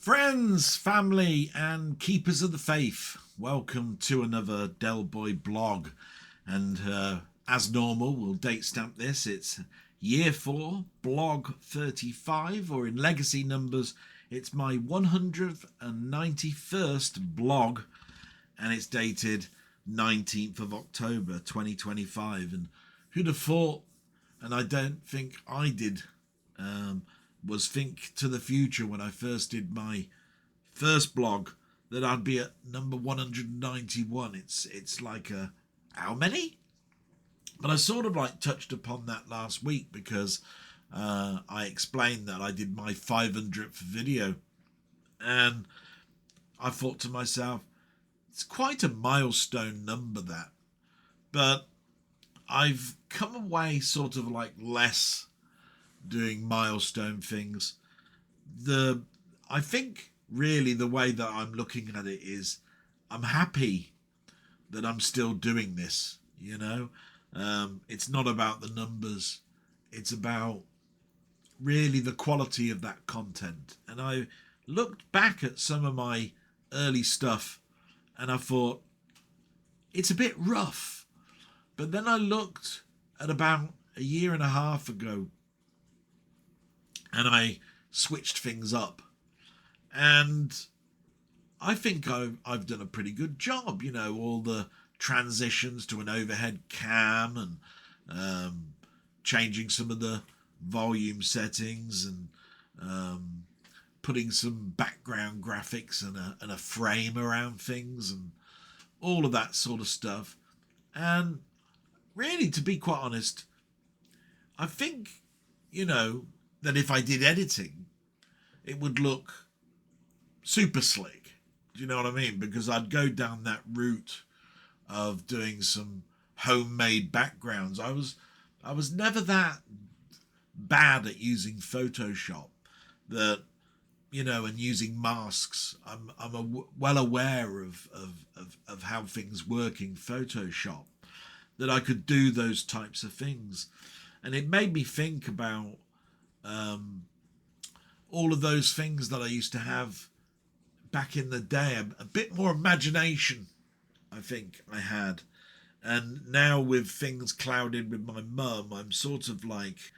Friends, family and keepers of the faith, welcome to another Del Boy blog. And as normal, we'll date stamp this. It's year 4, blog 35, or in legacy numbers, it's my 191st blog, and it's dated 19th of October 2025. And who'd have thought, and I don't think I did, was think to the future when I first did my first blog that I'd be at number 191. It's like how many? But I sort of like touched upon that last week because I explained that I did my 500th video, and I thought to myself, it's quite a milestone number, that. But I've come away sort of like less doing milestone things. I think really the way that I'm looking at it is I'm happy that I'm still doing this, It's not about the numbers. It's about really the quality of that content. And I looked back at some of my early stuff and I thought, it's a bit rough. But then I looked at about a year and a half ago and I switched things up. And I think I've done a pretty good job, all the transitions to an overhead cam and changing some of the volume settings and putting some background graphics and a frame around things and all of that sort of stuff. And really, to be quite honest, I think, that if I did editing, it would look super slick. Do you know what I mean? Because I'd go down that route of doing some homemade backgrounds. I was never that bad at using Photoshop, that and using masks. I'm well aware of how things work in Photoshop, that I could do those types of things. And it made me think about all of those things that I used to have back in the day. A bit more imagination, I think I had. And now with things clouded with my mum, I'm sort of like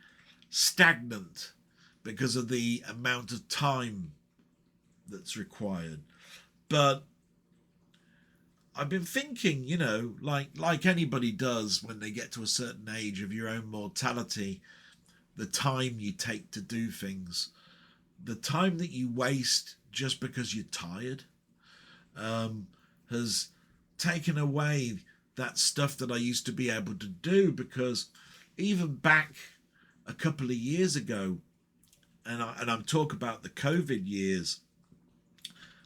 stagnant because of the amount of time that's required. But I've been thinking, like anybody does when they get to a certain age of your own mortality, the time you take to do things, the time that you waste just because you're tired, has taken away that stuff that I used to be able to do. Because even back a couple of years ago, and I'm talking about the COVID years,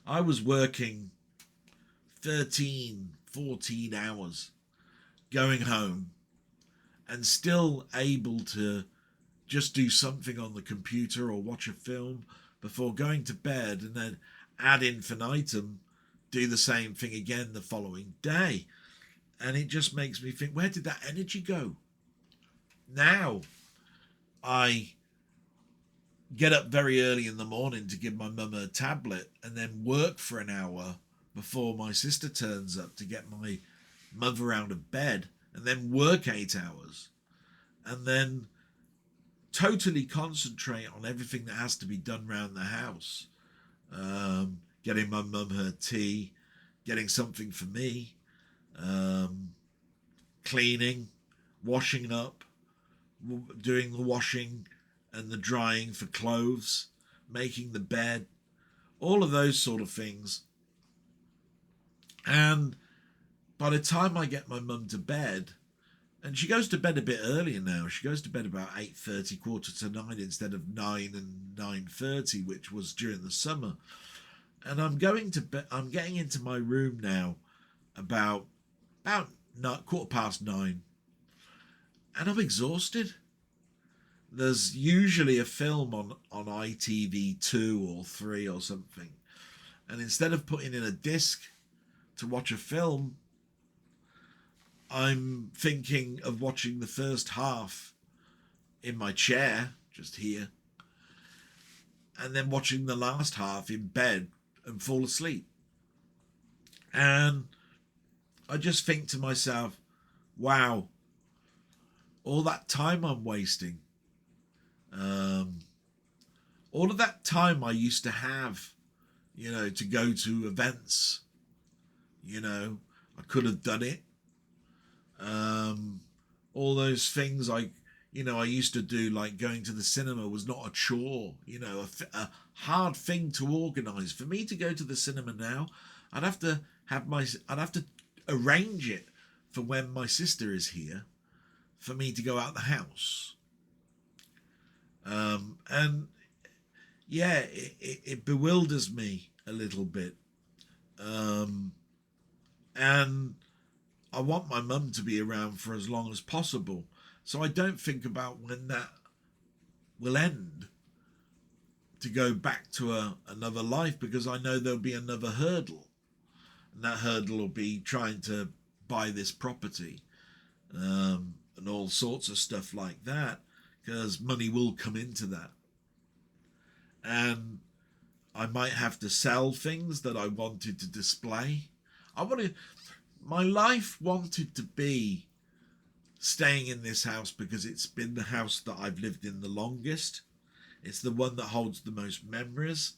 I was working 13, 14 hours, going home and still able to just do something on the computer or watch a film before going to bed, and then ad infinitum do the same thing again the following day. And it just makes me think, where did that energy go? Now I get up very early in the morning to give my mum a tablet and then work for an hour before my sister turns up to get my mother out of bed, and then work 8 hours, and then totally concentrate on everything that has to be done around the house. Getting my mum her tea, getting something for me, cleaning, washing up, doing the washing and the drying for clothes, making the bed, all of those sort of things. And by the time I get my mum to bed, and she goes to bed a bit earlier now, she goes to bed about 8:30, 8:45 instead of 9 and 9:30, which was during the summer. And I'm going to bed, I'm getting into my room now about 9:15, and I'm exhausted. There's usually a film on ITV2 or 3 or something, and instead of putting in a disc to watch a film, I'm thinking of watching the first half in my chair, just here. and then watching the last half in bed and fall asleep. And I just think to myself, wow, all that time I'm wasting. All of that time I used to have, to go to events, I could have done it. All those things I used to do, like going to the cinema, was not a chore, a hard thing to organise. For me to go to the cinema now, I'd have to arrange it for when my sister is here, for me to go out the house. And yeah, it bewilders me a little bit. And I want my mum to be around for as long as possible. So I don't think about when that will end to go back to another life, because I know there'll be another hurdle. And that hurdle will be trying to buy this property, and all sorts of stuff like that, because money will come into that. And I might have to sell things that I wanted to display. My life wanted to be staying in this house because it's been the house that I've lived in the longest. It's the one that holds the most memories.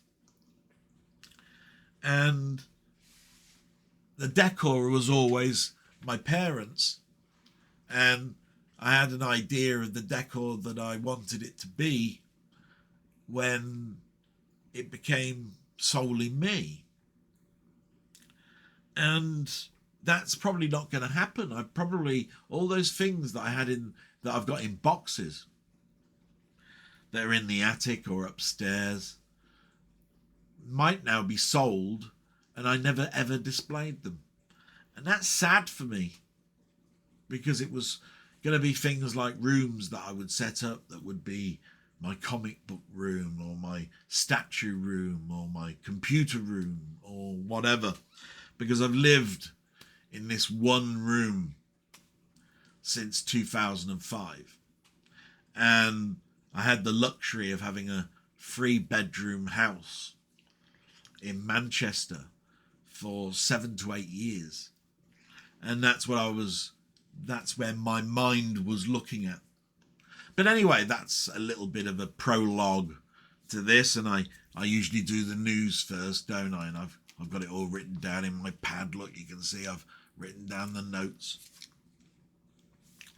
And the decor was always my parents. And I had an idea of the decor that I wanted it to be when it became solely me. And that's probably not going to happen. All those things that I've got in boxes that are in the attic or upstairs might now be sold, and I never ever displayed them. And that's sad for me, because it was going to be things like rooms that I would set up that would be my comic book room, or my statue room, or my computer room, or whatever, because I've lived in this one room since 2005. And I had the luxury of having a 3-bedroom house in Manchester for 7 to 8 years. And that's where my mind was looking at. But anyway, that's a little bit of a prologue to this. And I usually do the news first, don't I? And I've got it all written down in my pad. Look, you can see I've written down the notes.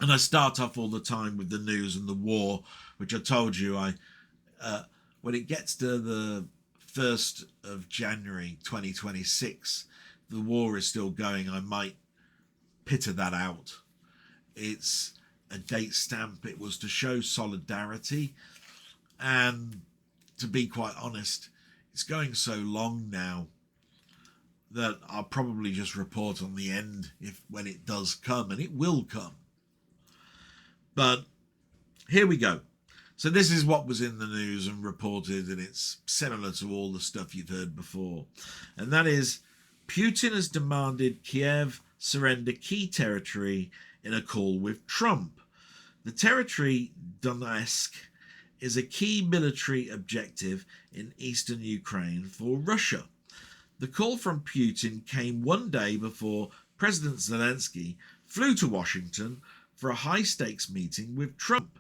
And I start off all the time with the news and the war, which I told you when it gets to the 1st of January 2026, the war is still going. I might pitter that out. It's a date stamp. It was to show solidarity. And to be quite honest, it's going so long now that I'll probably just report on the end when it does come, and it will come. But here we go. So this is what was in the news and reported, and it's similar to all the stuff you've heard before. And that is, Putin has demanded Kiev surrender key territory in a call with Trump. The territory, Donetsk, is a key military objective in eastern Ukraine for Russia. The call from Putin came one day before President Zelensky flew to Washington for a high-stakes meeting with Trump.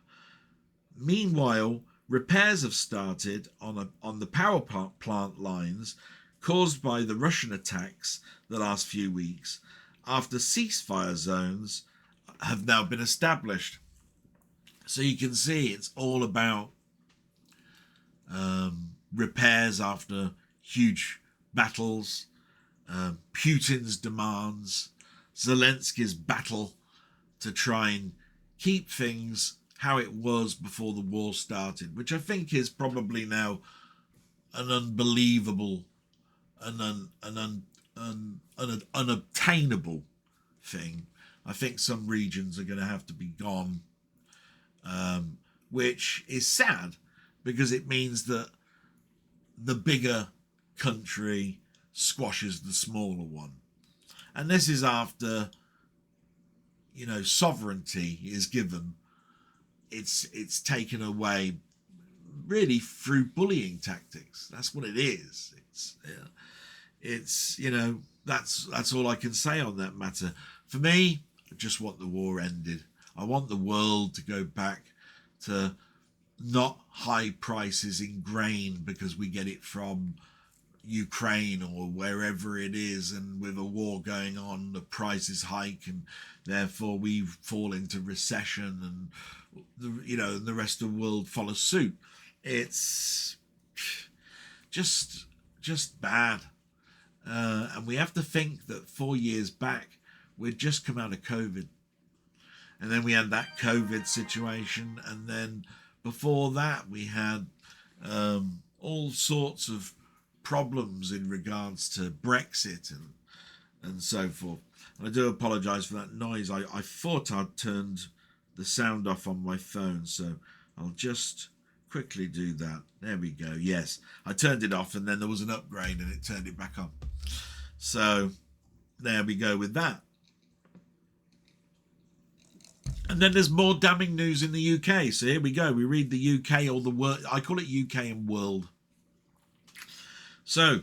Meanwhile, repairs have started on the power plant lines caused by the Russian attacks the last few weeks, after ceasefire zones have now been established. So you can see it's all about repairs after huge battles, Putin's demands, Zelensky's battle to try and keep things how it was before the war started, which I think is probably now an unbelievable and unobtainable thing. I think some regions are going to have to be gone, which is sad, because it means that the bigger country squashes the smaller one. And this is after, sovereignty is given. It's taken away really through bullying tactics. That's what it is. It's that's all I can say on that matter. For me, I just want the war ended. I want the world to go back to not high prices in grain because we get it from Ukraine or wherever it is, and with a war going on, the prices hike, and therefore we fall into recession, and the rest of the world follows suit. It's just bad, and we have to think that 4 years back we'd just come out of COVID, and then we had that COVID situation, and then before that we had all sorts of problems in regards to Brexit and so forth. And I do apologise for that noise. I thought I'd turned the sound off on my phone, so I'll just quickly do that. There we go. Yes, I turned it off, and then there was an upgrade and it turned it back on. So there we go with that. And then there's more damning news in the UK. So here we go. We read the UK, or the world. I call it UK and world. So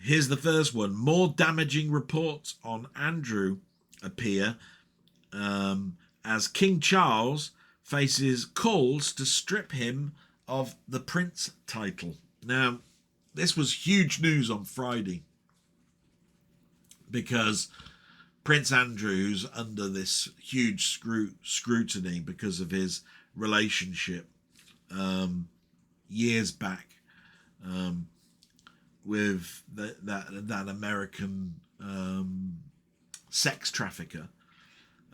here's the first one. More damaging reports on Andrew appear as King Charles faces calls to strip him of the Prince title. Now, this was huge news on Friday because Prince Andrew's under this huge scrutiny because of his relationship years back with that American sex trafficker,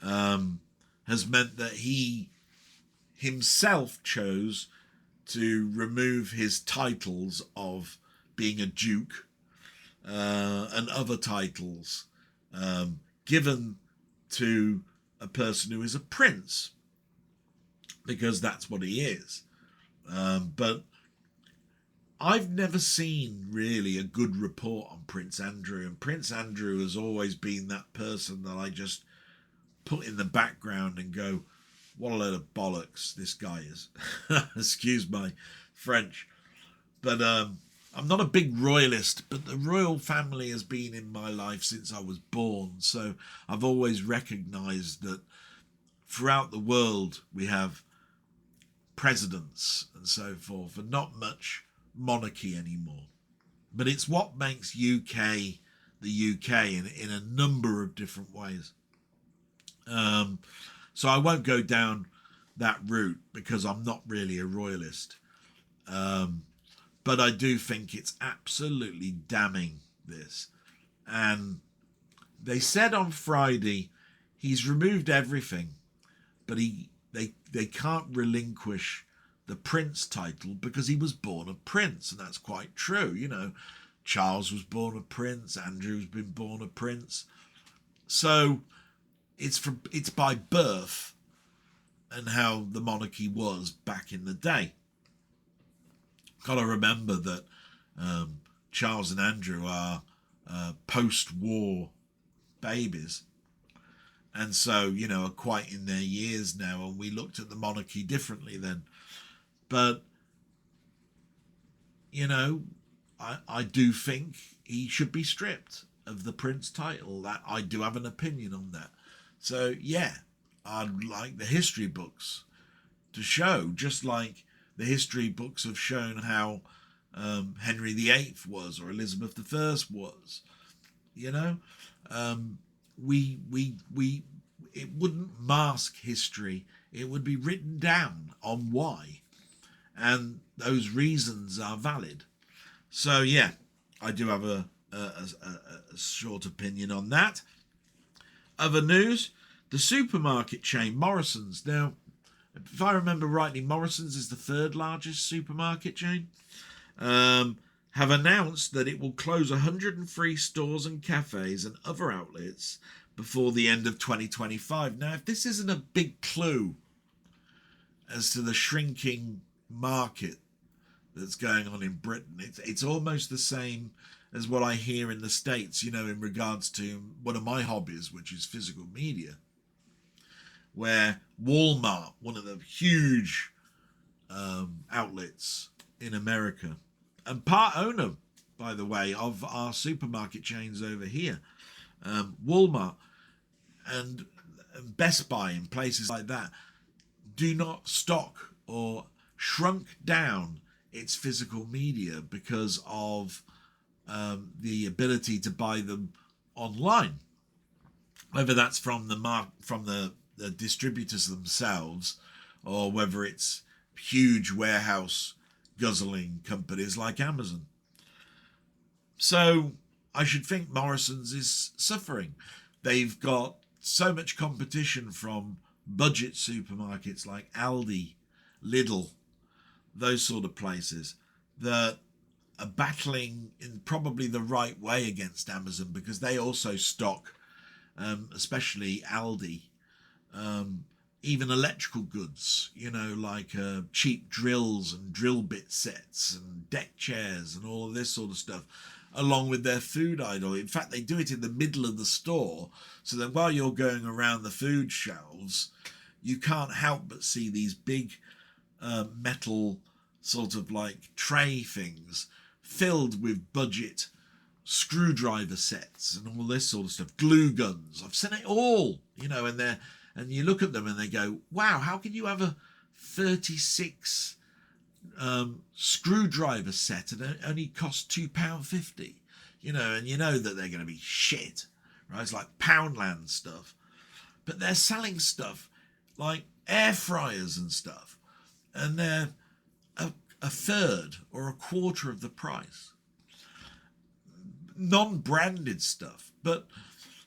has meant that he himself chose to remove his titles of being a duke and other titles given to a person who is a prince, because that's what he is. But I've never seen really a good report on Prince Andrew, and Prince Andrew has always been that person that I just put in the background and go, what a load of bollocks this guy is. Excuse my French. But I'm not a big royalist, but the royal family has been in my life since I was born. So I've always recognised that throughout the world we have presidents and so forth, and not much monarchy anymore. But it's what makes UK the UK in a number of different ways. So I won't go down that route because I'm not really a royalist. But I do think it's absolutely damning, this. And they said on Friday he's removed everything, but they can't relinquish the Prince title because he was born a prince, and that's quite true. You know, Charles was born a prince, Andrew's been born a prince. So it's by birth and how the monarchy was back in the day. Got to remember that Charles and Andrew are post-war babies, and so, you know, are quite in their years now, and we looked at the monarchy differently then. But, you know, I do think he should be stripped of the Prince title. That I do have an opinion on that. So, yeah, I'd like the history books to show, just like the history books have shown how Henry VIII was, or Elizabeth I was. You know, it wouldn't mask history. It would be written down on why, and those reasons are valid. So yeah, I do have a short opinion on that. Other news: the supermarket chain Morrison's. Now, if I remember rightly, Morrison's is the third largest supermarket chain. Have announced that it will close 103 stores and cafes and other outlets before the end of 2025. Now, if this isn't a big clue as to the shrinking market that's going on in Britain, it's almost the same as what I hear in the States, you know, in regards to one of my hobbies, which is physical media, where Walmart, one of the huge outlets in America, and part owner, by the way, of our supermarket chains over here, Walmart and Best Buy and places like that, do not stock or shrunk down its physical media because of the ability to buy them online, whether that's from the distributors themselves, or whether it's huge warehouse guzzling companies like Amazon. So I should think Morrison's is suffering. They've got so much competition from budget supermarkets like Aldi, Lidl, those sort of places, that are battling in probably the right way against Amazon, because they also stock, especially Aldi, even electrical goods, like cheap drills and drill bit sets and deck chairs and all of this sort of stuff, along with their food aisle. In fact, they do it in the middle of the store, so that while you're going around the food shelves, you can't help but see these big metal sort of like tray things filled with budget screwdriver sets and all this sort of stuff, glue guns. I've seen it all, and you look at them and they go, wow, how can you have a 36 screwdriver set and it only costs £2.50, and you know that they're going to be shit, right? It's like Poundland stuff, but they're selling stuff like air fryers and stuff, and they're a third or a quarter of the price. Non-branded stuff, but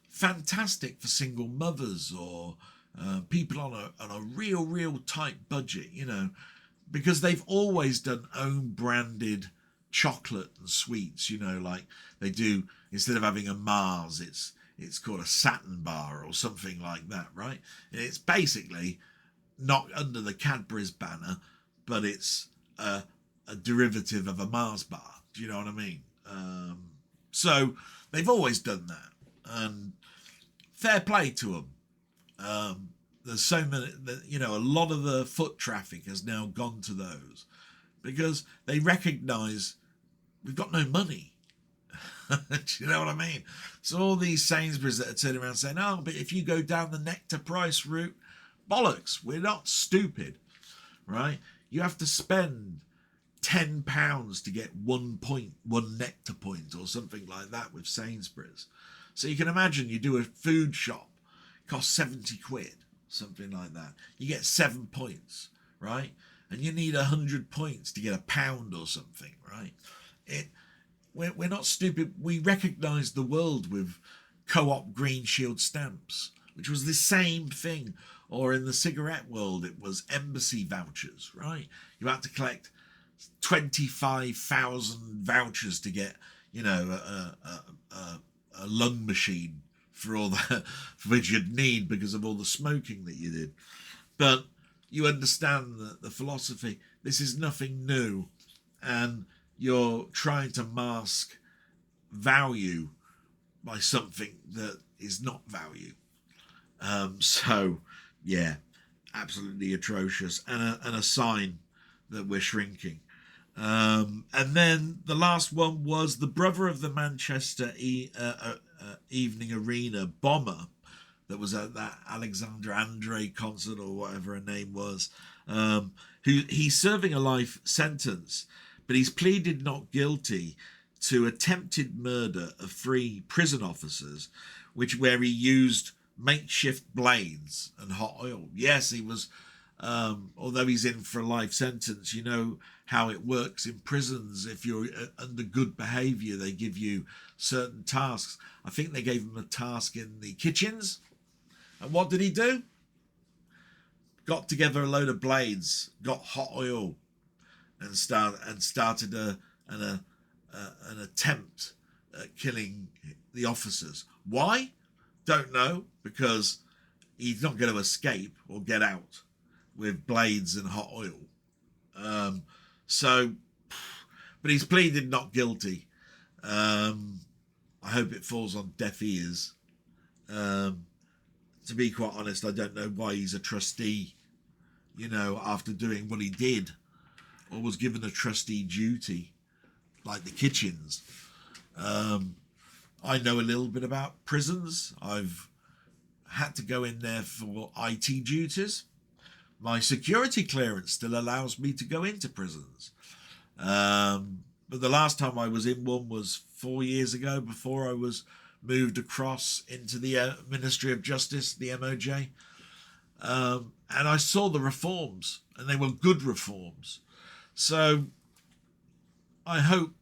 fantastic for single mothers or people on a real tight budget, because they've always done own branded chocolate and sweets, like they do. Instead of having a Mars, it's called a Satin bar or something like that, right? And it's basically not under the Cadbury's banner, but it's a derivative of a Mars bar. Do you know what I mean? So they've always done that, and fair play to them. There's so many, a lot of the foot traffic has now gone to those because they recognise we've got no money. Do you know what I mean? So all these Sainsbury's that are turning around saying, oh, but if you go down the nectar price route, bollocks, we're not stupid, right? You have to spend £10 to get 1 nectar point or something like that with Sainsbury's. So you can imagine you do a food shop, costs 70 quid, something like that. You get 7 points, right? And you need 100 points to get a pound or something, right? We're not stupid. We recognise the world with Co-op Green Shield stamps, which was the same thing. Or in the cigarette world, it was embassy vouchers, right? You had to collect 25,000 vouchers to get, a lung machine for all that, which you'd need because of all the smoking that you did. But you understand that the philosophy, this is nothing new, and you're trying to mask value by something that is not value. So, yeah, absolutely atrocious, and a sign that we're shrinking. And then the last one was the brother of the Manchester Evening Arena bomber that was at that Alexandra Andre concert or whatever her name was, he's serving a life sentence, but he's pleaded not guilty to attempted murder of 3 prison officers, where he used makeshift blades and hot oil. Yes, he was, although he's in for a life sentence, you know how it works in prisons. If you're under good behaviour, they give you certain tasks. I think they gave him a task in the kitchens. And what did he do? Got together a load of blades, got hot oil, and started an attempt at killing the officers. Why? Don't know, because he's not going to escape or get out with blades and hot oil. But he's pleaded not guilty. I hope it falls on deaf ears. To be quite honest, I don't know why he's a trustee, after doing what he did. or was given a trustee duty, like the kitchens. I know a little bit about prisons. I've had to go in there for IT duties. My security clearance still allows me to go into prisons. But the last time I was in one was 4 years ago, before I was moved across into the Ministry of Justice, the MOJ. And I saw the reforms, and they were good reforms. So I hope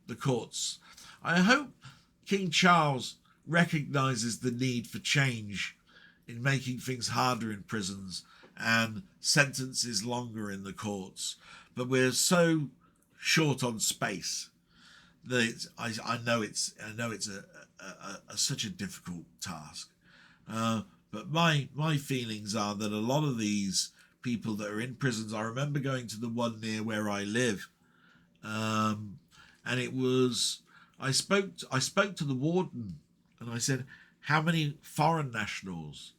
I hope King Charles recognises the need for change in making things harder in prisons and sentences longer in the courts. But we're so short on space that I know it's such a difficult task. But my feelings are that a lot of these people that are in prisons, I remember going to the one near where I live, and it was, I spoke to the warden, and I said, how many foreign nationals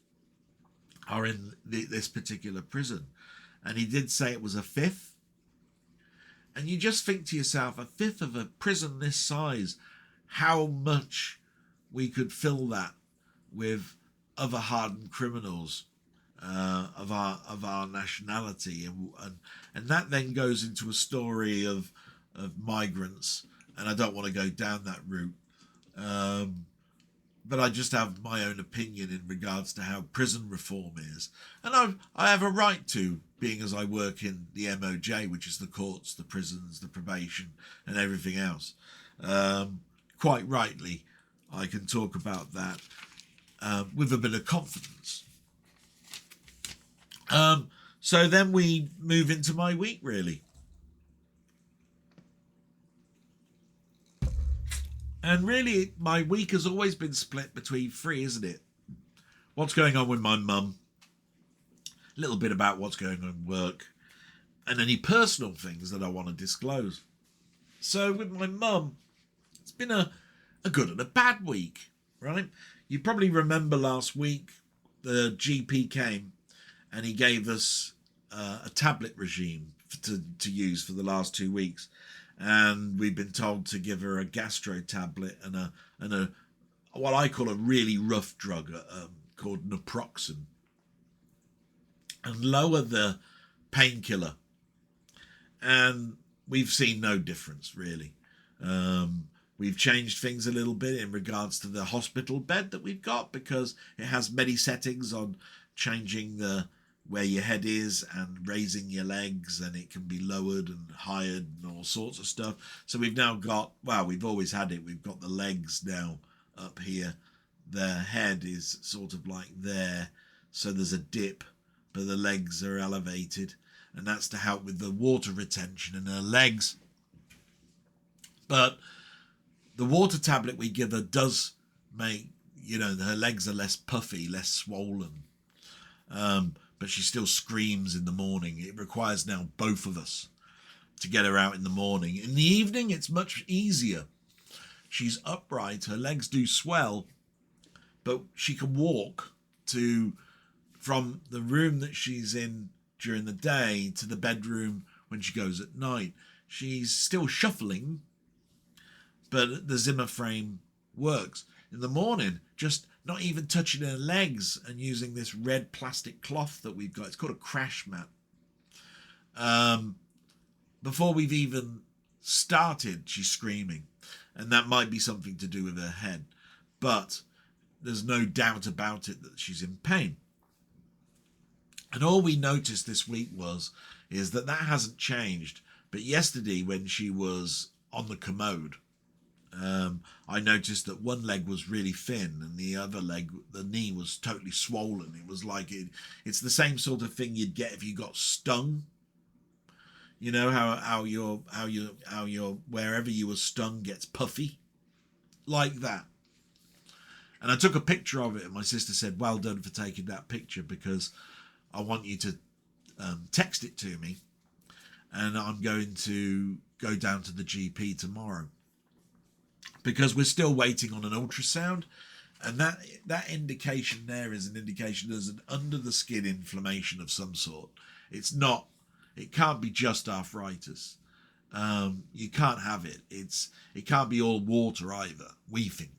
are in this particular prison? And he did say it was a fifth. And you just think to yourself, a fifth of a prison this size, how much we could fill that with other hardened criminals of our nationality, and that then goes into a story of migrants, and I don't want to go down that route, but I just have my own opinion in regards to how prison reform is, and I have a right to, being as I work in the MOJ, which is the courts, the prisons, the probation, and everything else. Quite rightly, I can talk about that with a bit of confidence. So then we move into my week, really. And really, my week has always been split between three, isn't it? What's going on with my mum, a little bit about what's going on in work, and any personal things that I want to disclose. So with my mum, it's been a good and a bad week, right? You probably remember last week, the GP came and he gave us a tablet regime to use for the last 2 weeks. And we've been told to give her a gastro tablet and a what I call a really rough drug called naproxen, and lower the painkiller. And we've seen no difference, really. We've changed things a little bit in regards to the hospital bed that we've got, because it has many settings on changing where your head is and raising your legs, and it can be lowered and higher and all sorts of stuff. So we've now got, well, we've always had it, we've got the legs now up here. The head is sort of like there, so there's a dip, but the legs are elevated, and that's to help with the water retention in her legs. But the water tablet we give her does make, her legs are less puffy, less swollen. But she still screams in the morning. It requires now both of us to get her out in the morning. In the evening, it's much easier. She's upright, her legs do swell, but she can walk from the room that she's in during the day to the bedroom when she goes at night. She's still shuffling, but the Zimmer frame works. In the morning, just not even touching her legs and using this red plastic cloth that we've got. It's called a crash mat. Before we've even started, she's screaming. And that might be something to do with her head. But there's no doubt about it that she's in pain. And all we noticed this week is that hasn't changed. But yesterday, when she was on the commode, I noticed that one leg was really thin and the other leg, the knee, was totally swollen. It was like it's the same sort of thing you'd get if you got stung. You know how your wherever you were stung gets puffy, like that. And I took a picture of it, and my sister said, "Well done for taking that picture, because I want you to text it to me, and I'm going to go down to the GP tomorrow." Because we're still waiting on an ultrasound, and that indication there is an indication there's an under the skin inflammation of some sort. It can't be just arthritis. You can't have it. It can't be all water either, we think.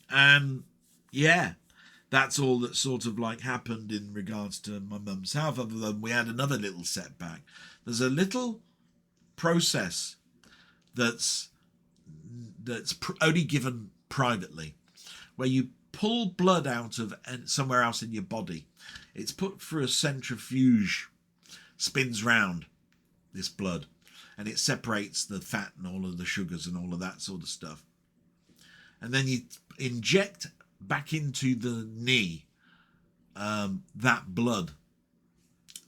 And yeah, that's all that sort of like happened in regards to my mum's health, other than we had another little setback. There's a little process that's only given privately, where you pull blood out of somewhere else in your body. It's put through a centrifuge, spins round this blood, and it separates the fat and all of the sugars and all of that sort of stuff. And then you inject back into the knee that blood,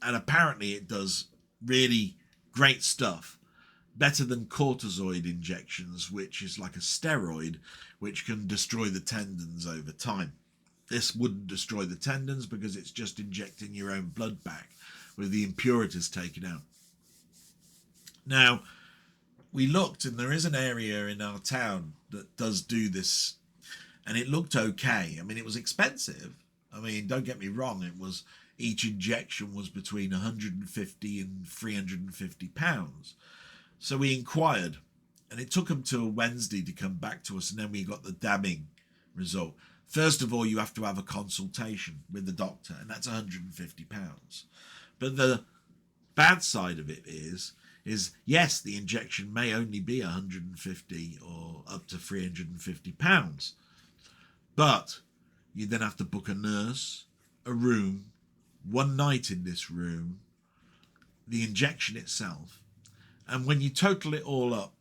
and apparently it does really great stuff, better than cortisoid injections, which is like a steroid which can destroy the tendons over time. This wouldn't destroy the tendons because it's just injecting your own blood back with the impurities taken out. Now, we looked, and there is an area in our town that does do this, and it looked okay. I mean, it was expensive. I mean, don't get me wrong, each injection was between 150 and 350 pounds. So we inquired, and it took them till Wednesday to come back to us, and then we got the damning result. First of all, you have to have a consultation with the doctor, and that's 150 pounds. But the bad side of it is yes, the injection may only be 150 or up to 350 pounds. But you then have to book a nurse, a room, one night in this room, the injection itself. And when you total it all up,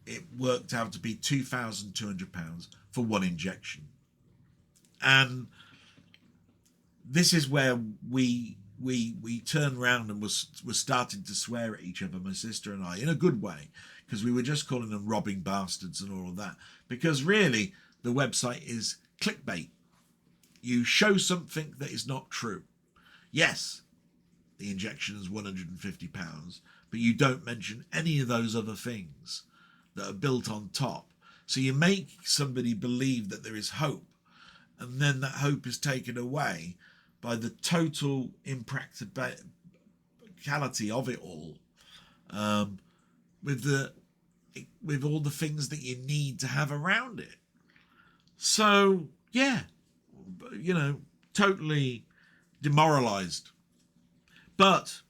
it worked out to be £2,200 for one injection. And this is where we turned around and was starting to swear at each other, my sister and I, in a good way, because we were just calling them robbing bastards and all of that. Because really, the website is clickbait. You show something that is not true. Yes, the injection is £150, but you don't mention any of those other things that are built on top. So you make somebody believe that there is hope, and then that hope is taken away by the total impracticality of it all, with all the things that you need to have around it. So yeah, totally demoralized. But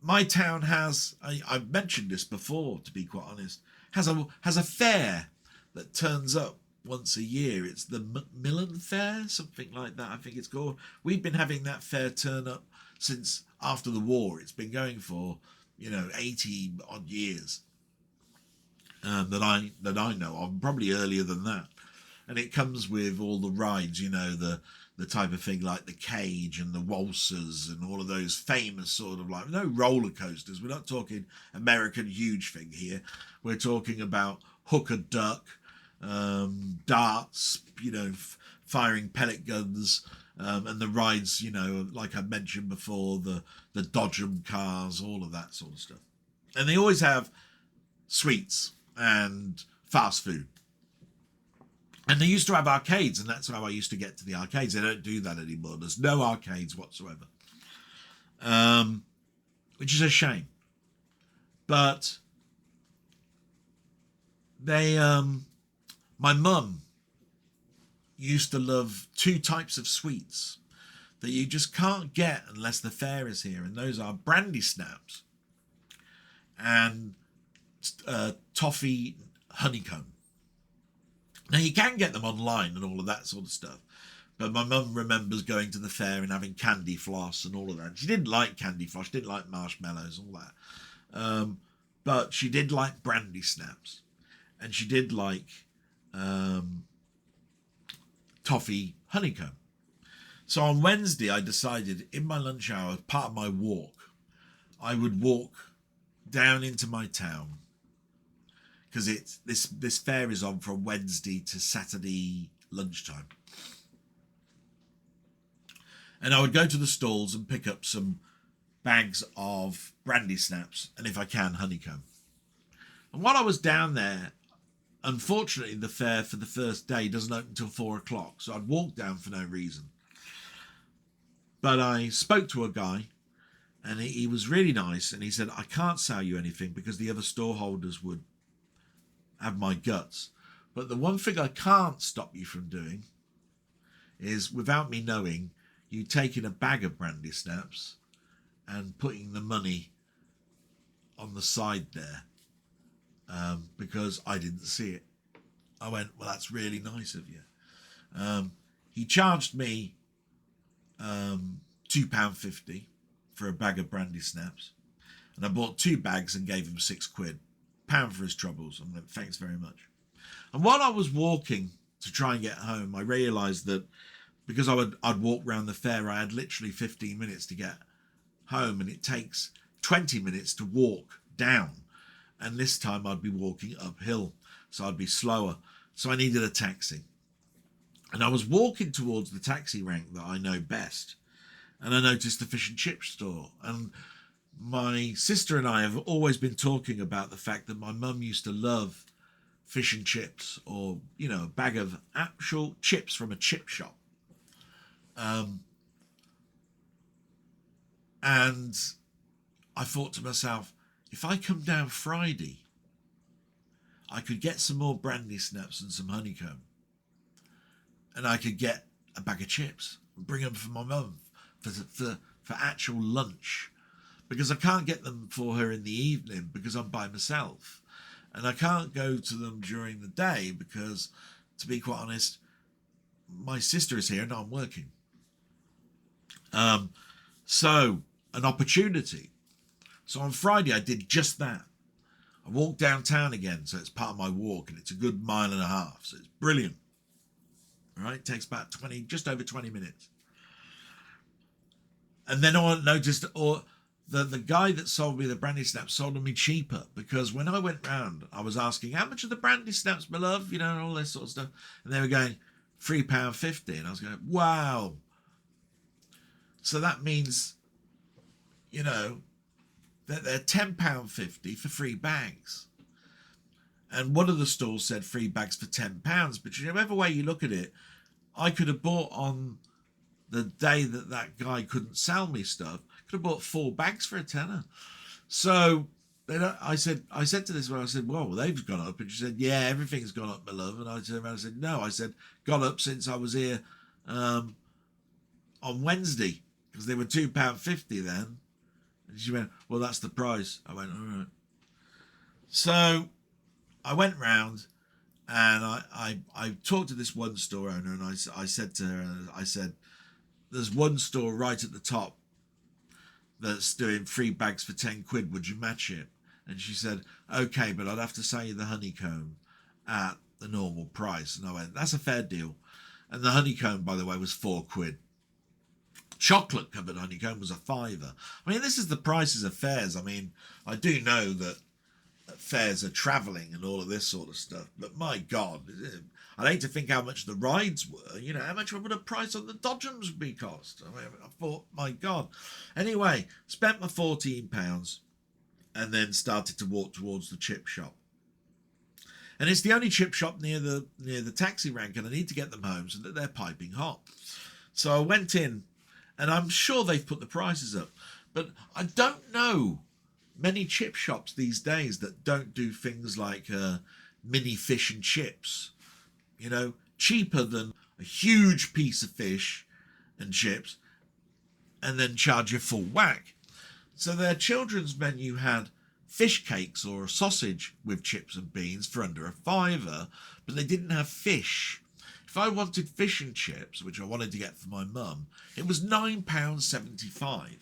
my town has, I've mentioned this before, to be quite honest, has a fair that turns up once a year. It's the Macmillan Fair, something like that, I think it's called. We've been having that fair turn up since after the war. It's been going for 80 odd years that I know of, probably earlier than that. And it comes with all the rides, the type of thing like the cage and the waltzers and all of those famous sort of like, no roller coasters. We're not talking American huge thing here. We're talking about hook a duck, darts, firing pellet guns, and the rides, like I mentioned before, the Dodgem cars, all of that sort of stuff. And they always have sweets and fast food. And they used to have arcades, and that's how I used to get to the arcades. They don't do that anymore. There's no arcades whatsoever, which is a shame. But my mum used to love two types of sweets that you just can't get unless the fair is here, and those are brandy snaps and toffee honeycomb. Now, you can get them online and all of that sort of stuff, but my mum remembers going to the fair and having candy floss and all of that. She didn't like candy floss, she didn't like marshmallows, all that. But she did like brandy snaps, and she did like toffee honeycomb. So on Wednesday, I decided in my lunch hour, part of my walk, I would walk down into my town, because this fair is on from Wednesday to Saturday lunchtime. And I would go to the stalls and pick up some bags of brandy snaps, and if I can, honeycomb. And while I was down there, unfortunately, the fair for the first day doesn't open until 4 o'clock, so I'd walk down for no reason. But I spoke to a guy, And he was really nice, and he said, I can't sell you anything because the other store holders would have my guts. But the one thing I can't stop you from doing is, without me knowing, you taking a bag of brandy snaps and putting the money on the side there, because I didn't see it. I went, well, that's really nice of you. He charged me £2.50 for a bag of brandy snaps, and I bought 2 bags and gave him £6, pound for his troubles. I went, thanks very much. And while I was walking to try and get home, I realised that because I'd walk round the fair, I had literally 15 minutes to get home, and it takes 20 minutes to walk down, and this time I'd be walking uphill, so I'd be slower. So I needed a taxi, and I was walking towards the taxi rank that I know best, and I noticed the fish and chip store. And my sister and I have always been talking about the fact that my mum used to love fish and chips, or, you know, a bag of actual chips from a chip shop. And I thought to myself, if I come down Friday, I could get some more brandy snaps and some honeycomb, and I could get a bag of chips and bring them for my mum for actual lunch, because I can't get them for her in the evening because I'm by myself, and I can't go to them during the day because, to be quite honest, my sister is here and I'm working. So an opportunity. So on Friday I did just that. I walked downtown again, so it's part of my walk, and it's a good 1.5 miles, so it's brilliant. All right, it takes about just over 20 minutes. And then I noticed, the guy that sold me the brandy snaps sold them me cheaper, because when I went round, I was asking, how much are the brandy snaps, my love? You know, and all this sort of stuff. And they were going £3.50, and I was going, wow. So that means, you know, that they're £10.50 for 3 bags. And one of the stores said 3 bags for £10. But whichever way you look at it, I could have bought, on the day that guy couldn't sell me stuff, could have bought 4 bags for a tenner. So I said to this one, I said, well, they've gone up. And she said, yeah, everything's gone up, my love. And I turned around and said, no. I said, gone up since I was here on Wednesday, because they were £2.50 then. And she went, well, that's the price. I went, all right. So I went round, and I talked to this one store owner, and I said to her, I said, there's one store right at the top that's doing 3 bags for £10. Would you match it? And she said, okay, but I'd have to sell you the honeycomb at the normal price. And I went, that's a fair deal. And the honeycomb, by the way, was £4. Chocolate covered honeycomb was a £5. I mean, this is the prices of fairs. I mean, I do know that fairs are travelling and all of this sort of stuff, but my God, I'd hate to think how much the rides were. You know, how much would a price on the Dodgems be cost? I mean, I thought, my God. Anyway, spent my £14 and then started to walk towards the chip shop. And it's the only chip shop near the taxi rank, and I need to get them home so that they're piping hot. So I went in, and I'm sure they've put the prices up, but I don't know many chip shops these days that don't do things like mini fish and chips, you know, cheaper than a huge piece of fish and chips, and then charge you full whack. So their children's menu had fish cakes or a sausage with chips and beans for under a £5, but they didn't have fish. If I wanted fish and chips, which I wanted to get for my mum, it was £9.75.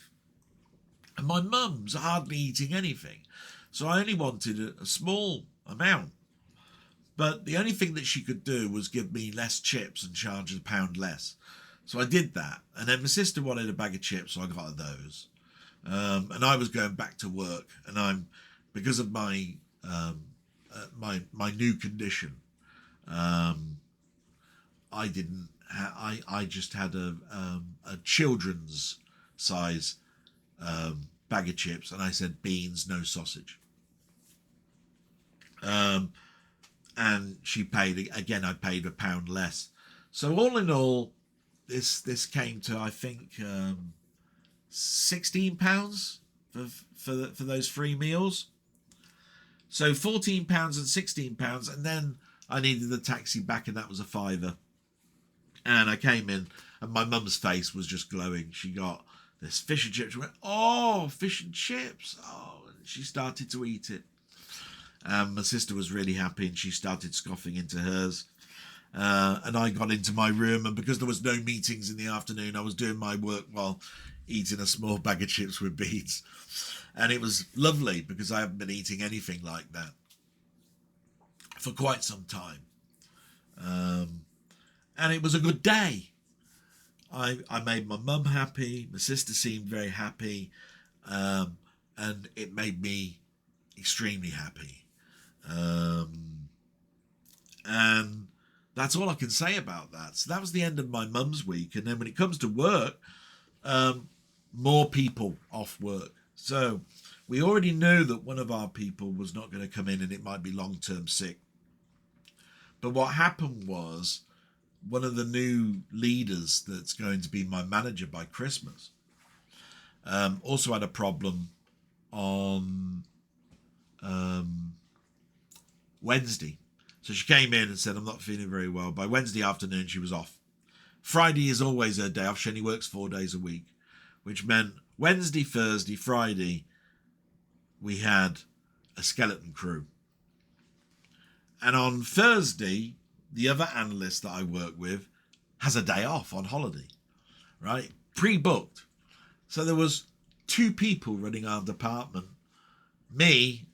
And my mum's hardly eating anything, so I only wanted a small amount. But the only thing that she could do was give me less chips and charge £1 less. So I did that. And then my sister wanted a bag of chips, so I got her those. And I was going back to work, and because of my my new condition, I just had a children's size bag of chips, and I said beans, no sausage. And she paid again. I paid £1 less. So all in all, this came to, I think, £16 for those free meals. So £14 and £16, and then I needed the taxi back, and that was a £5. And I came in, and my mum's face was just glowing. She got this fish and chips. She went, "Oh, fish and chips!" Oh, and she started to eat it. My sister was really happy, and she started scoffing into hers. And I got into my room, and because there was no meetings in the afternoon, I was doing my work while eating a small bag of chips with beets. And it was lovely because I haven't been eating anything like that for quite some time. And it was a good day. I made my mum happy. My sister seemed very happy. And it made me extremely happy. And that's all I can say about that. So that was the end of my mum's week. And then when it comes to work, more people off work. So we already knew that one of our people was not going to come in, and it might be long-term sick. But what happened was, one of the new leaders that's going to be my manager by Christmas also had a problem on Wednesday. So she came in and said, "I'm not feeling very well." By Wednesday afternoon, she was off. Friday is always her day off. She only works 4 days a week, which meant Wednesday, Thursday, Friday, we had a skeleton crew. And on Thursday, the other analyst that I work with has a day off on holiday, right? Pre-booked. So there was 2 people running our department, me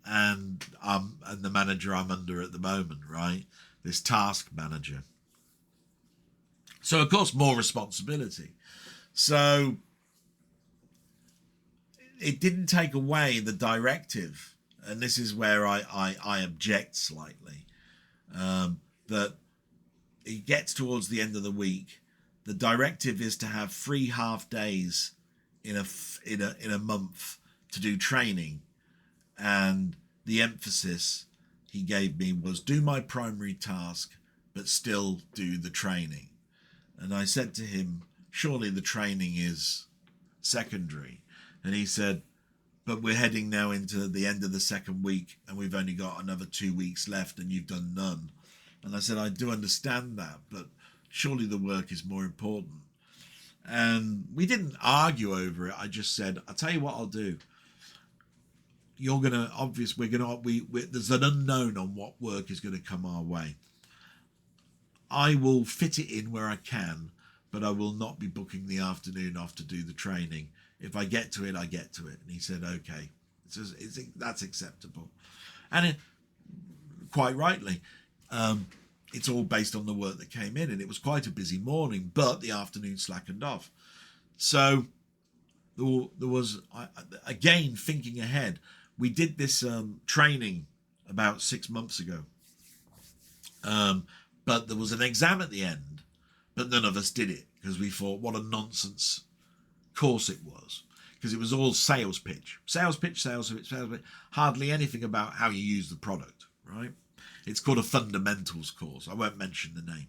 and the manager I'm under at the moment, right? This task manager. So, of course, more responsibility. So it didn't take away the directive, and this is where I object slightly, that it gets towards the end of the week. The directive is to have 3 half days in a month to do training, and the emphasis he gave me was do my primary task but still do the training. And I said to him, surely the training is secondary. And he said, but we're heading now into the end of the second week, and we've only got another 2 weeks left, and you've done none. And I said, I do understand that, but surely the work is more important. And we didn't argue over it. I just said, I'll tell you what I'll do. You're going to, obviously, there's an unknown on what work is going to come our way. I will fit it in where I can, but I will not be booking the afternoon off to do the training. If I get to it, I get to it. And he said, okay, that's acceptable. And quite rightly, it's all based on the work that came in. And it was quite a busy morning, but the afternoon slackened off. So there was, again, thinking ahead, we did this training about 6 months ago. But there was an exam at the end, but none of us did it because we thought what a nonsense course it was, because it was all sales pitch, hardly anything about how you use the product, right? It's called a fundamentals course. I won't mention the name.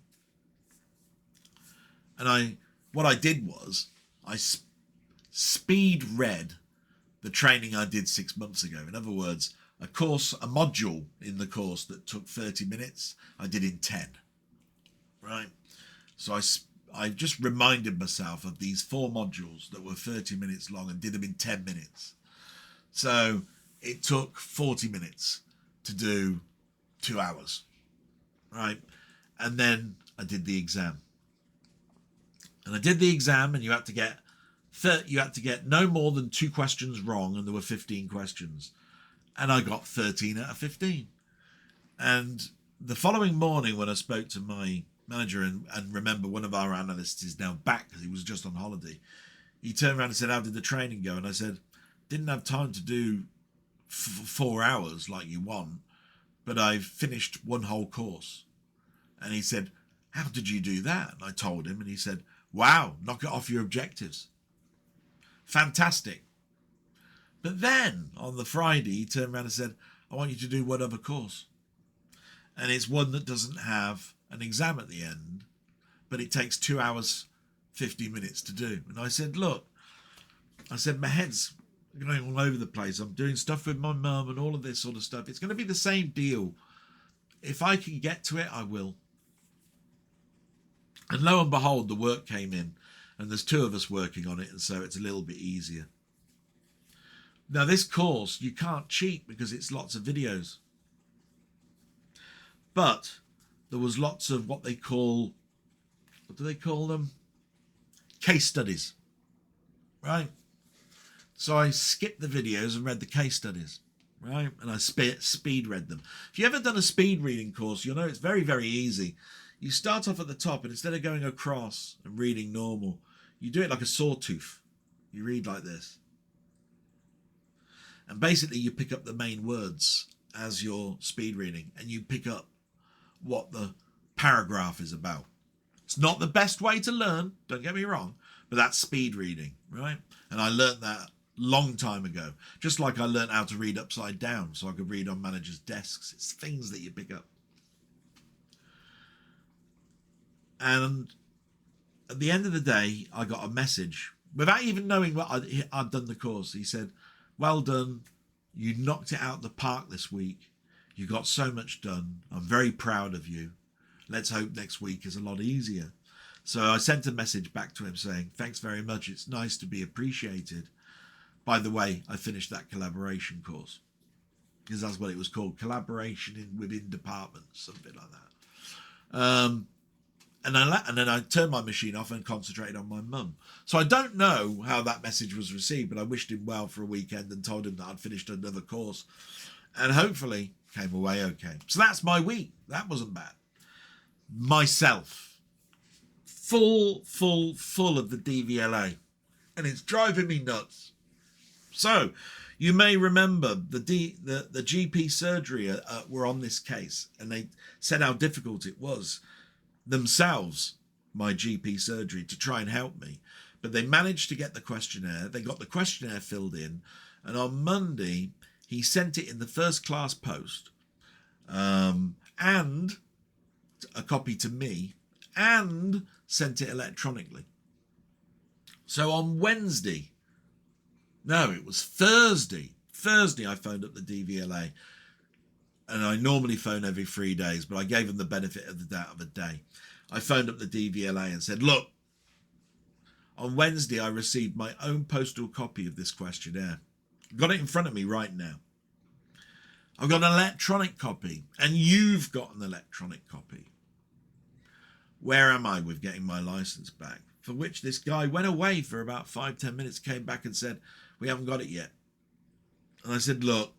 And what I did was I speed read the training I did 6 months ago. In other words, a module in the course that took 30 minutes, I did in 10. Right? So I just reminded myself of these 4 modules that were 30 minutes long and did them in 10 minutes. So it took 40 minutes to do 2 hours. Right? And then I did the exam. And I did the exam, and you had to get no more than 2 questions wrong, and there were 15 questions. And I got 13 out of 15. And the following morning, when I spoke to my manager, and remember, one of our analysts is now back because he was just on holiday, he turned around and said, how did the training go? And I said, didn't have time to do 4 hours like you want, but I finished 1 whole course. And he said, how did you do that? And I told him, and he said, wow, knock it off your objectives. Fantastic. But then on the Friday, he turned around and said, I want you to do one other course. And it's one that doesn't have an exam at the end, but it takes 2 hours, 50 minutes to do. And I said, look, my head's going all over the place. I'm doing stuff with my mum and all of this sort of stuff. It's going to be the same deal. If I can get to it, I will. And lo and behold, the work came in, and there's 2 of us working on it, and so it's a little bit easier. Now, this course, you can't cheat because it's lots of videos. But there was lots of what do they call them? Case studies, right? So I skipped the videos and read the case studies, right? And I speed read them. If you've ever done a speed reading course, you'll know it's very, very easy. You start off at the top, and instead of going across and reading normal, you do it like a sawtooth. You read like this. And basically you pick up the main words as you're speed reading, and you pick up what the paragraph is about. It's not the best way to learn, don't get me wrong, but that's speed reading, right? And I learned that long time ago, just like I learned how to read upside down so I could read on managers' desks. It's things that you pick up. And at the end of the day, I got a message without even knowing what I'd done the course. He said, "Well done. You knocked it out the park this week. You got so much done. I'm very proud of you. Let's hope next week is a lot easier." So I sent a message back to him saying, "Thanks very much. It's nice to be appreciated. By the way, I finished that collaboration course," because that's what it was called, collaboration within departments, something like that. And then I turned my machine off and concentrated on my mum. So I don't know how that message was received, but I wished him well for a weekend and told him that I'd finished another course, and hopefully came away okay. So that's my week. That wasn't bad. Myself, full of the DVLA, and it's driving me nuts. So you may remember the GP surgery were on this case, and they said how difficult it was themselves, my GP surgery, to try and help me. But they managed to get the questionnaire. They got the questionnaire filled in, and on Monday he sent it in the first class post, and a copy to me, and sent it electronically. So on Wednesday, no, it was Thursday I phoned up the DVLA, and I normally phone every 3 days, but I gave them the benefit of the doubt of a day. I phoned up the DVLA and said, "Look, on Wednesday I received my own postal copy of this questionnaire. I've got it in front of me right now. I've got an electronic copy, and you've got an electronic copy. Where am I with getting my license back?" For which this guy went away for about 5-10 minutes, came back and said, "We haven't got it yet." And I said, "Look,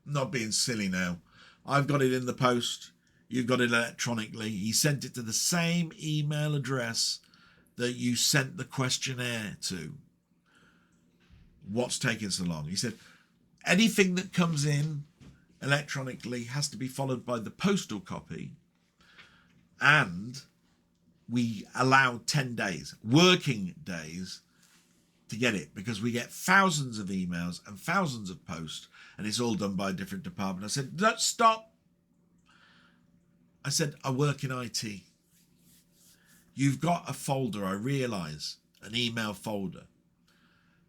I'm not being silly now. I've got it in the post. You've got it electronically." He sent it to the same email address that you sent the questionnaire to. "What's taking so long?" He said, "Anything that comes in electronically has to be followed by the postal copy, and we allow 10 days, working days, to get it, because we get thousands of emails and thousands of posts, and it's all done by a different department." I said, "Let's stop." I said, "I work in IT. You've got a folder, I realise, an email folder,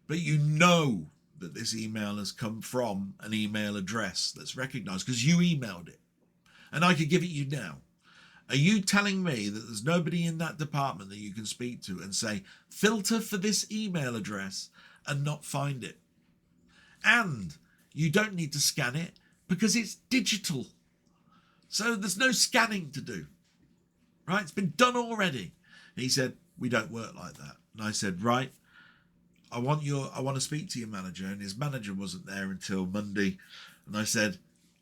but you know that this email has come from an email address that's recognised because you emailed it, and I could give it you now. Are you telling me that there's nobody in that department that you can speak to and say, filter for this email address, and not find it? And you don't need to scan it because it's digital. So there's no scanning to do, right? It's been done already." And he said, "We don't work like that." And I said, "Right, I want to speak to your manager." And his manager wasn't there until Monday. And I said,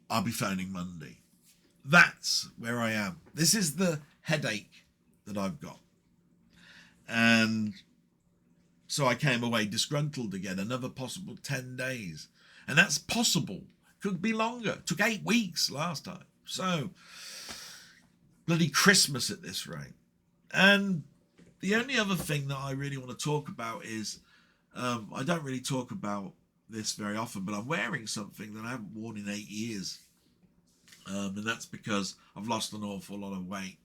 "I'll be phoning Monday." That's where I am. This is the headache that I've got. And so I came away disgruntled again, another possible 10 days. And that's possible. Could be longer. It took 8 weeks last time. So, bloody Christmas at this rate. And the only other thing that I really want to talk about is, I don't really talk about this very often, but I'm wearing something that I haven't worn in 8 years. And that's because I've lost an awful lot of weight.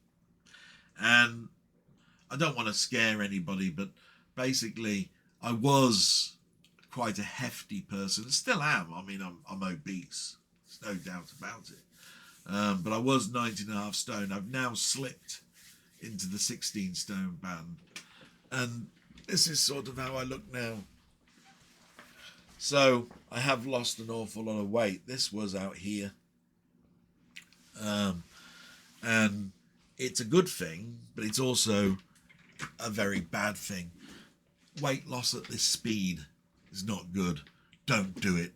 And I don't want to scare anybody, but basically I was quite a hefty person. Still am. I mean, I'm obese. There's no doubt about it. But I was 19.5 stone. I've now slipped into the 16 stone band. And this is sort of how I look now. So I have lost an awful lot of weight. This was out here. And it's a good thing, but it's also a very bad thing. Weight loss at this speed is not good. Don't do it.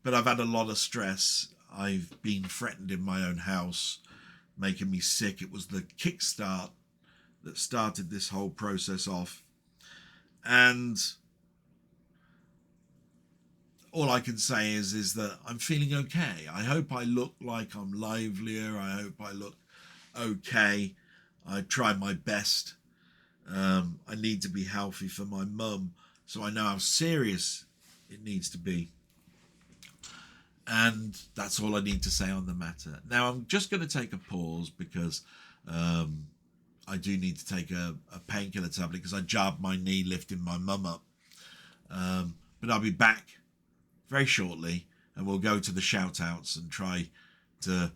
But I've had a lot of stress. I've been threatened in my own house, making me sick. It was the kickstart that started this whole process off. And all I can say is that I'm feeling okay. I hope I look like I'm livelier. I hope I look okay. I try my best. I need to be healthy for my mum, so I know how serious it needs to be. And that's all I need to say on the matter. Now, I'm just going to take a pause because I do need to take a painkiller tablet because I jabbed my knee lifting my mum up. But I'll be back very shortly and we'll go to the shout outs and try to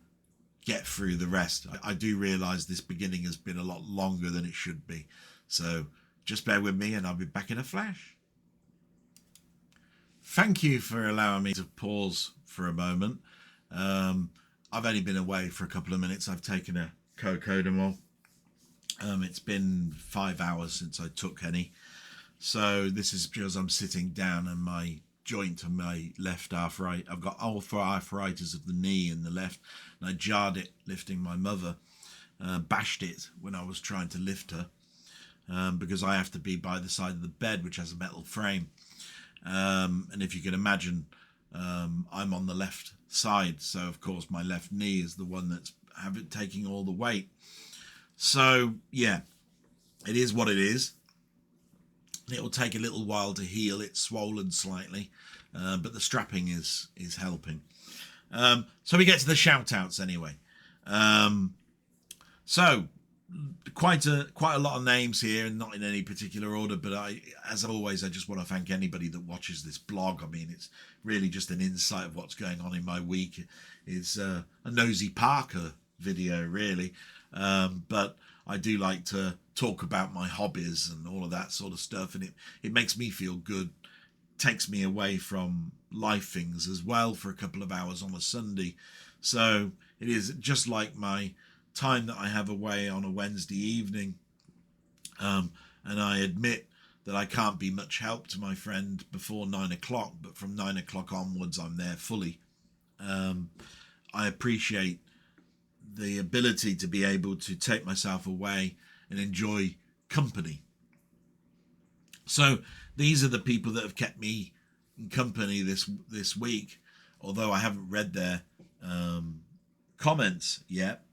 get through the rest. I do realise this beginning has been a lot longer than it should be. So just bear with me and I'll be back in a flash. Thank you for allowing me to pause for a moment. I've only been away for a couple of minutes. I've taken a cocodamol. It's been 5 hours since I took any. So this is because I'm sitting down and my joint on my left arthritis. I've got arthritis of the knee in the left, and I jarred it lifting my mother, bashed it when I was trying to lift her, because I have to be by the side of the bed, which has a metal frame. And if you can imagine, I'm on the left side, so of course my left knee is the one that's taking all the weight. So yeah, it is what it is. It will take a little while to heal. It's swollen slightly, but the strapping is helping. So we get to the shout outs anyway. So quite a lot of names here, and not in any particular order, but as always, I just want to thank anybody that watches this blog. I mean, it's really just an insight of what's going on in my week. It's a Nosy Parker video, really. But I do like to talk about my hobbies and all of that sort of stuff, and it makes me feel good, takes me away from life things as well for a couple of hours on a Sunday. So it is just like my time that I have away on a Wednesday evening, and I admit that I can't be much help to my friend before 9 o'clock, but from 9 o'clock onwards I'm there fully. I appreciate the ability to be able to take myself away and enjoy company. So these are the people that have kept me in company this week, although I haven't read their comments yet.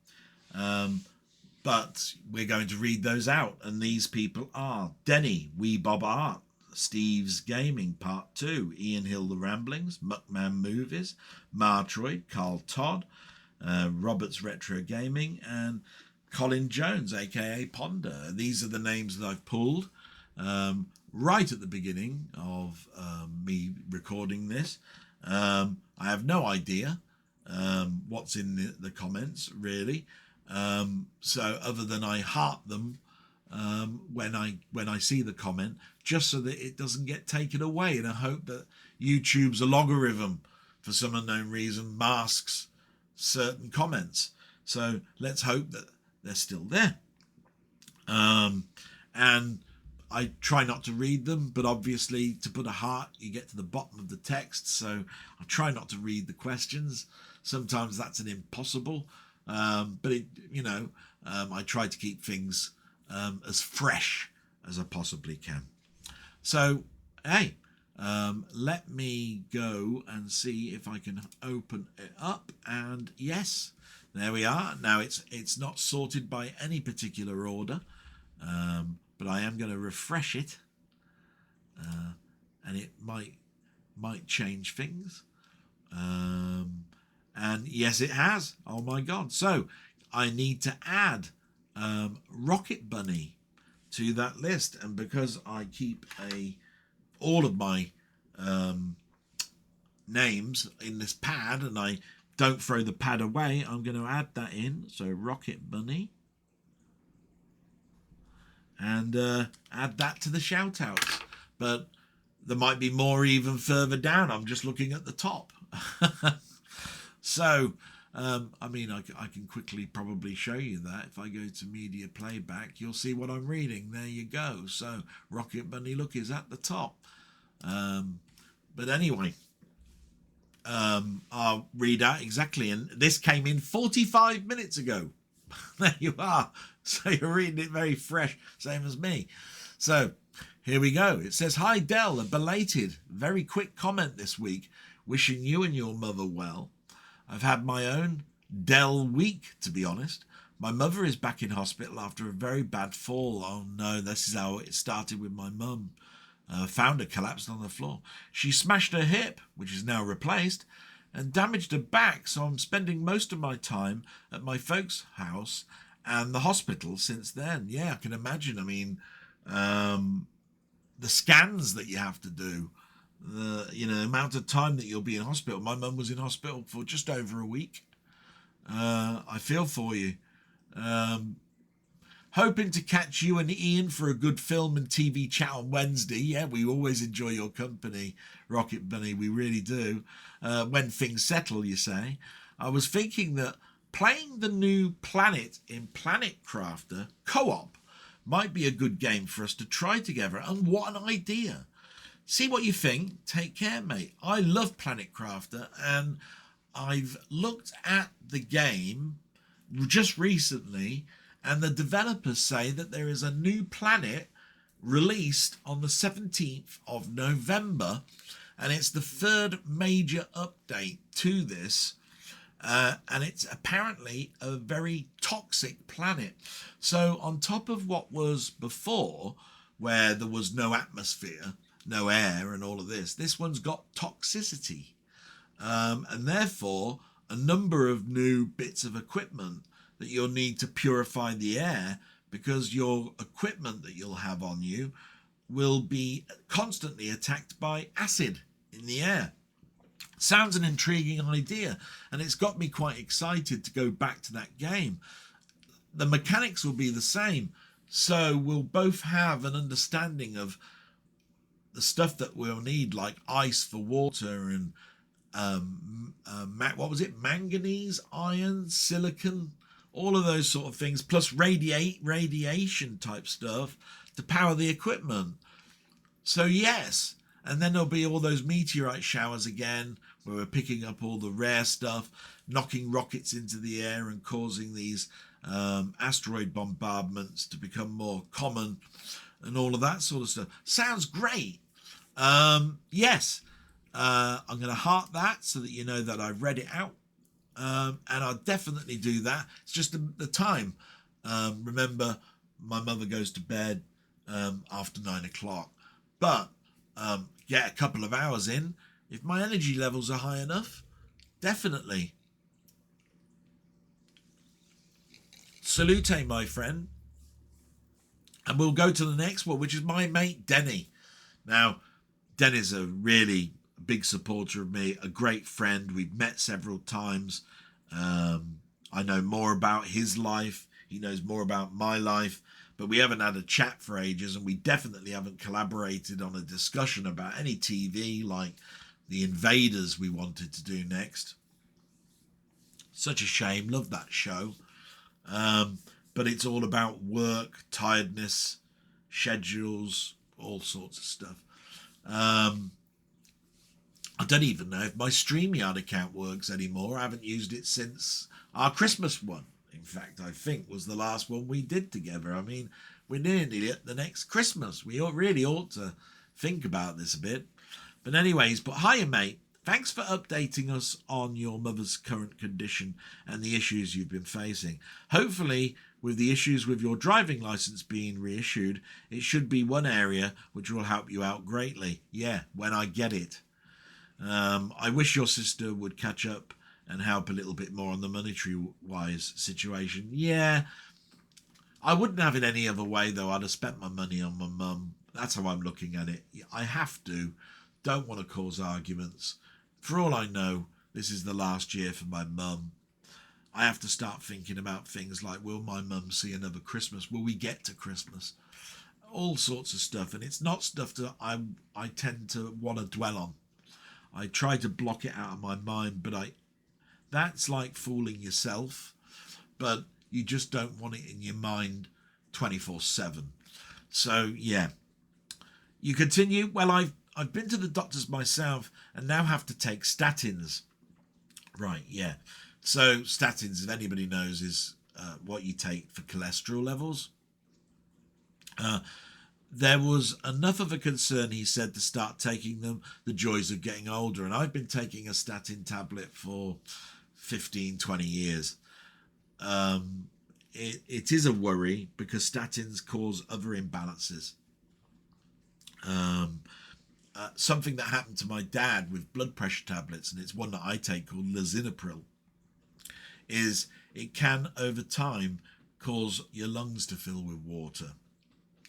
But we're going to read those out, and these people are Denny, Wee Bob Art, Steve's Gaming Part 2, Ian Hill The Ramblings, Muckman-Movies, Martroyd, Carl Todd, Robert's Retro Gaming, and Colin Jones, aka Ponder. These are the names that I've pulled right at the beginning of me recording this. I have no idea what's in the comments, really. So other than I heart them when I see the comment, just so that it doesn't get taken away, and I hope that YouTube's algorithm, for some unknown reason, masks certain comments. So let's hope that they're still there. And I try not to read them, but obviously to put a heart, you get to the bottom of the text. So I try not to read the questions. Sometimes that's an impossible. But I try to keep things as fresh as I possibly can. So, hey, let me go and see if I can open it up. And yes, there we are. Now it's not sorted by any particular order, but I am going to refresh it, and it might change things. And yes, it has. Oh my God. So I need to add Rocket Bunny to that list. And because I keep all of my names in this pad, and I don't throw the pad away, I'm going to add that in. So Rocket Bunny, and add that to the shout outs. But there might be more even further down. I'm just looking at the top. So I mean, I can quickly probably show you that. If I go to media playback, you'll see what I'm reading. There you go. So Rocket Bunny, look, is at the top. But anyway, I'll read out exactly. And this came in 45 minutes ago. There you are. So you're reading it very fresh, same as me. So here we go. It says, "Hi Del, a belated, very quick comment this week. Wishing you and your mother well. I've had my own Del week, to be honest. My mother is back in hospital after a very bad fall. Oh no, this is how it started with my mum. Found her collapsed on the floor. She smashed her hip, which is now replaced, and damaged her back, so I'm spending most of my time at my folks' house and the hospital since then." Yeah, I can imagine. I mean, the scans that you have to do, the amount of time that you'll be in hospital. My mum was in hospital for just over a week. I feel for you. Hoping to catch you and Ian for a good film and TV chat on Wednesday. Yeah, we always enjoy your company, Rocket Bunny. We really do. When things settle, you say. I was thinking that playing the new Planet in Planet Crafter co-op might be a good game for us to try together. And what an idea. See what you think. Take care, mate. I love Planet Crafter, and I've looked at the game just recently, and the developers say that there is a new planet released on the 17th of November, and it's the third major update to this, and it's apparently a very toxic planet. So on top of what was before, where there was no atmosphere, no air and all of this one's got toxicity, and therefore a number of new bits of equipment that you'll need to purify the air, because your equipment that you'll have on you will be constantly attacked by acid in the air. Sounds an intriguing idea, and it's got me quite excited to go back to that game. The mechanics will be the same, so we'll both have an understanding of the stuff that we'll need, like ice for water and what was it, manganese, iron, silicon, all of those sort of things, plus radiation type stuff to power the equipment. So yes, and then there'll be all those meteorite showers again, where we're picking up all the rare stuff, knocking rockets into the air and causing these asteroid bombardments to become more common, and all of that sort of stuff. Sounds great. Yes, I'm going to heart that so that you know that I've read it out. And I'll definitely do that. It's just the time. Remember, my mother goes to bed after 9 o'clock. But get a couple of hours in. If my energy levels are high enough, definitely. Salute, my friend. And we'll go to the next one, which is my mate Denny. Now, Denny's a really big supporter of me, a great friend. We've met several times. I know more about his life. He knows more about my life, but we haven't had a chat for ages, and we definitely haven't collaborated on a discussion about any TV like The Invaders we wanted to do next. Such a shame. Love that show. But it's all about work, tiredness, schedules, all sorts of stuff. I don't even know if my StreamYard account works anymore. I haven't used it since our Christmas one. In fact, I think was the last one we did together. I mean, we're nearly at the next Christmas. We really ought to think about this a bit. But anyways, but hiya, mate. Thanks for updating us on your mother's current condition and the issues you've been facing. Hopefully, with the issues with your driving license being reissued, it should be one area which will help you out greatly. Yeah, when I get it. I wish your sister would catch up and help a little bit more on the monetary-wise situation. Yeah, I wouldn't have it any other way, though. I'd have spent my money on my mum. That's how I'm looking at it. I have to don't want to cause arguments. For all I know, this is the last year for my mum. I have to start thinking about things like, will my mum see another Christmas? Will we get to Christmas? All sorts of stuff. And it's not stuff that I tend to want to dwell on. I try to block it out of my mind, but that's like fooling yourself. But you just don't want it in your mind 24/7. So yeah, you continue. Well, I've been to the doctors myself and now have to take statins. Right, yeah. So statins, if anybody knows, is what you take for cholesterol levels. There was enough of a concern, he said, to start taking them, the joys of getting older. And I've been taking a statin tablet for 15, 20 years. It is a worry because statins cause other imbalances. Something that happened to my dad with blood pressure tablets, and it's one that I take called lisinopril, is it can over time cause your lungs to fill with water.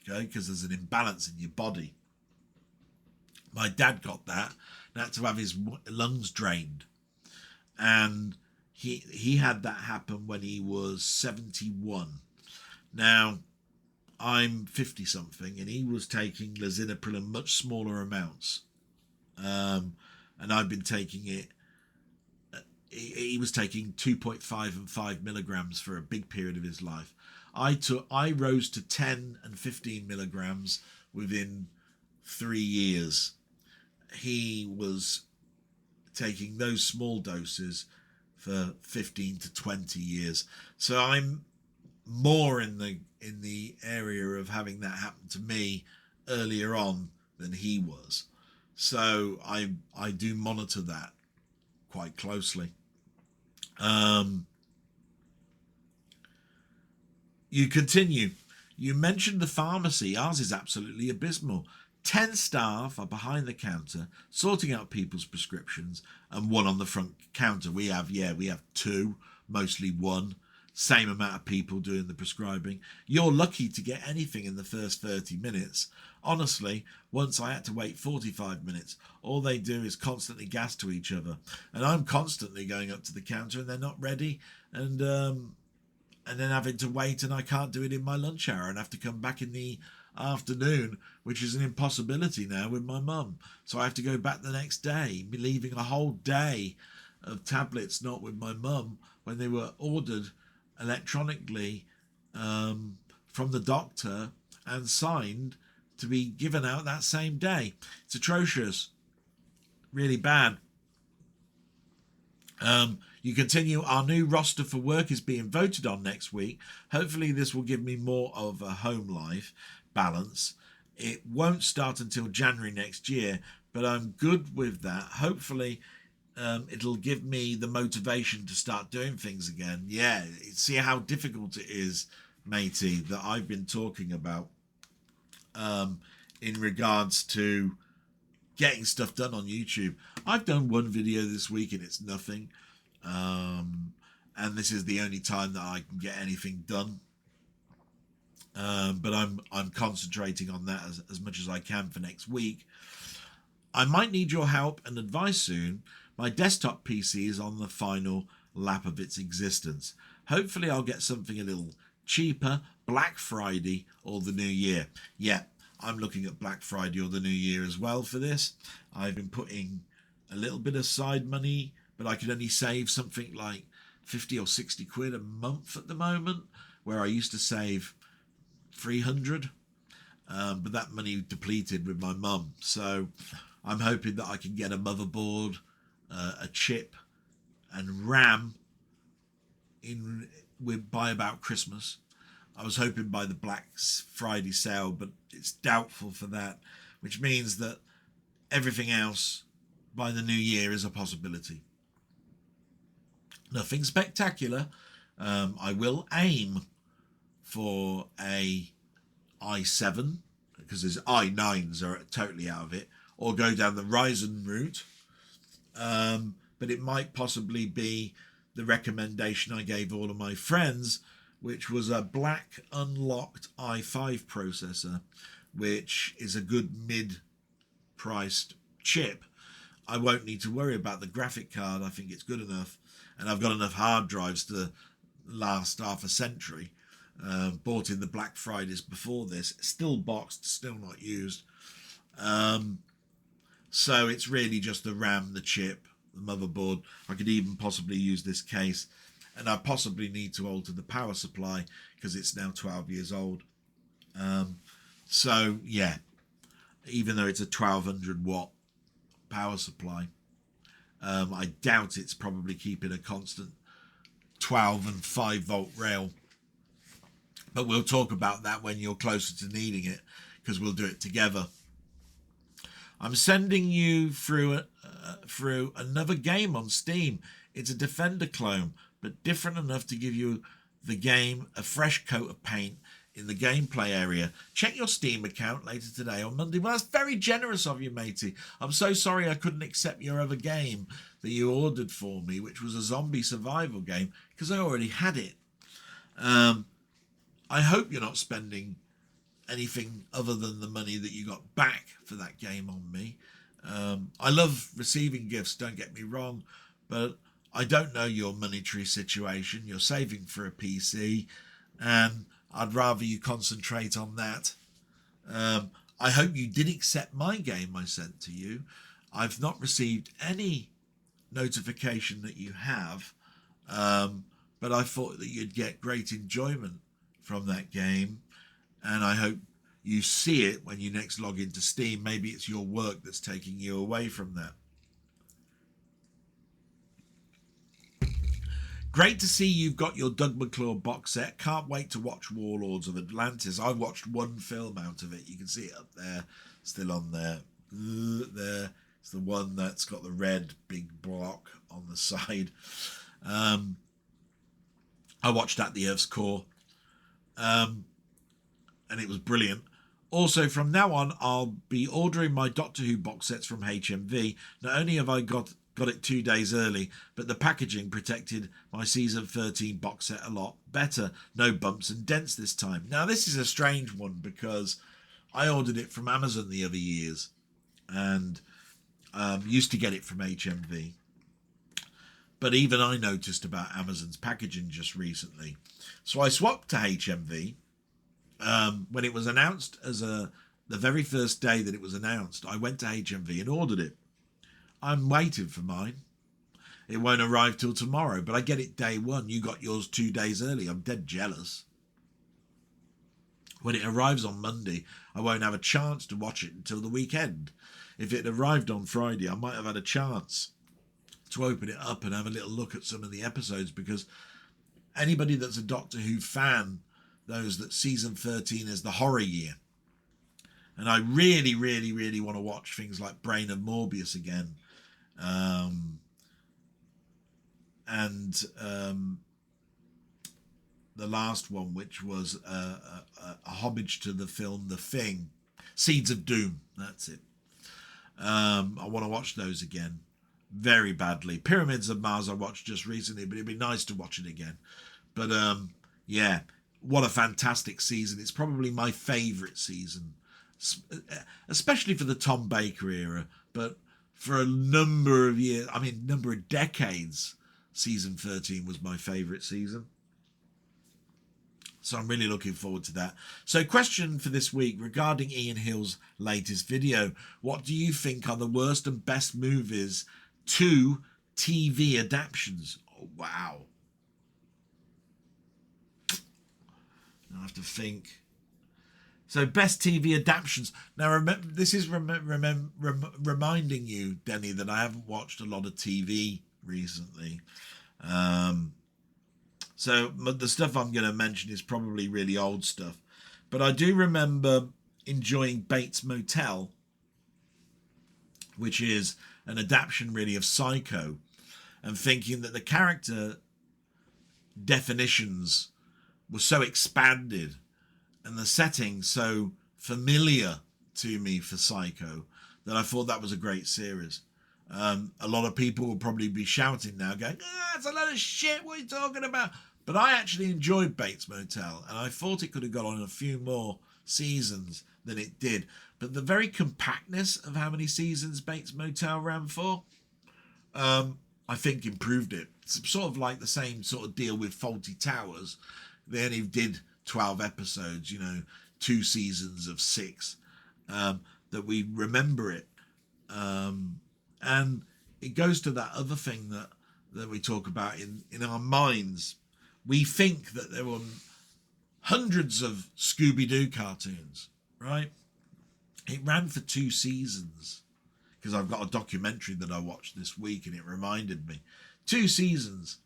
Okay, because there's an imbalance in your body. My dad got that and had to have his lungs drained, and he had that happen when he was 71. Now I'm 50 something, and he was taking lisinopril in much smaller amounts, and I've been taking it. He was taking 2.5 and 5 milligrams for a big period of his life. I rose to 10 and 15 milligrams within 3 years. He was taking those small doses for 15 to 20 years. So I'm more in the area of having that happen to me earlier on than he was. So I do monitor that quite closely. You continue. You mentioned the pharmacy. Ours is absolutely abysmal. 10 staff are behind the counter sorting out people's prescriptions, and one on the front counter. We have 2, mostly 1. Same amount of people doing the prescribing. You're lucky to get anything in the first 30 minutes. Honestly, once I had to wait 45 minutes. All they do is constantly gas to each other, and I'm constantly going up to the counter and they're not ready, and then having to wait, and I can't do it in my lunch hour and have to come back in the afternoon, which is an impossibility now with my mum. So I have to go back the next day, leaving a whole day of tablets not with my mum when they were ordered electronically from the doctor and signed to be given out that same day. It's atrocious, really bad. You continue. Our new roster for work is being voted on next week. Hopefully this will give me more of a home life balance. It won't start until January next year, but I'm good with that. Hopefully it'll give me the motivation to start doing things again. Yeah, see how difficult it is, matey, that I've been talking about in regards to getting stuff done on YouTube. I've done one video this week and it's nothing. And this is the only time that I can get anything done. But I'm concentrating on that as much as I can for next week. I might need your help and advice soon. My desktop PC is on the final lap of its existence. Hopefully I'll get something a little cheaper, Black Friday or the New Year. Yeah, I'm looking at Black Friday or the New Year as well for this. I've been putting a little bit of side money, but I could only save something like 50 or 60 quid a month at the moment, where I used to save 300. But that money depleted with my mum. So I'm hoping that I can get a motherboard, a chip and RAM by about Christmas. I was hoping by the Black Friday sale, but it's doubtful for that, which means that everything else by the new year is a possibility. Nothing spectacular. I will aim for a i7, because his i9s are totally out of it, or go down the Ryzen route. But it might possibly be the recommendation I gave all of my friends, which was a black unlocked i5 processor, which is a good mid-priced chip, I won't need to worry about the graphic card. I think it's good enough, and I've got enough hard drives to last half a century. Bought in the Black Fridays before this, still boxed, still not used. So it's really just the RAM, the chip, the motherboard. I could even possibly use this case, and I possibly need to alter the power supply because it's now 12 years old. So yeah, even though it's a 1200 watt power supply, I doubt it's probably keeping a constant 12 and 5 volt rail. But we'll talk about that when you're closer to needing it, because we'll do it together. I'm sending you through another game on Steam. It's a Defender clone, but different enough to give you the game a fresh coat of paint in the gameplay area. Check your Steam account later today on Monday. Well, that's very generous of you, matey. I'm so sorry I couldn't accept your other game that you ordered for me, which was a zombie survival game, because I already had it. I hope you're not spending anything other than the money that you got back for that game on me. I love receiving gifts, don't get me wrong, but I don't know your monetary situation. You're saving for a PC, and I'd rather you concentrate on that. I hope you did accept my game I sent to you. I've not received any notification that you have, but I thought that you'd get great enjoyment from that game, and I hope you see it when you next log into Steam. Maybe it's your work that's taking you away from that. Great to see you've got your Doug McClure box set. Can't wait to watch Warlords of Atlantis. I watched one film out of it. You can see it up there, still on there. There, it's the one that's got the red big block on the side. I watched At the Earth's Core. And it was brilliant. Also, from now on, I'll be ordering my Doctor Who box sets from HMV. Not only have I got it 2 days early, but the packaging protected my season 13 box set a lot better. No bumps and dents this time. Now, this is a strange one because I ordered it from Amazon the other years and used to get it from HMV. But even I noticed about Amazon's packaging just recently. So I swapped to HMV. When it was announced the very first day that it was announced, I went to HMV and ordered it. I'm waiting for mine. It won't arrive till tomorrow, but I get it day one. You got yours 2 days early. I'm dead jealous. When it arrives on Monday, I won't have a chance to watch it until the weekend. If it arrived on Friday, I might have had a chance to open it up and have a little look at some of the episodes, because anybody that's a Doctor Who fan knows that season 13 is the horror year. And I really, really, really want to watch things like Brain of Morbius again. The last one, which was a homage to the film The Thing, Seeds of Doom, that's it. I want to watch those again very badly. Pyramids of Mars I watched just recently, but it'd be nice to watch it again. But yeah, what a fantastic season. It's probably my favourite season, especially for the Tom Baker era, but for a number of years, number of decades, season 13 was my favourite season. So I'm really looking forward to that. So question for this week regarding Ian Hill's latest video. What do you think are the worst and best movies to TV adaptations? Oh, wow. I have to think. So best TV adaptations. Now, remember, this is reminding you, Denny, that I haven't watched a lot of TV recently. So the stuff I'm going to mention is probably really old stuff. But I do remember enjoying Bates Motel, which is an adaptation really of Psycho, and thinking that the character definitions were so expanded and the setting so familiar to me for Psycho that I thought that was a great series. A lot of people will probably be shouting now going, it's a lot of shit, what are you talking about? But I actually enjoyed Bates Motel, and I thought it could have got on a few more seasons than it did. But the very compactness of how many seasons Bates Motel ran for, I think improved it. It's sort of like the same sort of deal with Fawlty Towers. They only did 12 episodes, 2 seasons of 6, that we remember it. And it goes to that other thing that we talk about in our minds. We think that there were hundreds of Scooby-Doo cartoons, right? It ran for 2 seasons, because I've got a documentary that I watched this week and it reminded me. 2 seasons,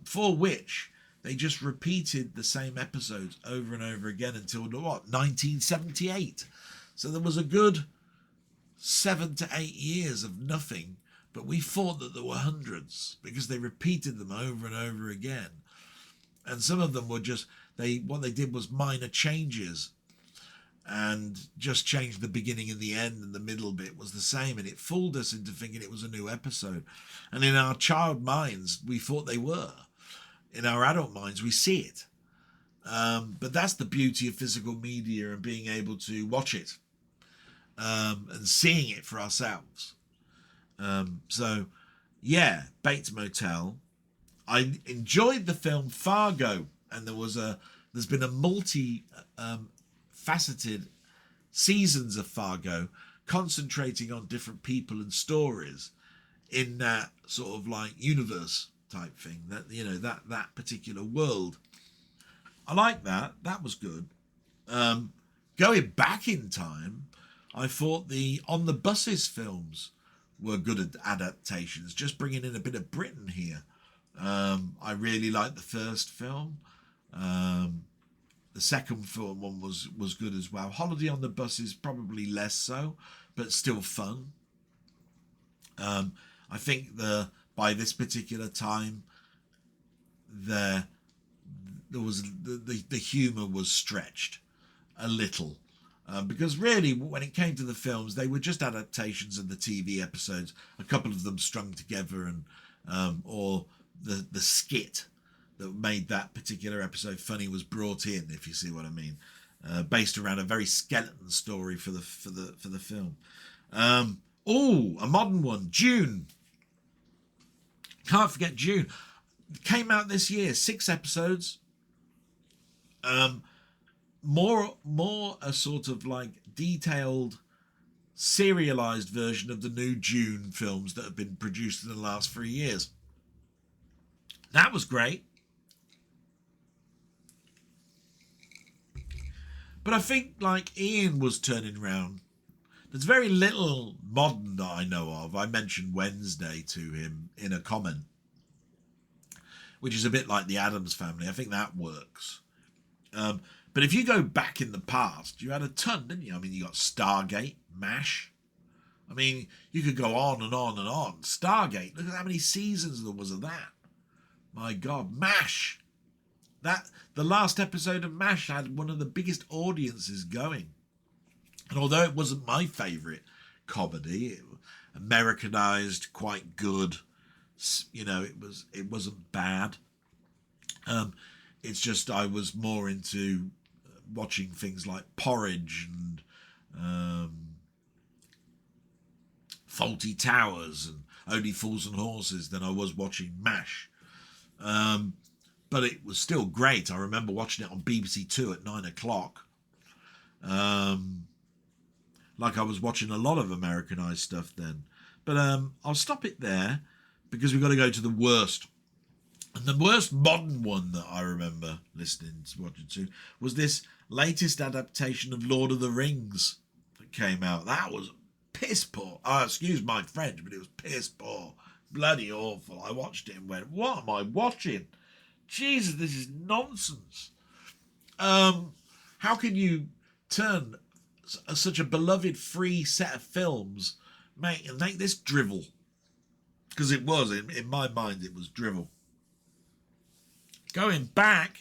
for which they just repeated the same episodes over and over again until, 1978. So there was a good 7 to 8 years of nothing, but we thought that there were hundreds because they repeated them over and over again. And some of them were just, what they did was minor changes and just changed the beginning and the end, and the middle bit was the same, and it fooled us into thinking it was a new episode. And in our child minds, we thought they were. In our adult minds, we see it. But that's the beauty of physical media and being able to watch it and seeing it for ourselves. So, yeah, Bates Motel. I enjoyed the film Fargo, and there's been a faceted seasons of Fargo concentrating on different people and stories in that sort of like universe type thing, that that particular world. I like that. That was good. Going back in time, I thought the On the Buses films were good adaptations, just bringing in a bit of Britain here. I really liked the first film. The second film one was good as well. Holiday on the Bus is probably less so, but still fun. I think by this particular time, there was the humour was stretched a little, because really when it came to the films, they were just adaptations of the TV episodes. A couple of them strung together, and or the skit that made that particular episode funny was brought in, if you see what I mean, based around a very skeleton story for the film. A modern one, June. Can't forget June. Came out this year, 6 episodes. More a sort of like detailed, serialized version of the new June films that have been produced in the last 3 years. That was great. But I think like Ian was turning around. There's very little modern that I know of. I mentioned Wednesday to him in a comment, which is a bit like the Addams Family. I think that works. But if you go back in the past, you had a ton, didn't you? I mean, you got Stargate, MASH. I mean, you could go on and on and on. Stargate, look at how many seasons there was of that. My God, MASH. The last episode of MASH had one of the biggest audiences going. And although it wasn't my favourite comedy, it Americanized, quite good. It wasn't bad. It's just I was more into watching things like Porridge and Fawlty Towers and Only Fools and Horses than I was watching MASH. But it was still great. I remember watching it on BBC Two at 9 o'clock. Like I was watching a lot of Americanized stuff then. But I'll stop it there because we've got to go to the worst. And the worst modern one that I remember watching to was this latest adaptation of Lord of the Rings that came out. That was piss poor. Excuse my French, but it was piss poor. Bloody awful. I watched it and went, what am I watching? Jesus, this is nonsense. How can you turn such a beloved free set of films and make this drivel? Because it was, in my mind, it was drivel. Going back,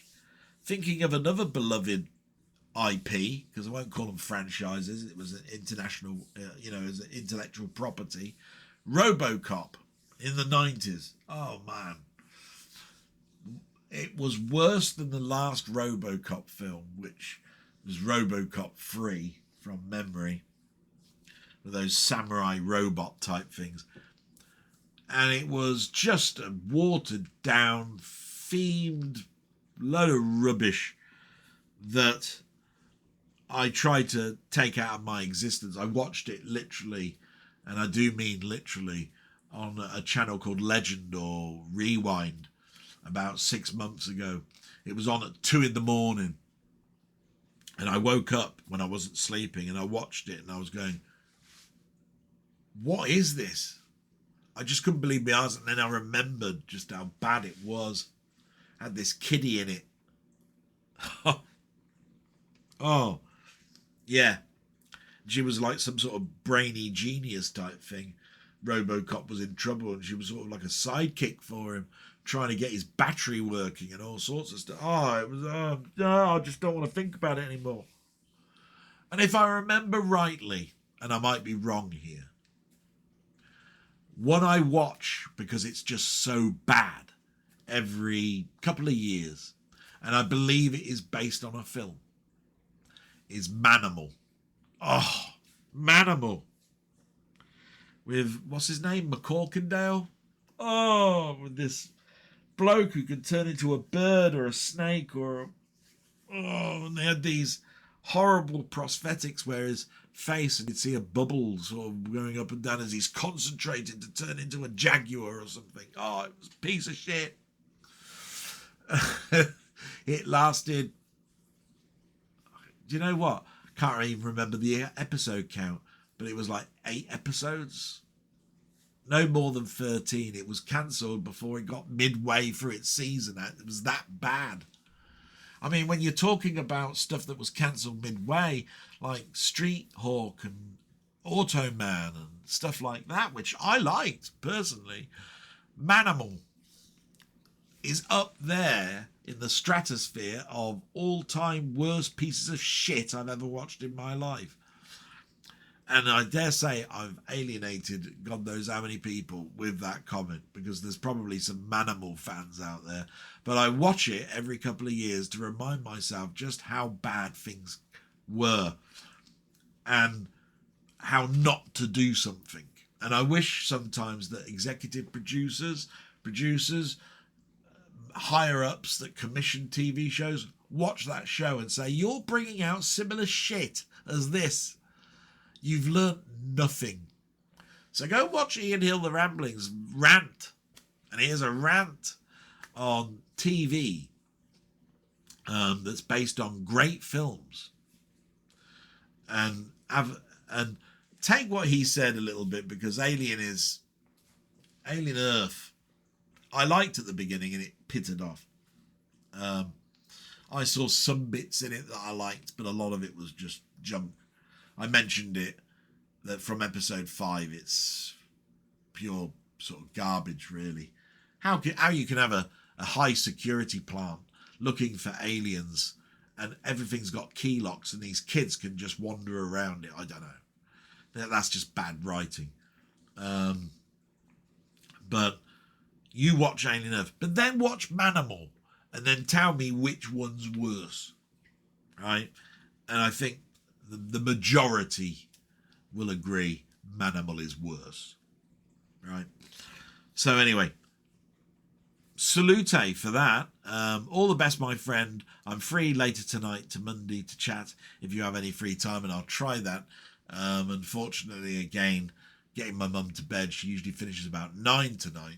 thinking of another beloved IP, because I won't call them franchises, it was an international, as an intellectual property, RoboCop in the 90s. Oh, man. It was worse than the last RoboCop film, which It was RoboCop 3 from memory, with those samurai robot type things. And it was just a watered down, themed load of rubbish that I tried to take out of my existence. I watched it literally, and I do mean literally, on a channel called Legend or Rewind about 6 months ago. It was on at 2 a.m. and I woke up when I wasn't sleeping and I watched it and I was going, what is this? I just couldn't believe my eyes, and then I remembered just how bad it was. Had this kiddie in it. Oh, yeah. She was like some sort of brainy genius type thing. RoboCop was in trouble and she was sort of like a sidekick for him, trying to get his battery working and all sorts of stuff. I just don't want to think about it anymore. And if I remember rightly, and I might be wrong here, one I watch because it's just so bad every couple of years, and I believe it is based on a film, is Manimal. Oh, Manimal. With, what's his name? McCorkindale? Oh, with this bloke who could turn into a bird or a snake or... Oh, and they had these horrible prosthetics where his face, and you'd see a bubble sort of going up and down as he's concentrated to turn into a jaguar or something. Oh, it was a piece of shit. It lasted... Do you know what? Can't even remember the episode count, but it was like 8 episodes. No more than 13. It was cancelled before it got midway through its season. It was that bad. I mean, when you're talking about stuff that was cancelled midway, like Street Hawk and Automan and stuff like that, which I liked personally, Manimal is up there in the stratosphere of all-time worst pieces of shit I've ever watched in my life. And I dare say I've alienated God knows how many people with that comment, because there's probably some Manimal fans out there. But I watch it every couple of years to remind myself just how bad things were and how not to do something. And I wish sometimes that executive producers, higher-ups that commission TV shows, watch that show and say, you're bringing out similar shit as this. You've learnt nothing. So go watch Ian Hill the Ramblings rant. And here's a rant on TV that's based on great films. And take what he said a little bit, because Alien Earth, I liked at the beginning and it pittered off. I saw some bits in it that I liked, but a lot of it was just junk. I mentioned it, that from episode 5, it's pure sort of garbage, really. How you can have a high security plant looking for aliens and everything's got key locks and these kids can just wander around it. I don't know. That's just bad writing. But you watch Alien Earth, but then watch Manimal and then tell me which one's worse, right? And I think the majority will agree Manimal is worse, right? So anyway, salute for that. All the best, my friend. I'm free later tonight to Monday to chat if you have any free time, and I'll try that. Unfortunately, again, getting my mum to bed, she usually finishes about 9 tonight.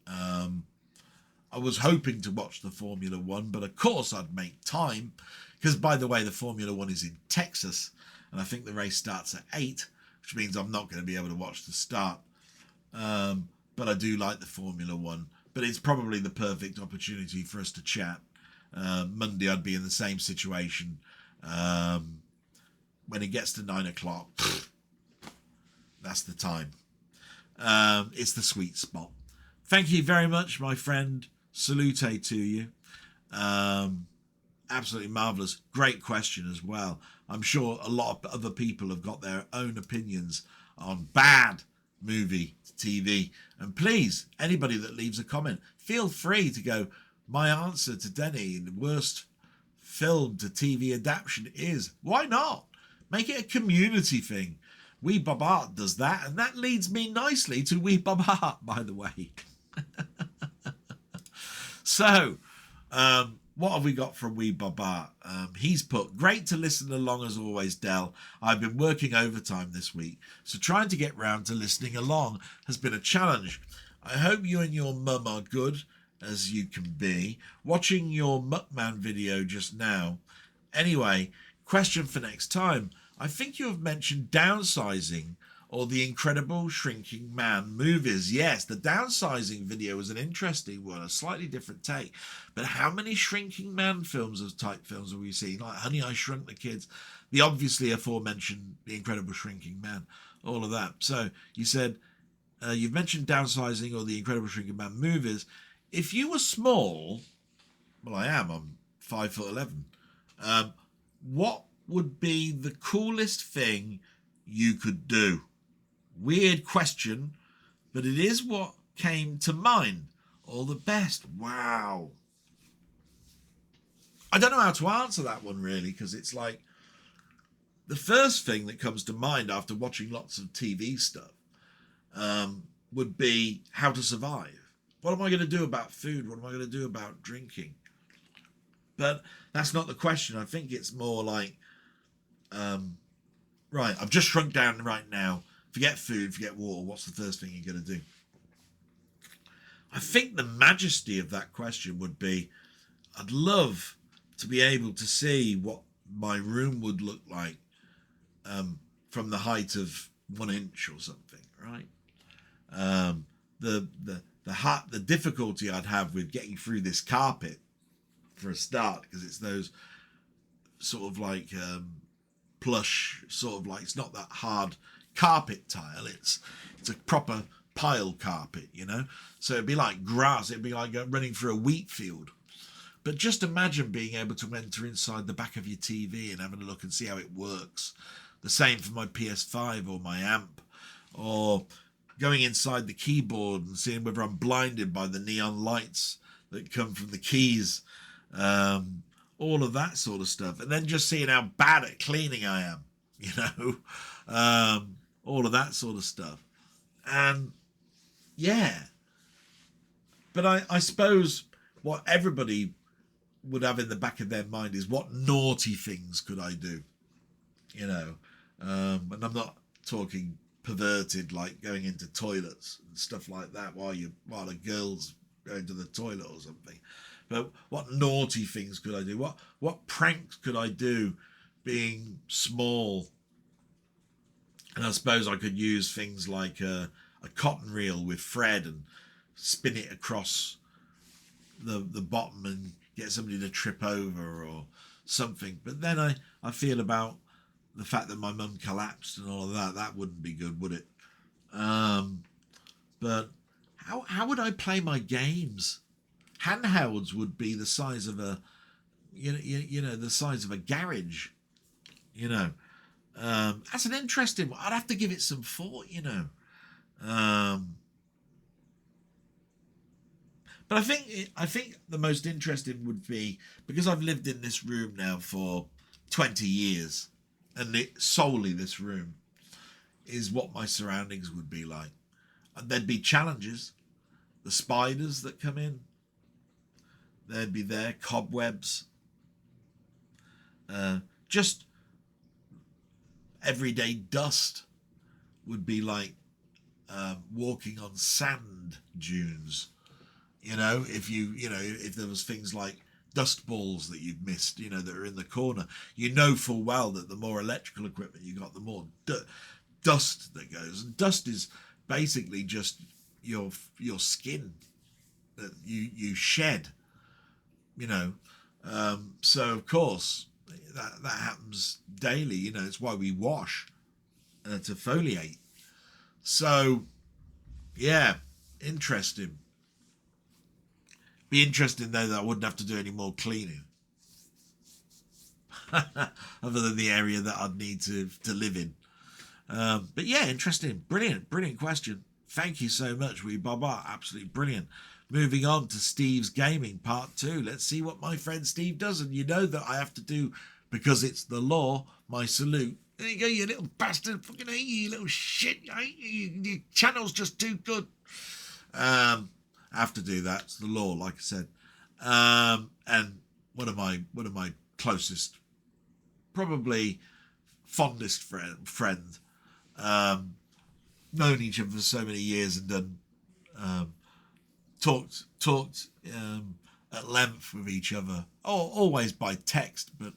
I was hoping to watch the Formula One, but of course I'd make time, because by the way, the Formula One is in Texas, and I think the race starts at 8, which means I'm not going to be able to watch the start. But I do like the Formula One, but it's probably the perfect opportunity for us to chat. Monday I'd be in the same situation. When it gets to 9 o'clock, that's the time. It's the sweet spot. Thank you very much, my friend. Salute to you. Absolutely marvellous. Great question as well. I'm sure a lot of other people have got their own opinions on bad movie TV. And please, anybody that leaves a comment, feel free to go, my answer to Denny, the worst film to TV adaptation is. Why not? Make it a community thing. Wee Bob Art does that, and that leads me nicely to Wee Bob Art, by the way. So, what have we got from Wee Bob Art? He's put, great to listen along as always, Del. I've been working overtime this week, so trying to get round to listening along has been a challenge. I hope you and your mum are good as you can be. Watching your Muckman video just now. Anyway, question for next time. I think you have mentioned downsizing or the Incredible Shrinking Man movies. Yes, the downsizing video was an interesting one, a slightly different take. But how many Shrinking Man films of type films have we seen? Like Honey, I Shrunk the Kids, the obviously aforementioned The Incredible Shrinking Man, all of that. So you said you've mentioned downsizing or the Incredible Shrinking Man movies. If you were small, well, I am. I'm 5'11". What would be the coolest thing you could do? Weird question, but it is what came to mind. All the best. Wow. I don't know how to answer that one really, because it's like the first thing that comes to mind after watching lots of TV stuff would be how to survive. What am I going to do about food? What am I going to do about drinking? But that's not the question. I think it's more like, right, I've just shrunk down right now. Forget food, forget water. What's the first thing you're going to do? I think the majesty of that question would be, I'd love to be able to see what my room would look like from the height of 1 inch or something, right? The difficulty I'd have with getting through this carpet for a start, because it's those sort of like plush, sort of like, it's not that hard carpet tile, it's a proper pile carpet, you know, so it'd be like grass, it'd be like running through a wheat field. But just imagine being able to enter inside the back of your TV and having a look and see how it works. The same for my PS5 or my amp, or going inside the keyboard and seeing whether I'm blinded by the neon lights that come from the keys, all of that sort of stuff. And then just seeing how bad at cleaning I am, you know, all of that sort of stuff. And yeah, but I suppose what everybody would have in the back of their mind is, what naughty things could I do, you know? And I'm not talking perverted, like going into toilets and stuff like that while a girl's going to the toilet or something. But what naughty things could I do? What pranks could I do being small? And I suppose I could use things like a cotton reel with thread and spin it across the bottom and get somebody to trip over or something. But then I feel about the fact that my mum collapsed and all of that. That wouldn't be good, would it? But how would I play my games? Handhelds would be the size of a, you know, the size of a garage, you know. That's an interesting one. I'd have to give it some thought, you know. But I think the most interesting would be, because I've lived in this room now for 20 years, and solely this room, is what my surroundings would be like. And there'd be challenges. The spiders that come in, they'd be there. Cobwebs. Just everyday dust would be like walking on sand dunes. You know, if there was things like dust balls that you've missed, you know, that are in the corner, you know full well that the more electrical equipment you got, the more dust that goes. And dust is basically just your skin that you shed, you know. So of course that happens daily, you know. It's why we wash to foliate. So yeah, interesting. Be interesting though that I wouldn't have to do any more cleaning other than the area that I'd need to live in. But yeah, interesting. Brilliant question. Thank you so much, Wee Bob Art. Absolutely brilliant. moving on to Steve's Gaming Part 2. Let's see what my friend Steve does. And you know that I have to do, because it's the law, my salute. There you go, you little bastard. Fucking hate you, you little shit. I hate you. Your channel's just too good. I have to do that. It's the law, like I said. And one of my closest, probably fondest friend. Known each other for so many years and done talked at length with each other. Oh, always by text, but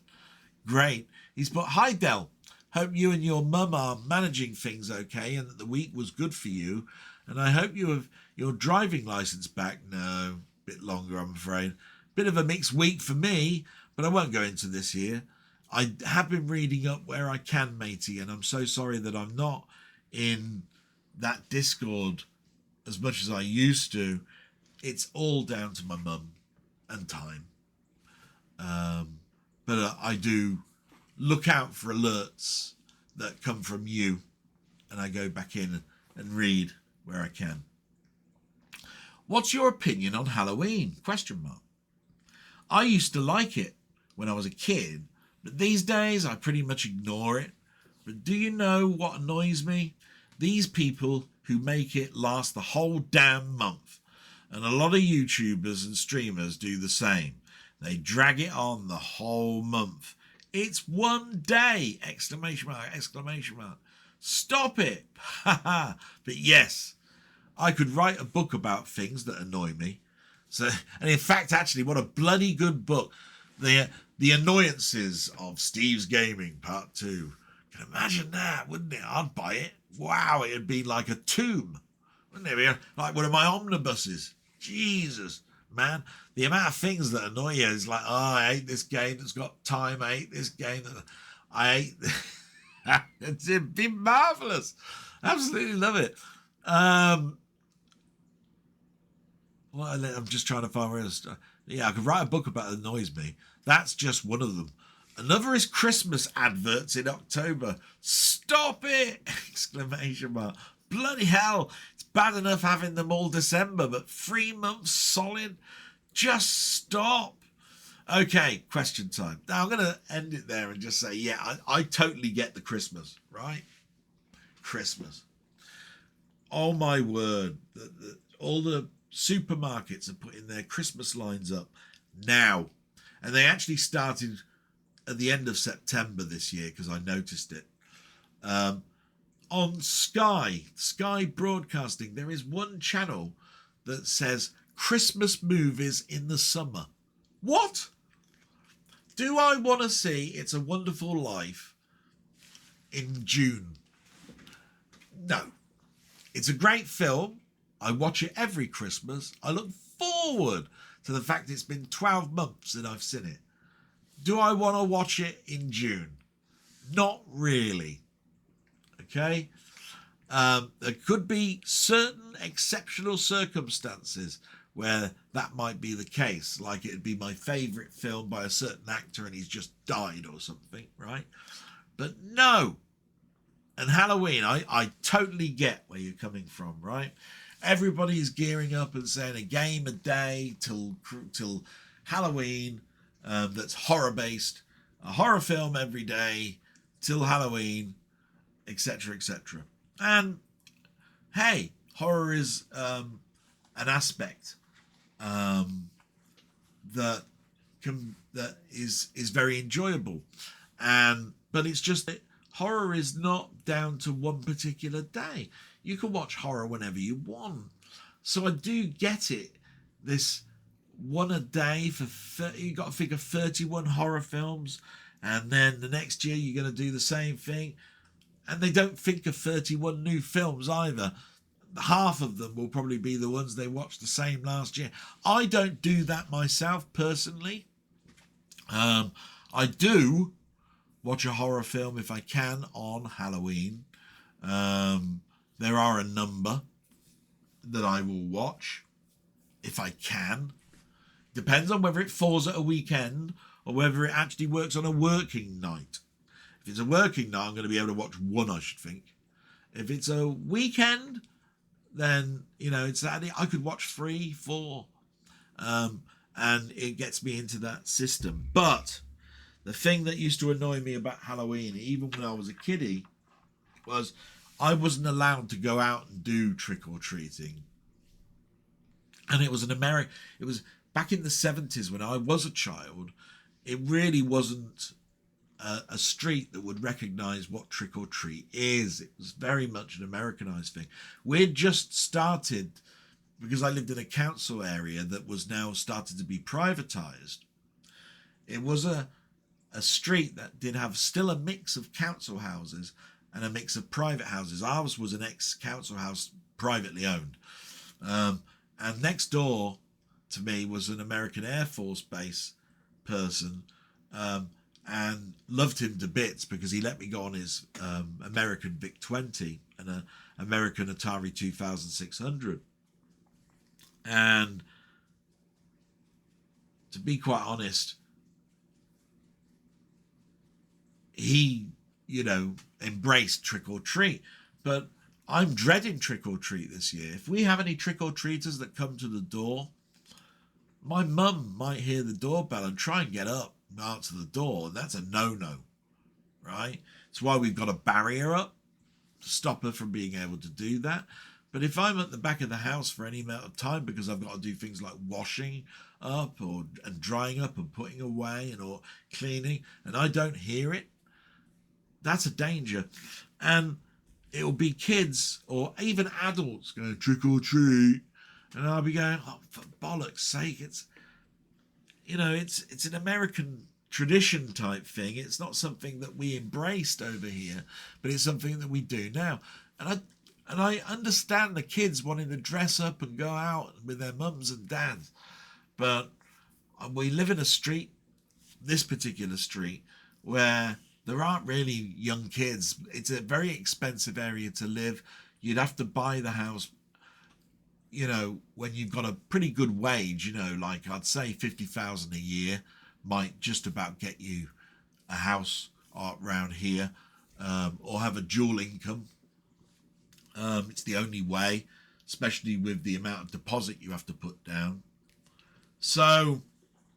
great. He's put, "Hi Del, hope you and your mum are managing things okay and that the week was good for you. And I hope you have your driving license back." No, a bit longer, I'm afraid. Bit of a mixed week for me, but I won't go into this here. I have been reading up where I can, matey, and I'm so sorry that I'm not in that Discord as much as I used to. It's all down to my mum and time. But I do look out for alerts that come from you, and I go back in and read where I can. What's your opinion on Halloween? ? I used to like it when I was a kid, but these days I pretty much ignore it. But do you know what annoys me? These people who make it last the whole damn month. And a lot of YouTubers and streamers do the same. They drag it on the whole month. It's one day! ! Stop it! But yes, I could write a book about things that annoy me. So, and in fact, actually, what a bloody good book. The Annoyances of Steve's Gaming Part 2. You can imagine that, wouldn't it? I'd buy it. Wow, it'd be like a tomb. Wouldn't it be like one of my omnibuses? Jesus, man. The amount of things that annoy you is like, oh, I hate this game that's got time. I hate this game. I hate... It'd be marvellous. Absolutely love it. Well, I'm just trying to find where else. Yeah, I could write a book about it that annoys me. That's just one of them. Another is Christmas adverts in October. Stop it! ! Bloody hell. It's bad enough having them all December, but 3 months solid? Just stop. Okay, question time. Now I'm going to end it there and just say, yeah, I totally get the Christmas, right? Christmas. Oh my word. All the supermarkets are putting their Christmas lines up now. And they actually started at the end of September this year because I noticed it. On Sky Broadcasting, there is one channel that says Christmas movies in the summer. What? Do I want to see It's a Wonderful Life in June? No. It's a great film. I watch it every Christmas. I look forward to the fact it's been 12 months since I've seen it. Do I want to watch it in June? Not really. Okay? There could be certain exceptional circumstances where that might be the case. Like it'd be my favourite film by a certain actor and he's just died or something, right? But no. And Halloween, I totally get where you're coming from, right? Everybody's gearing up and saying a game a day till Halloween that's horror-based. A horror film every day till Halloween, etc., etc. And, hey, horror is an aspect that is very enjoyable. But it's just that horror is not down to one particular day. You can watch horror whenever you want. So I do get it. This one a day for you got to figure 31 horror films, and then the next year you're going to do the same thing. And they don't think of 31 new films either. Half of them will probably be the ones they watched the same last year. I don't do that myself personally. I do watch a horror film if I can on Halloween. There are a number that I will watch if I can. Depends on whether it falls at a weekend or whether it actually works on a working night. If it's a working night, I'm going to be able to watch one, I should think. If it's a weekend, then, you know, it's that I could watch 3, 4, and it gets me into that system. But the thing that used to annoy me about Halloween, even when I was a kiddie, was I wasn't allowed to go out and do trick-or-treating. And it was it was back in the 70s when I was a child. It really wasn't a street that would recognize what trick-or-treat is. It was very much an Americanized thing. We'd just started, because I lived in a council area that was now started to be privatized. It was a street that did have still a mix of council houses and a mix of private houses. Ours was an ex-council house, privately owned. And next door to me was an American Air Force base person, and loved him to bits because he let me go on his American VIC-20 and an American Atari 2600. And to be quite honest, he, you know, embraced trick-or-treat. But I'm dreading trick-or-treat this year. If we have any trick-or-treaters that come to the door, my mum might hear the doorbell and try and get up and answer the door, and that's a no-no, right? It's why we've got a barrier up to stop her from being able to do that. But if I'm at the back of the house for any amount of time because I've got to do things like washing up and drying up and putting away or cleaning, and I don't hear it, that's a danger. And it'll be kids or even adults going trick or treat, and I'll be going, oh, for bollocks sake, it's, you know, it's an American tradition type thing. It's not something that we embraced over here, but it's something that we do now. And I understand the kids wanting to dress up and go out with their mums and dads, but we live in a street, this particular street, where there aren't really young kids. It's a very expensive area to live. You'd have to buy the house, you know, when you've got a pretty good wage, you know, like I'd say 50,000 a year might just about get you a house around here, or have a dual income. It's the only way, especially with the amount of deposit you have to put down. So,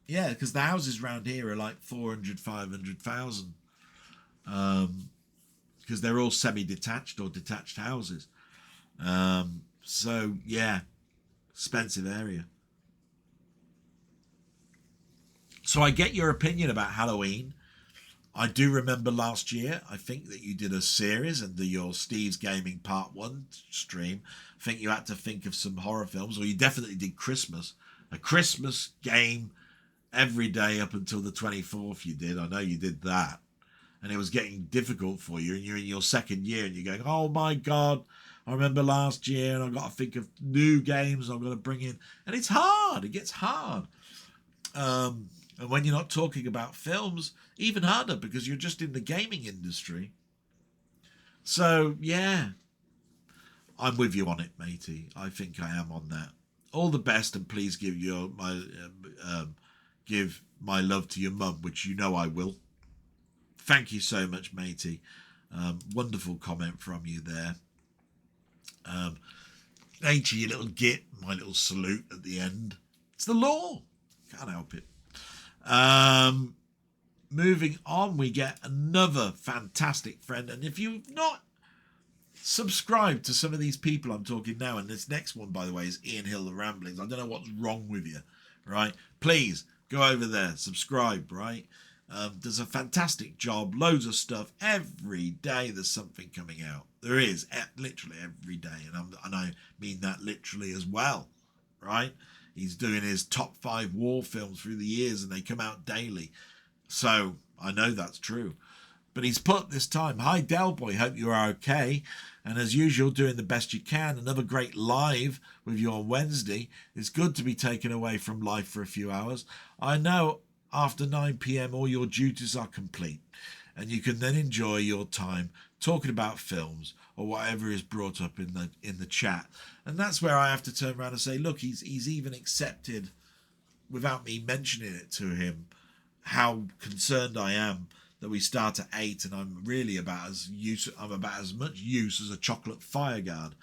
yeah, because the houses around here are like 400, 500,000. Because they're all semi-detached or detached houses. So, yeah, expensive area. So I get your opinion about Halloween. I do remember last year, I think that you did a series under your Steve's Gaming Part 1 stream. I think you had to think of some horror films, or you definitely did Christmas. A Christmas game every day up until the 24th you did. I know you did that. And it was getting difficult for you, and you're in your second year, and you're going, oh my God, I remember last year, and I've got to think of new games I'm going to bring in. And it's hard. It gets hard. And when you're not talking about films, even harder, because you're just in the gaming industry. So, yeah, I'm with you on it, matey. I think I am on that. All the best, and please give my love to your mum, which you know I will. Thank you so much, matey. Wonderful comment from you there. Ain't you little git, my little salute at the end. It's the law. Can't help it. Moving on, we get another fantastic friend. And if you've not subscribed to some of these people I'm talking now, and this next one, by the way, is Ian Hill, The Ramblings. I don't know what's wrong with you, right? Please go over there, subscribe, right? Does a fantastic job, loads of stuff every day. There's something coming out. There is, literally every day, and I mean that literally as well, right? He's doing his top 5 war films through the years, and they come out daily. So I know that's true. But he's put this time, hi Delboy, hope you are okay. And as usual, doing the best you can. Another great live with you on Wednesday. It's good to be taken away from life for a few hours. I know after 9 p.m. all your duties are complete, and you can then enjoy your time talking about films or whatever is brought up in the chat. And that's where I have to turn around and say, look, he's even accepted, without me mentioning it to him, how concerned I am that we start at 8, and I'm really about as much use as a chocolate fireguard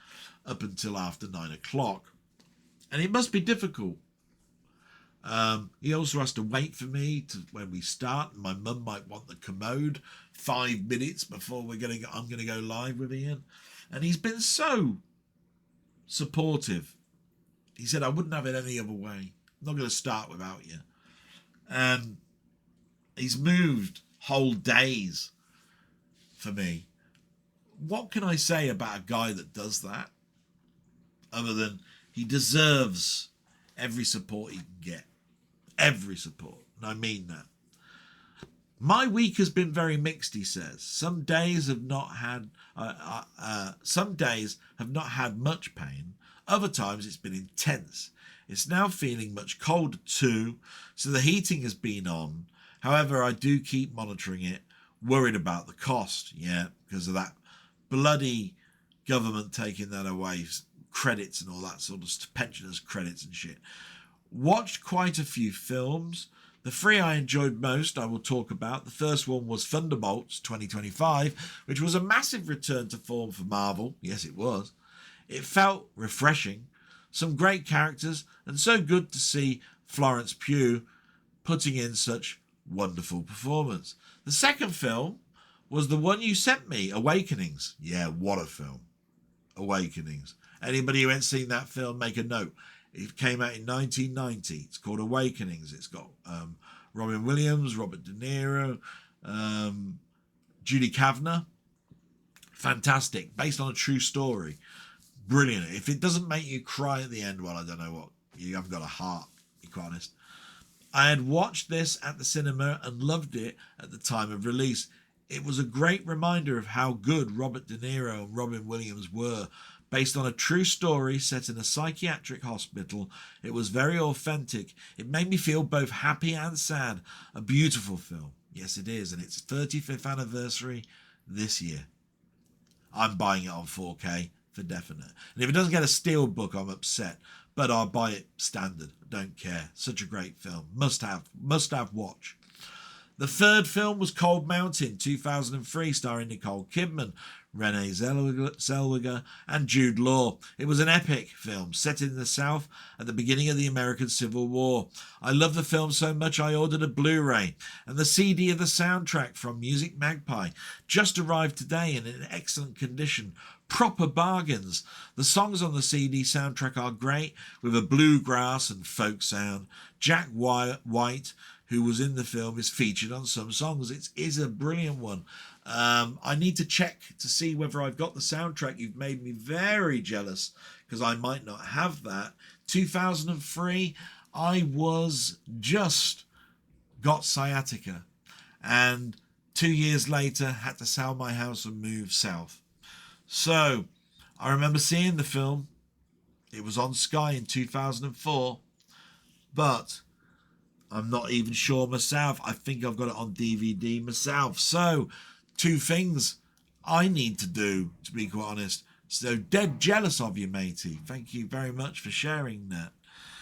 up until after 9 o'clock. And it must be difficult. He also has to wait for me when we start. My mum might want the commode 5 minutes before I'm going to go live with Ian. And he's been so supportive. He said, I wouldn't have it any other way. I'm not going to start without you. And he's moved whole days for me. What can I say about a guy that does that? Other than he deserves every support he can get. Every support. And I mean that. My week has been very mixed, he says. Some days have not had much pain. Other times it's been intense. It's now feeling much colder too, so the heating has been on. However, I do keep monitoring it, worried about the cost. Yeah, because of that bloody government taking that away, credits and all that sort of pensioners' credits and shit. Watched quite a few films. The 3 I enjoyed most I will talk about. The first one was Thunderbolts 2025, which was a massive return to form for Marvel. Yes, it was. It felt refreshing. Some great characters, and so good to see Florence Pugh putting in such wonderful performance. The second film was the one you sent me, Awakenings. Yeah, what a film. Awakenings. Anybody who ain't seen that film, make a note. It came out in 1990. It's called Awakenings. It's got Robin Williams, Robert De Niro, Judy Kavner. Fantastic. Based on a true story. Brilliant. If it doesn't make you cry at the end, well, I don't know what. You haven't got a heart, to be quite honest. I had watched this at the cinema and loved it at the time of release. It was a great reminder of how good Robert De Niro and Robin Williams were. Based on a true story set in a psychiatric hospital, it was very authentic. It made me feel both happy and sad. A beautiful film. Yes, it is. And it's 35th anniversary this year. I'm buying it on 4K for definite. And if it doesn't get a steelbook, I'm upset. But I'll buy it standard. Don't care. Such a great film. Must have watch. The third film was Cold Mountain 2003, starring Nicole Kidman, Renee Zellweger and Jude Law. It was an epic film set in the South at the beginning of the American Civil War. I love the film so much I ordered a Blu-ray, and the CD of the soundtrack from Music Magpie just arrived today in an excellent condition. Proper bargains. The songs on the CD soundtrack are great, with a bluegrass and folk sound. Jack White, who was in the film, is featured on some songs. It is a brilliant one. I need to check to see whether I've got the soundtrack. You've made me very jealous because I might not have that. 2003, I was just got sciatica, and 2 years later had to sell my house and move south. So I remember seeing the film. It was on Sky in 2004, but I'm not even sure myself. I think I've got it on DVD myself. So 2 things I need to do, to be quite honest. So dead jealous of you, matey. Thank you very much for sharing that.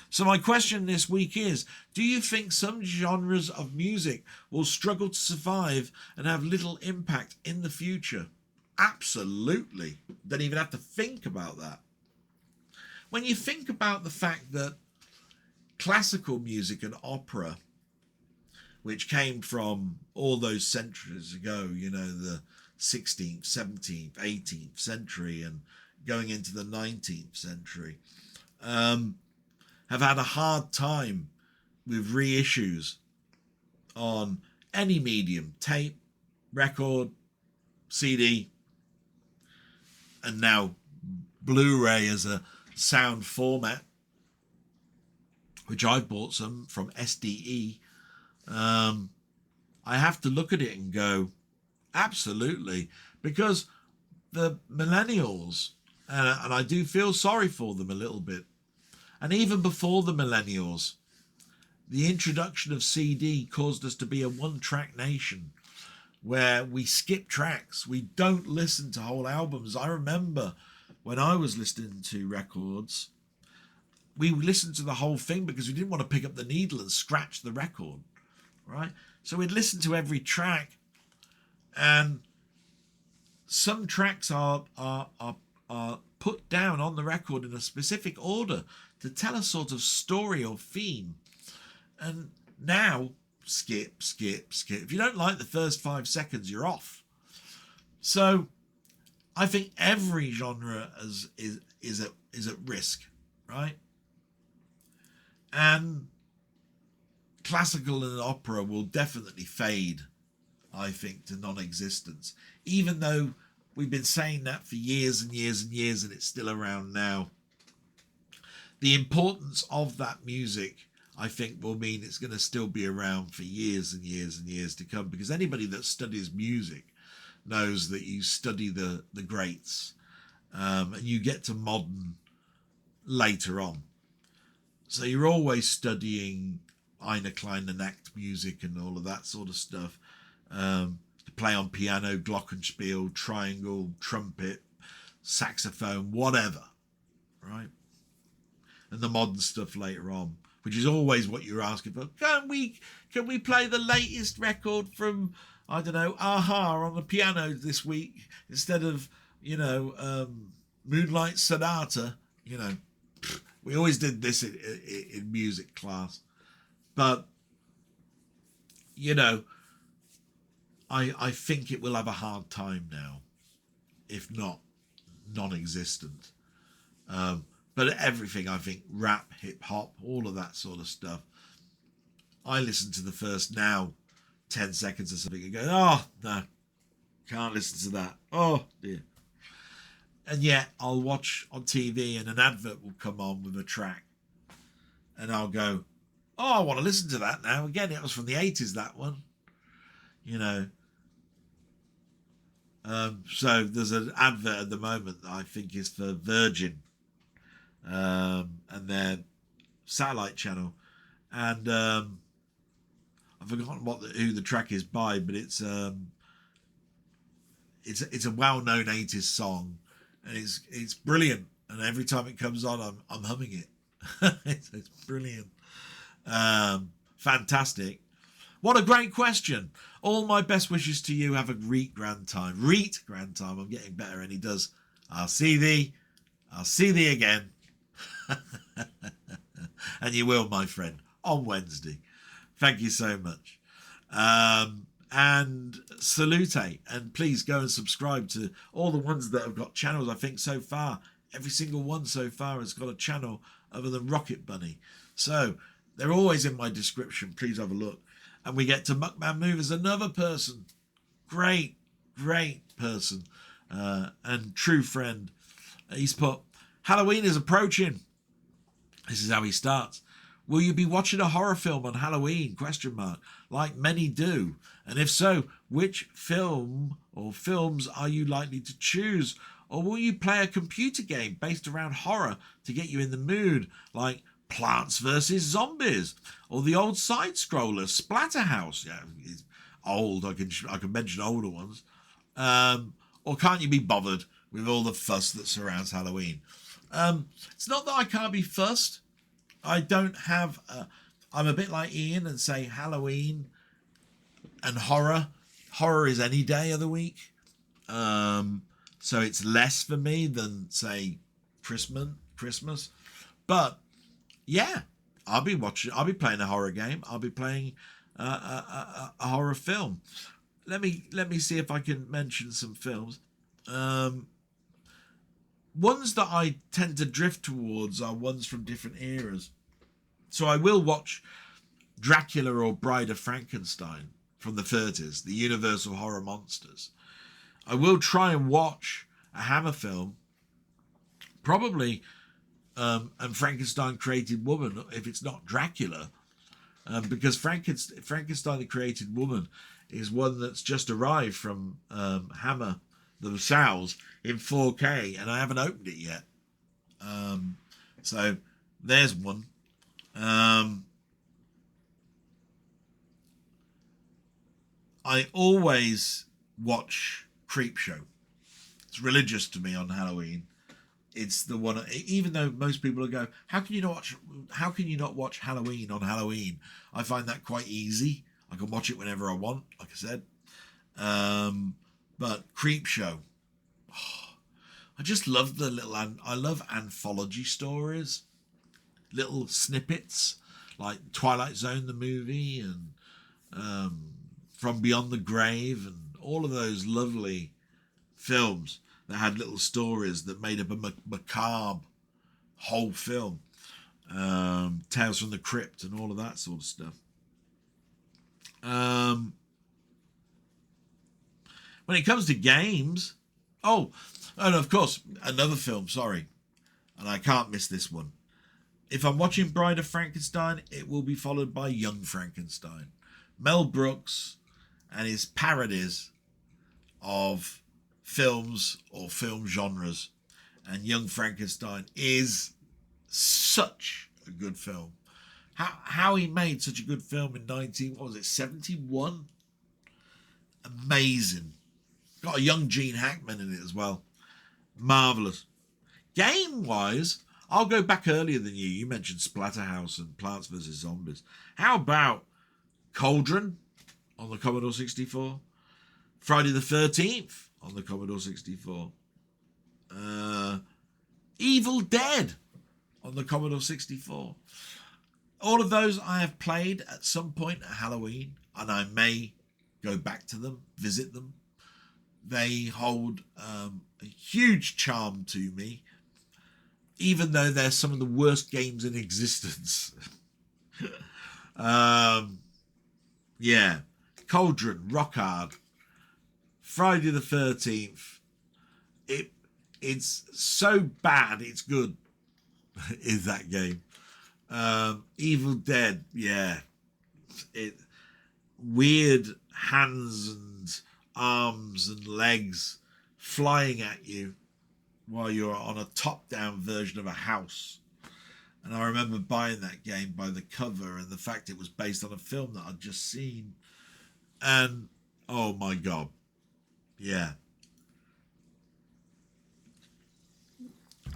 So my question this week is, do you think some genres of music will struggle to survive and have little impact in the future? Absolutely. Don't even have to think about that. When you think about the fact that classical music and opera, which came from all those centuries ago, you know, the 16th, 17th, 18th century and going into the 19th century, have had a hard time with reissues on any medium, tape, record, CD, and now Blu-ray as a sound format, which I bought some from SDE. I have to look at it and go, absolutely, because the millennials, and I do feel sorry for them a little bit, and even before the millennials, the introduction of CD caused us to be a one-track nation where we skip tracks. We don't listen to whole albums. I remember when I was listening to records, we listened to the whole thing because we didn't want to pick up the needle and scratch the record, right? So we'd listen to every track And some tracks are put down on the record in a specific order to tell a sort of story or theme. And now, skip. If you don't like the first 5 seconds, you're off. So I think every genre is at risk, right? And classical and opera will definitely fade, I think, to non-existence, even though we've been saying that for years and years and years, and it's still around now. The importance of that music, I think, will mean it's going to still be around for years and years and years to come, because anybody that studies music knows that you study the greats, and you get to modern later on. So you're always studying Eine kleine Nacht music and all of that sort of stuff. To play on piano, glockenspiel, triangle, trumpet, saxophone, whatever, right? And the modern stuff later on, which is always what you're asking for. Can we play the latest record from, I don't know, Aha on the piano this week instead of, Moonlight Sonata? We always did this in music class. But, I think it will have a hard time now, if not non-existent. But everything, I think, rap, hip-hop, all of that sort of stuff, I listen to the first now 10 seconds or something and go, oh, no, can't listen to that. Oh, dear. And yet I'll watch on TV and an advert will come on with a track. And I'll go, oh, I want to listen to that now. Again, it was from the 80s, that one. So there's an advert at the moment that I think is for Virgin and their satellite channel. And I've forgotten who the track is by, but it's a well-known 80s song, and it's brilliant. And every time it comes on, I'm humming it. it's brilliant, fantastic. What a great question. All my best wishes to you. Have a great grand time. I'm getting better, and he does. I'll see thee again. And you will, my friend, on Wednesday. Thank you so much. And salute, and please go and subscribe to all the ones that have got channels. I think so far, every single one so far has got a channel other than Rocket Bunny. So they're always in my description. Please have a look. And we get to Muckman-Movies, another person. Great person. And true friend. He's put, Halloween is approaching. This is how he starts. Will you be watching a horror film on Halloween? ? Like many do. And if so, which film or films are you likely to choose? Or will you play a computer game based around horror to get you in the mood, like Plants vs. Zombies, or the old side-scroller Splatterhouse? Yeah, it's old. I can mention older ones. Or can't you be bothered with all the fuss that surrounds Halloween? It's not that I can't be fussed. I don't have... I'm a bit like Ian and say Halloween and horror. Horror is any day of the week. So it's less for me than, say, Christmas. But, yeah, I'll be playing a horror game. I'll be playing a horror film. Let me see if I can mention some films. Ones that I tend to drift towards are ones from different eras. So I will watch Dracula or Bride of Frankenstein from the 30s, the Universal Horror Monsters. I will try and watch a Hammer film, probably, and Frankenstein Created Woman, if it's not Dracula, because Frankenstein the Created Woman is one that's just arrived from Hammer themselves in 4K, and I haven't opened it yet. So there's one. I always watch Creepshow. It's religious to me on Halloween. It's the one, even though most people will go, how can you not watch Halloween on Halloween? I find that quite easy. I can watch it whenever I want, like I said. But Creepshow, I just love the little, I love anthology stories, little snippets like Twilight Zone, the movie, and From Beyond the Grave, and all of those lovely films that had little stories that made up a macabre whole film. Tales from the Crypt and all of that sort of stuff. When it comes to games, and of course, another film, sorry, and I can't miss this one. If I'm watching Bride of Frankenstein, it will be followed by Young Frankenstein. Mel Brooks and his parodies of films or film genres. And Young Frankenstein is such a good film. How he made such a good film in 71? Amazing. Got a young Gene Hackman in it as well. Marvellous. Game-wise, I'll go back earlier than you. You mentioned Splatterhouse and Plants vs. Zombies. How about Cauldron on the Commodore 64? Friday the 13th on the Commodore 64. Evil Dead on the Commodore 64. All of those I have played at some point at Halloween, and I may go back to them, visit them. They hold a huge charm to me, even though they're some of the worst games in existence. Yeah. Cauldron, rock hard. Friday the 13th. It's so bad, it's good, is that game. Evil Dead, yeah. Weird hands and arms and legs flying at you while you're on a top-down version of a house. And I remember buying that game by the cover and the fact it was based on a film that I'd just seen. And, oh my God. Yeah.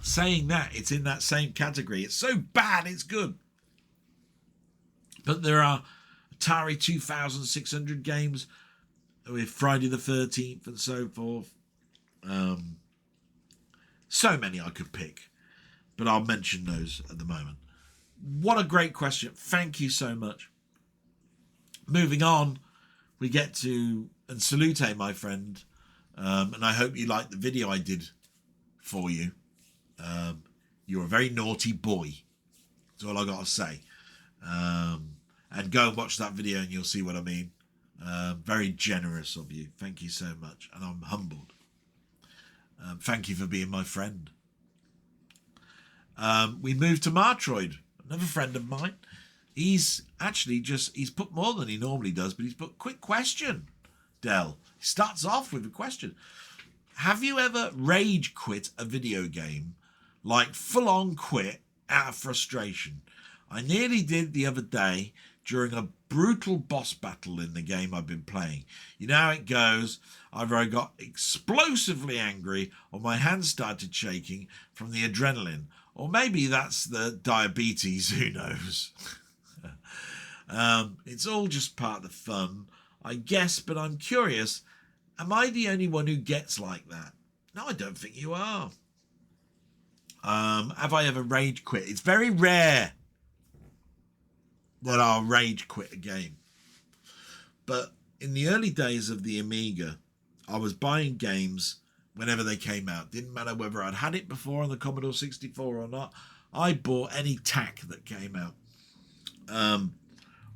Saying that, it's in that same category. It's so bad, it's good. But there are Atari 2600 games with Friday the 13th and so forth. So many I could pick, but I'll mention those at the moment. What a great question. Thank you so much. Moving on, we get to, and salute, my friend, and I hope you liked the video I did for you. You're a very naughty boy. That's all I got to say. And go and watch that video and you'll see what I mean. Very generous of you. Thank you so much. And I'm humbled. Thank you for being my friend. We move to Martroid, another friend of mine. He's put more than he normally does, but he's put quick question, Del. He starts off with a question. Have you ever rage quit a video game? Like full on quit out of frustration? I nearly did the other day during a brutal boss battle in the game I've been playing. You know how it goes. Either I got explosively angry or my hands started shaking from the adrenaline. Or maybe that's the diabetes, who knows. It's all just part of the fun, I guess, but I'm curious, am I the only one who gets like that? No, I don't think you are. Have I ever rage quit? It's very rare that I'll rage quit a game. But in the early days of the Amiga, I was buying games whenever they came out. Didn't matter whether I'd had it before on the Commodore 64 or not. I bought any tack that came out.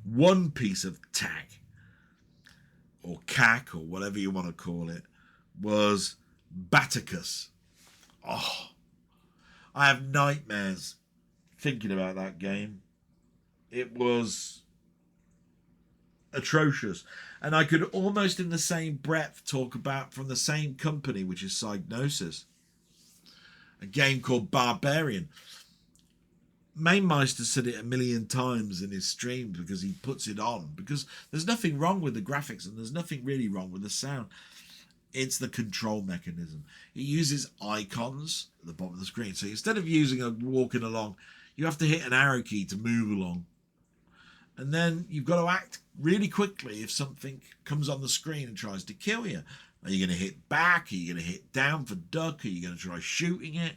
One piece of tack, or cack, or whatever you want to call it, was Baticus. Oh, I have nightmares thinking about that game. It was atrocious. And I could almost in the same breath talk about from the same company, which is Psygnosis, a game called Barbarian. Mainmeister said it a million times in his streams because he puts it on. Because there's nothing wrong with the graphics and there's nothing really wrong with the sound. It's the control mechanism. It uses icons at the bottom of the screen. So instead of using a walking along, you have to hit an arrow key to move along. And then you've got to act really quickly if something comes on the screen and tries to kill you. Are you going to hit back? Are you going to hit down for duck? Are you going to try shooting it?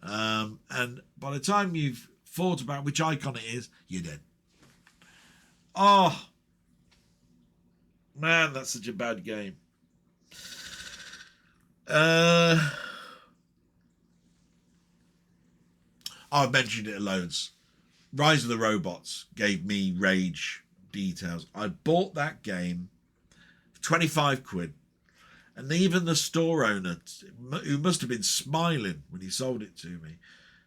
And by the time you've thought about which icon it is, you're dead. Oh, man, that's such a bad game. I've mentioned it loads. Rise of the Robots gave me rage details. I bought that game for 25 quid. And even the store owner, who must have been smiling when he sold it to me,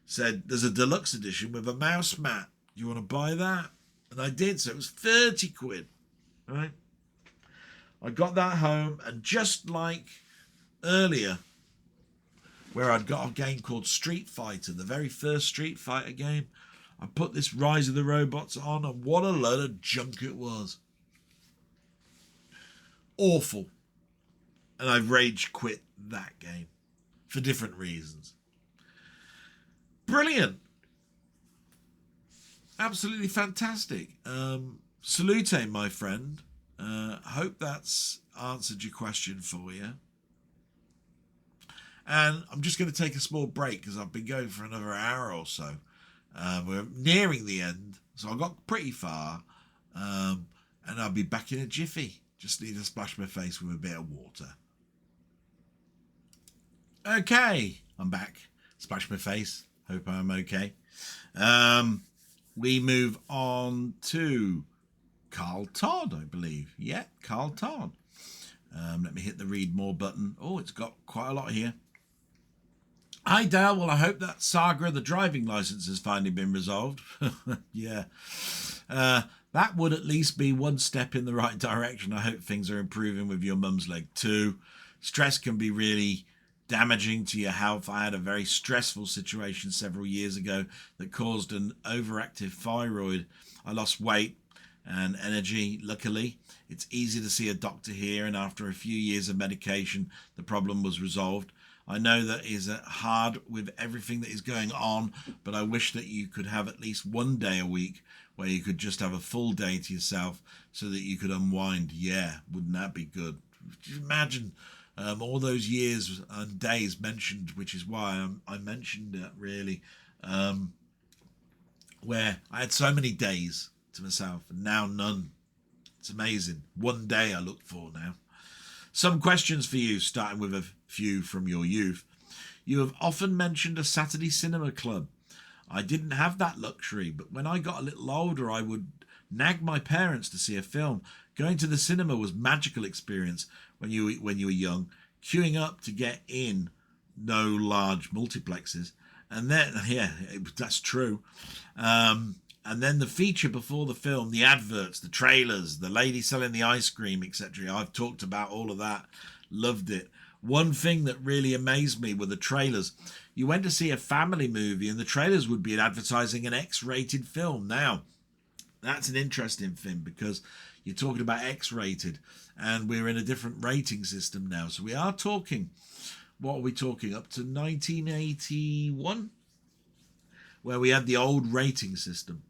said, there's a deluxe edition with a mouse mat. Do you want to buy that? And I did, so it was 30 quid. Right? I got that home, and just like earlier, where I'd got a game called Street Fighter, the very first Street Fighter game, I put this Rise of the Robots on, and what a load of junk it was. Awful. And I've rage quit that game for different reasons. Brilliant. Absolutely fantastic. Salute, my friend. Hope that's answered your question for you. And I'm just going to take a small break because I've been going for another hour or so. We're nearing the end, so I got pretty far. And I'll be back in a jiffy. Just need to splash my face with a bit of water. Okay, I'm back. Splash my face. Hope I'm okay. We move on to Carl Todd, I believe. Yeah, Carl Todd. Let me hit the read more button. Oh, it's got quite a lot here. Hi, Dale. Well, I hope that saga of the driving license has finally been resolved. Yeah. That would at least be one step in the right direction. I hope things are improving with your mum's leg too. Stress can be really damaging to your health. I had a very stressful situation several years ago that caused an overactive thyroid. I lost weight and energy. Luckily, it's easy to see a doctor here, and after a few years of medication, the problem was resolved. I know that is hard with everything that is going on, but I wish that you could have at least one day a week where you could just have a full day to yourself so that you could unwind. Yeah, wouldn't that be good? Just imagine all those years and days mentioned, which is why I mentioned it really, where I had so many days to myself and now none. It's amazing. One day I look for now. Some questions for you, starting with a few from your youth. You have often mentioned a Saturday cinema club. I didn't have that luxury, but when I got a little older, I would nag my parents to see a film. Going to the cinema was a magical experience when you were young. Queuing up to get in, no large multiplexes, and then that's true. And then the feature before the film, the adverts, the trailers, the lady selling the ice cream, etc. I've talked about all of that. Loved it. One thing that really amazed me were the trailers. You went to see a family movie and the trailers would be advertising an X-rated film. Now, that's an interesting thing because you're talking about X-rated and we're in a different rating system now. So we are talking, what are we talking, up to 1981? Where we had the old rating system.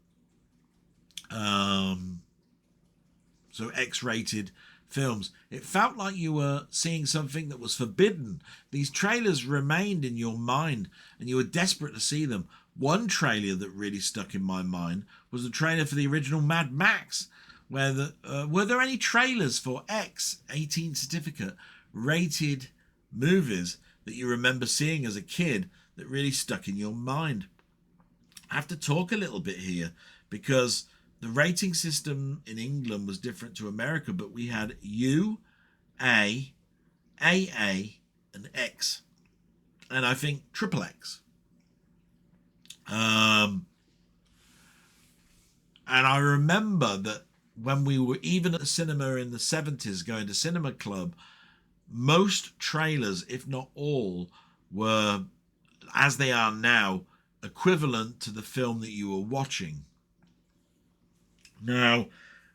So X-rated films. It felt like you were seeing something that was forbidden. These trailers remained in your mind and you were desperate to see them. One trailer that really stuck in my mind was the trailer for the original Mad Max, where were there any trailers for X-18 certificate rated movies that you remember seeing as a kid that really stuck in your mind? I have to talk a little bit here because the rating system in England was different to America, but we had U, A, AA, and X, and I think triple X. And I remember that when we were even at the cinema in the 70s, going to cinema club, most trailers, if not all, were, as they are now, equivalent to the film that you were watching. Now,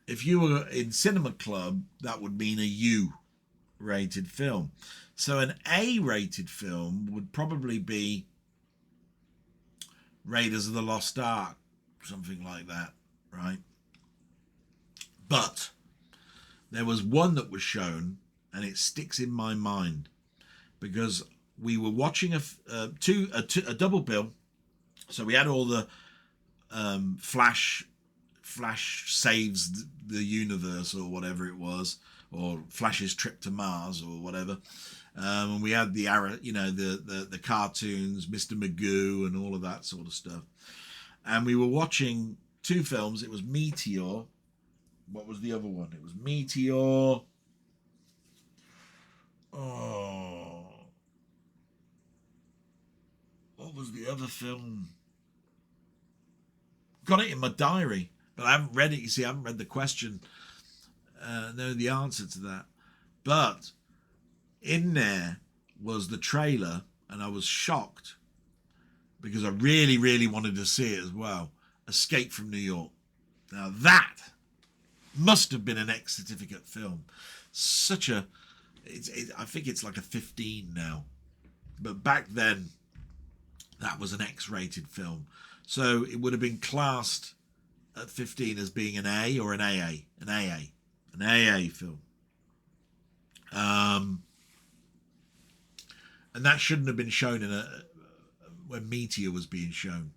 if you were in cinema club, that would mean a U-rated film. So an A-rated film would probably be Raiders of the Lost Ark, something like that, right? But there was one that was shown, and it sticks in my mind because we were watching a double bill. So we had all the Flash saves the universe or whatever it was, or Flash's trip to Mars or whatever. And we had the the cartoons, Mr. Magoo and all of that sort of stuff. And we were watching two films. It was Meteor. What was the other one? It was Meteor. Oh. What was the other film? Got it in my diary, but I haven't read it. You see, I haven't read the question. Know the answer to that. But in there was the trailer, and I was shocked because I really, really wanted to see it as well. Escape from New York. Now that must have been an X certificate film. I think it's like a 15 now, but back then that was an X-rated film, so it would have been classed at 15 as being an A or an AA, an AA film. And that shouldn't have been shown when Meteor was being shown.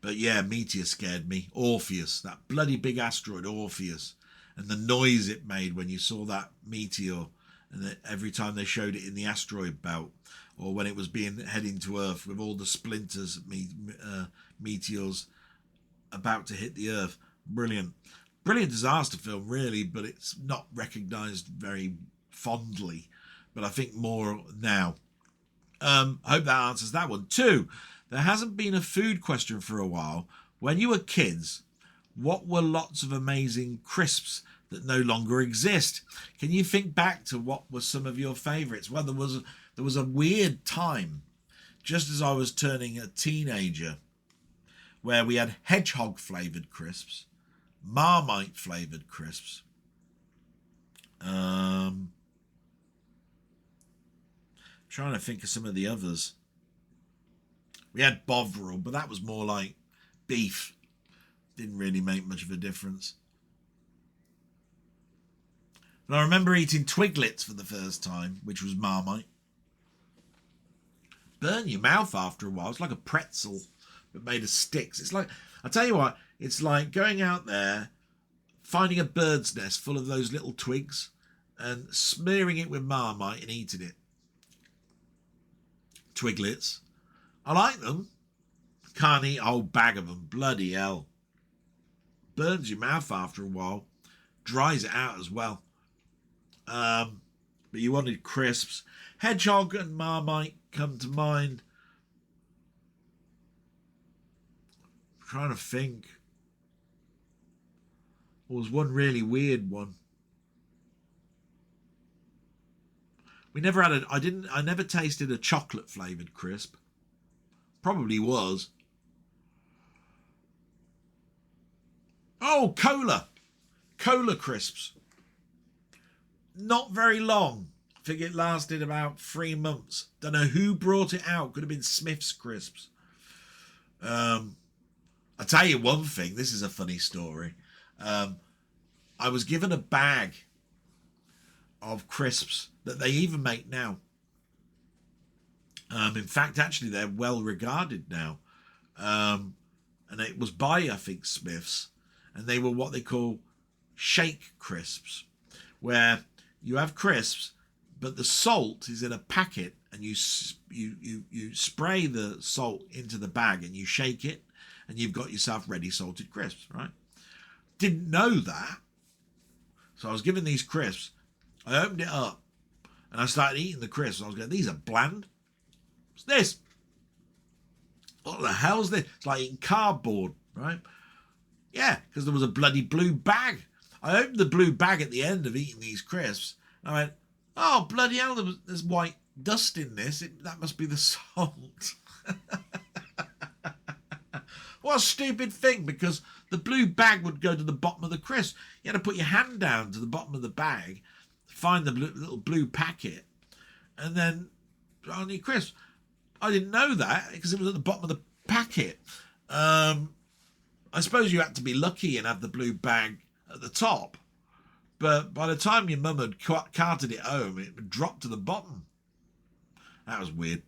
But yeah, Meteor scared me. Orpheus, that bloody big asteroid, Orpheus, and the noise it made when you saw that meteor, and every time they showed it in the asteroid belt, or when it was heading to Earth with all the splinters, meteors about to hit the Earth. Brilliant disaster film, really, but it's not recognised very fondly. But I think more now. I hope that answers that one. 2, there hasn't been a food question for a while. When you were kids, what were lots of amazing crisps that no longer exist? Can you think back to what were some of your favourites? Well, there was a weird time, just as I was turning a teenager, where we had hedgehog flavoured crisps, Marmite flavoured crisps, trying to think of some of the others. We had Bovril, but that was more like beef. Didn't really make much of a difference. But I remember eating Twiglets for the first time, which was Marmite. Burn your mouth after a while. It's like a pretzel but made of sticks. It's like, I tell you what, it's like going out there, finding a bird's nest full of those little twigs and smearing it with Marmite and eating it. Twiglets. I like them. Can't eat a whole bag of them. Bloody hell. Burns your mouth after a while. Dries it out as well. But you wanted crisps. Hedgehog and Marmite come to mind. I'm trying to think. There was one really weird one. We never had I never tasted a chocolate flavoured crisp. Probably was. Oh, cola. Cola crisps. Not very long. I think it lasted about 3 months. Don't know who brought it out. Could have been Smith's crisps. I'll tell you one thing. This is a funny story. I was given a bag of crisps that they even make now. In fact, actually, they're well regarded now. And it was by, I think, Smith's. And they were what they call shake crisps, where you have crisps, but the salt is in a packet, and you spray the salt into the bag and you shake it, and you've got yourself ready salted crisps, right? Didn't know that. So I was given these crisps. I opened it up and I started eating the crisps. I was going, these are bland. What's this? What the hell's this? It's like eating cardboard, right? Yeah, because there was a bloody blue bag. I opened the blue bag at the end of eating these crisps. And I went, oh, bloody hell, there's white dust in this. That must be the salt. What a stupid thing, because the blue bag would go to the bottom of the crisp. You had to put your hand down to the bottom of the bag, find the little blue packet, and then put on your crisps. I didn't know that because it was at the bottom of the packet. I suppose you had to be lucky and have the blue bag at the top. But by the time your mum had carted it home, it would drop to the bottom. That was weird.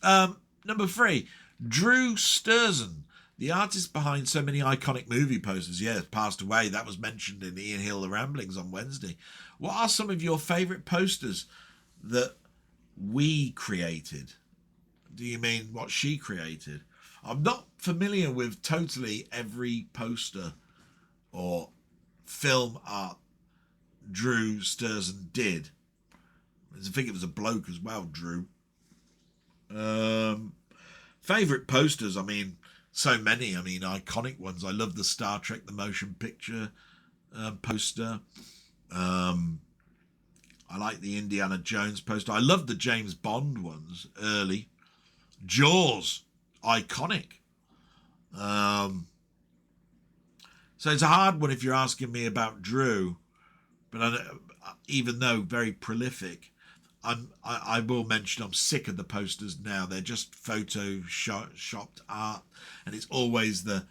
Number 3, Drew Sturzen, the artist behind so many iconic movie posters. Yeah, passed away. That was mentioned in Ian Hill, The Ramblings on Wednesday. What are some of your favourite posters that we created? Do you mean what she created? I'm not familiar with totally every poster or film art Drew Sturzen did. I think it was a bloke as well, Drew. Favourite posters, I mean, so many. I mean, iconic ones. I love the Star Trek, the motion picture poster. I like the Indiana Jones poster. I love the James Bond ones, early. Jaws, iconic. So it's a hard one if you're asking me about Drew, but even though very prolific, I will mention I'm sick of the posters now. They're just photoshopped art, and it's always the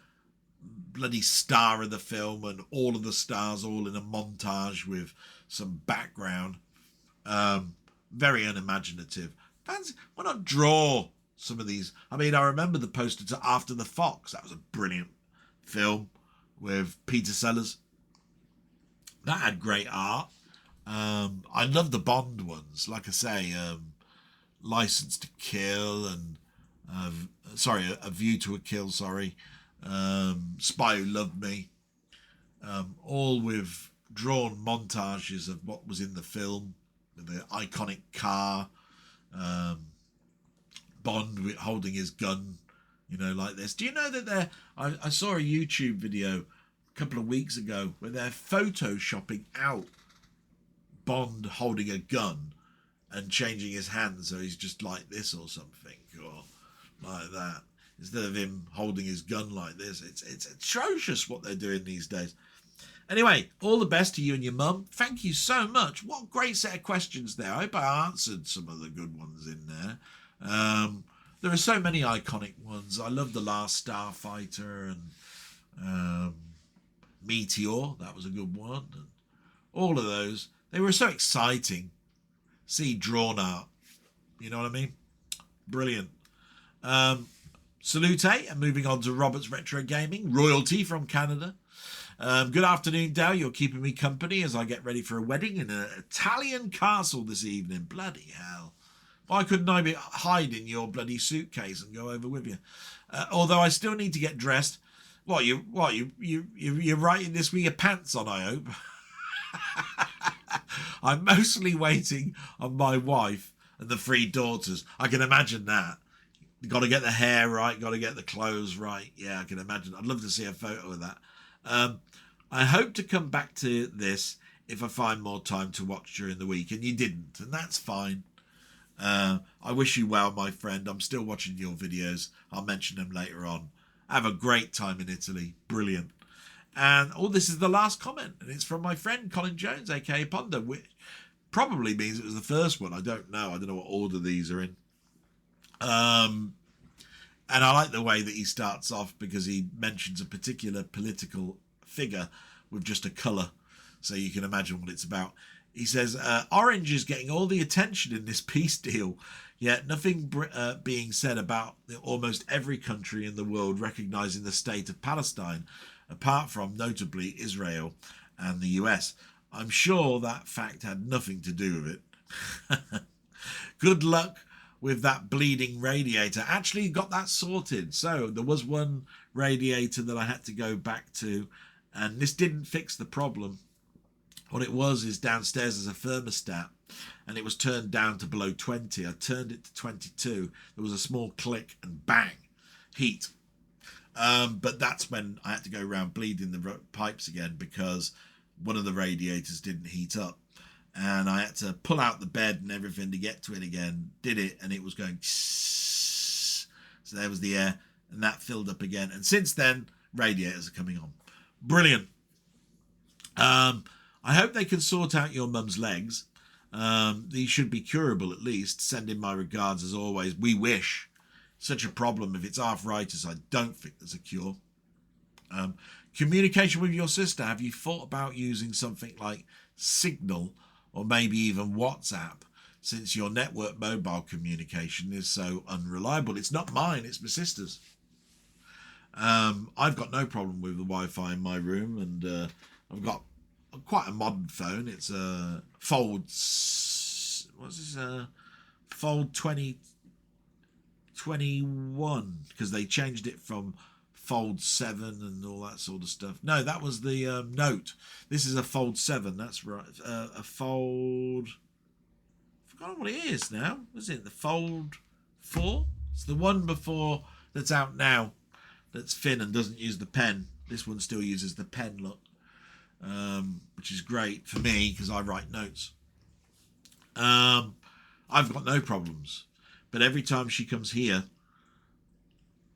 bloody star of the film and all of the stars all in a montage with some background. Very unimaginative. Why not draw some of these? I mean, I remember the poster to After the Fox. That was a brilliant film with Peter Sellers. That had great art. I love the Bond ones. Like I say, License to Kill and A View to a Kill. Spy Who Loved Me. All with drawn montages of what was in the film, with the iconic car, Bond holding his gun, like this. Do you know that I saw a YouTube video a couple of weeks ago where they're photoshopping out Bond holding a gun and changing his hand so he's just like this or something, or like that, instead of him holding his gun like this. It's atrocious what they're doing these days. Anyway, all the best to you and your mum. Thank you so much. What a great set of questions there. I hope I answered some of the good ones in there. There are so many iconic ones. I love The Last Starfighter and Meteor. That was a good one. And all of those. They were so exciting. See drawn art. You know what I mean? Brilliant. Salute, and moving on to Robert's Retro Gaming. Royalty from Canada. Good afternoon, Dale. You're keeping me company as I get ready for a wedding in an Italian castle this evening. Bloody hell. Why couldn't I hide in your bloody suitcase and go over with you? Although I still need to get dressed. You're writing this with your pants on, I hope. I'm mostly waiting on my wife and the 3 daughters. I can imagine that. You've got to get the hair right, got to get the clothes right. Yeah, I can imagine. I'd love to see a photo of that. I hope to come back to this if I find more time to watch during the week, and you didn't, and that's fine. I wish you well, my friend. I'm still watching your videos. I'll mention them later on. Have a great time in Italy. Brilliant. And this is the last comment, and it's from my friend Colin Jones, aka Ponder, which probably means it was the first one. I don't know. I don't know what order these are in. And I like the way that he starts off because he mentions a particular political figure with just a colour, so you can imagine what it's about. He says, Orange is getting all the attention in this peace deal, yet nothing being said about almost every country in the world recognising the state of Palestine, apart from, notably, Israel and the US. I'm sure that fact had nothing to do with it. Good luck with that bleeding radiator. Actually got that sorted. So there was one radiator that I had to go back to, and this didn't fix the problem. What it was is downstairs there's a thermostat, and it was turned down to below 20. I turned it to 22. There was a small click and bang, heat. But that's when I had to go around bleeding the pipes again because one of the radiators didn't heat up. And I had to pull out the bed and everything to get to it again. Did it, and it was going... So there was the air, and that filled up again. And since then, radiators are coming on. Brilliant. I hope they can sort out your mum's legs. These should be curable at least. Send in my regards as always. We wish. Such a problem. If it's arthritis, I don't think there's a cure. Communication with your sister. Have you thought about using something like Signal or maybe even WhatsApp, since your network mobile communication is so unreliable. It's not mine, it's my sister's. I've got no problem with the Wi-Fi in my room, and I've got quite a modern phone. It's a Fold, Fold 2021, because they changed it from Fold 7 and all that sort of stuff. No, that was the Note. This is a Fold 7, that's right. A Fold, I forgot what it is now. Was it the Fold 4? It's the one before that's out now, that's thin and doesn't use the pen. This one still uses the pen look, which is great for me because I write notes. I've got no problems, but every time she comes here,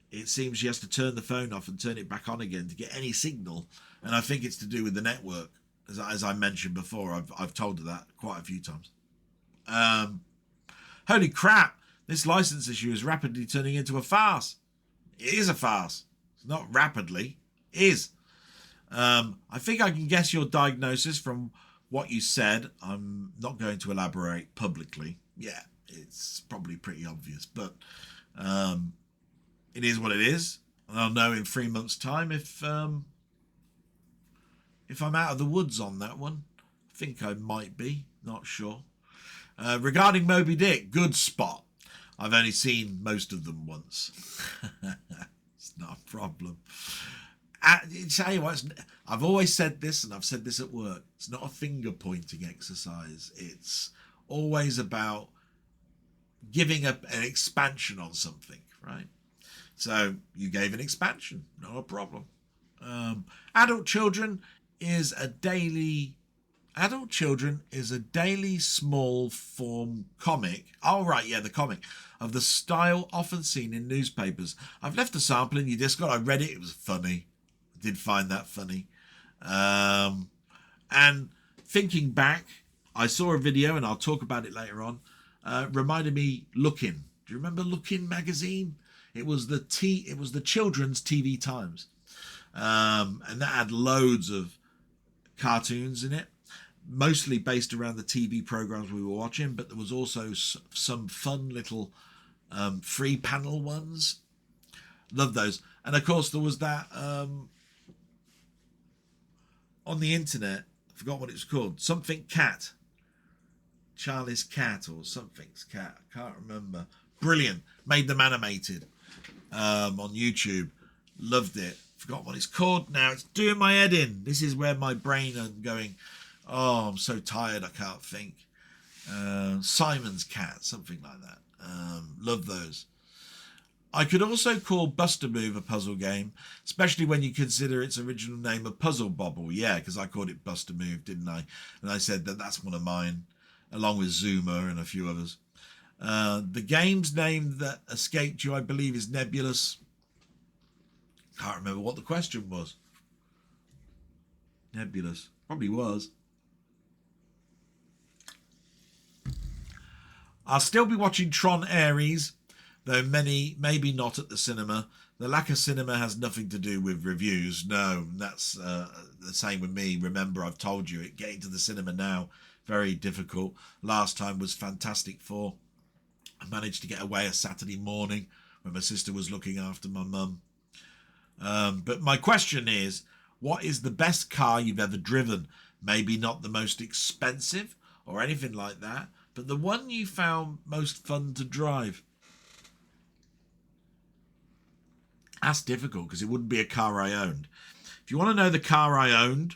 it seems she has to turn the phone off and turn it back on again to get any signal, and I think it's to do with the network. As I mentioned before, I've told her that quite a few times. Holy crap! This license issue is rapidly turning into a farce. It is a farce. It's not rapidly. It is. I think I can guess your diagnosis from what you said. I'm not going to elaborate publicly. Yeah, it's probably pretty obvious, but it is what it is. And I'll know in 3 months' time if I'm out of the woods on that one. I think I might be. Not sure. Regarding Moby Dick, good spot. I've only seen most of them once. It's not a problem. Tell you what, I've always said this, and I've said this at work. It's not a finger pointing exercise. It's always about giving an expansion on something, right? So you gave an expansion, not a problem. Adult Children is a daily small form comic. Oh, right, yeah, the comic of the style often seen in newspapers. I've left a sample in your Discord. I read it. It was funny. I did find that funny. And thinking back, I saw a video, and I'll talk about it later on. Reminded me Lookin'. Do you remember Lookin' magazine? It was the children's TV Times, and that had loads of cartoons in it, mostly based around the TV programs we were watching, but there was also some fun little free panel ones. Love those. And of course there was that on the internet, I forgot what it was called, something cat, Charlie's Cat or something's cat, I can't remember. Brilliant. Made them animated on YouTube. Loved it. Forgot what it's called now. It's doing my head in. This is where my brain is going, oh, I'm so tired I can't think. Simon's Cat, something like that. Love those. I could also call Buster Move a puzzle game, especially when you consider its original name a Puzzle Bobble. Yeah, because I called it Buster Move, didn't I? And I said that that's one of mine, along with Zuma and a few others. The game's name that escaped you, I believe, is Nebulous. Can't remember what the question was. Nebulous. Probably was. I'll still be watching Tron Ares, though maybe not at the cinema. The lack of cinema has nothing to do with reviews. No, that's the same with me. Remember, I've told you, getting to the cinema now, very difficult. Last time was Fantastic Four. I managed to get away a Saturday morning when my sister was looking after my mum. But my question is, what is the best car you've ever driven? Maybe not the most expensive or anything like that, but the one you found most fun to drive. That's difficult because it wouldn't be a car I owned. If you want to know the car I owned,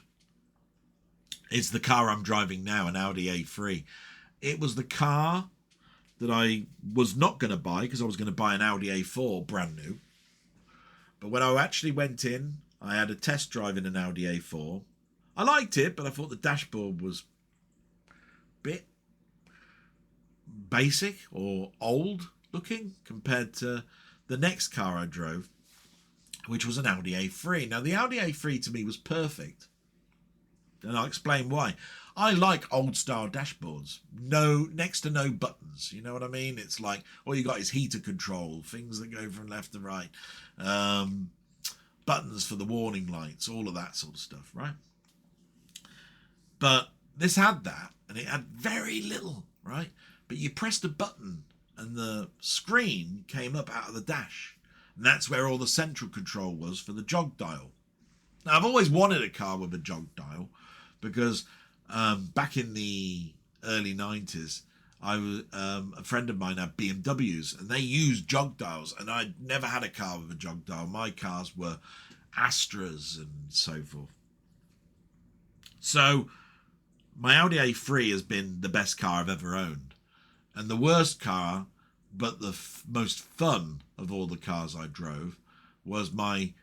it's the car I'm driving now, an Audi A3. It was the car that I was not going to buy because I was going to buy an Audi A4 brand new. But when I actually went in, I had a test drive in an Audi A4. I liked it, but I thought the dashboard was a bit basic or old looking compared to the next car I drove, which was an Audi A3. Now, the Audi A3 to me was perfect. And I'll explain why. I like old style dashboards. Next to no buttons. You know what I mean? It's like all you got is heater control, things that go from left to right, buttons for the warning lights, all of that sort of stuff, right? But this had that, and it had very little, right? But you pressed a button and the screen came up out of the dash. And that's where all the central control was for the jog dial. Now, I've always wanted a car with a jog dial because back in the early 90s, I was a friend of mine had BMWs and they used jog dials, and I'd never had a car with a jog dial. My cars were Astras and so forth. So my Audi A3 has been the best car I've ever owned, and the worst car, but the most fun of all the cars I drove, was my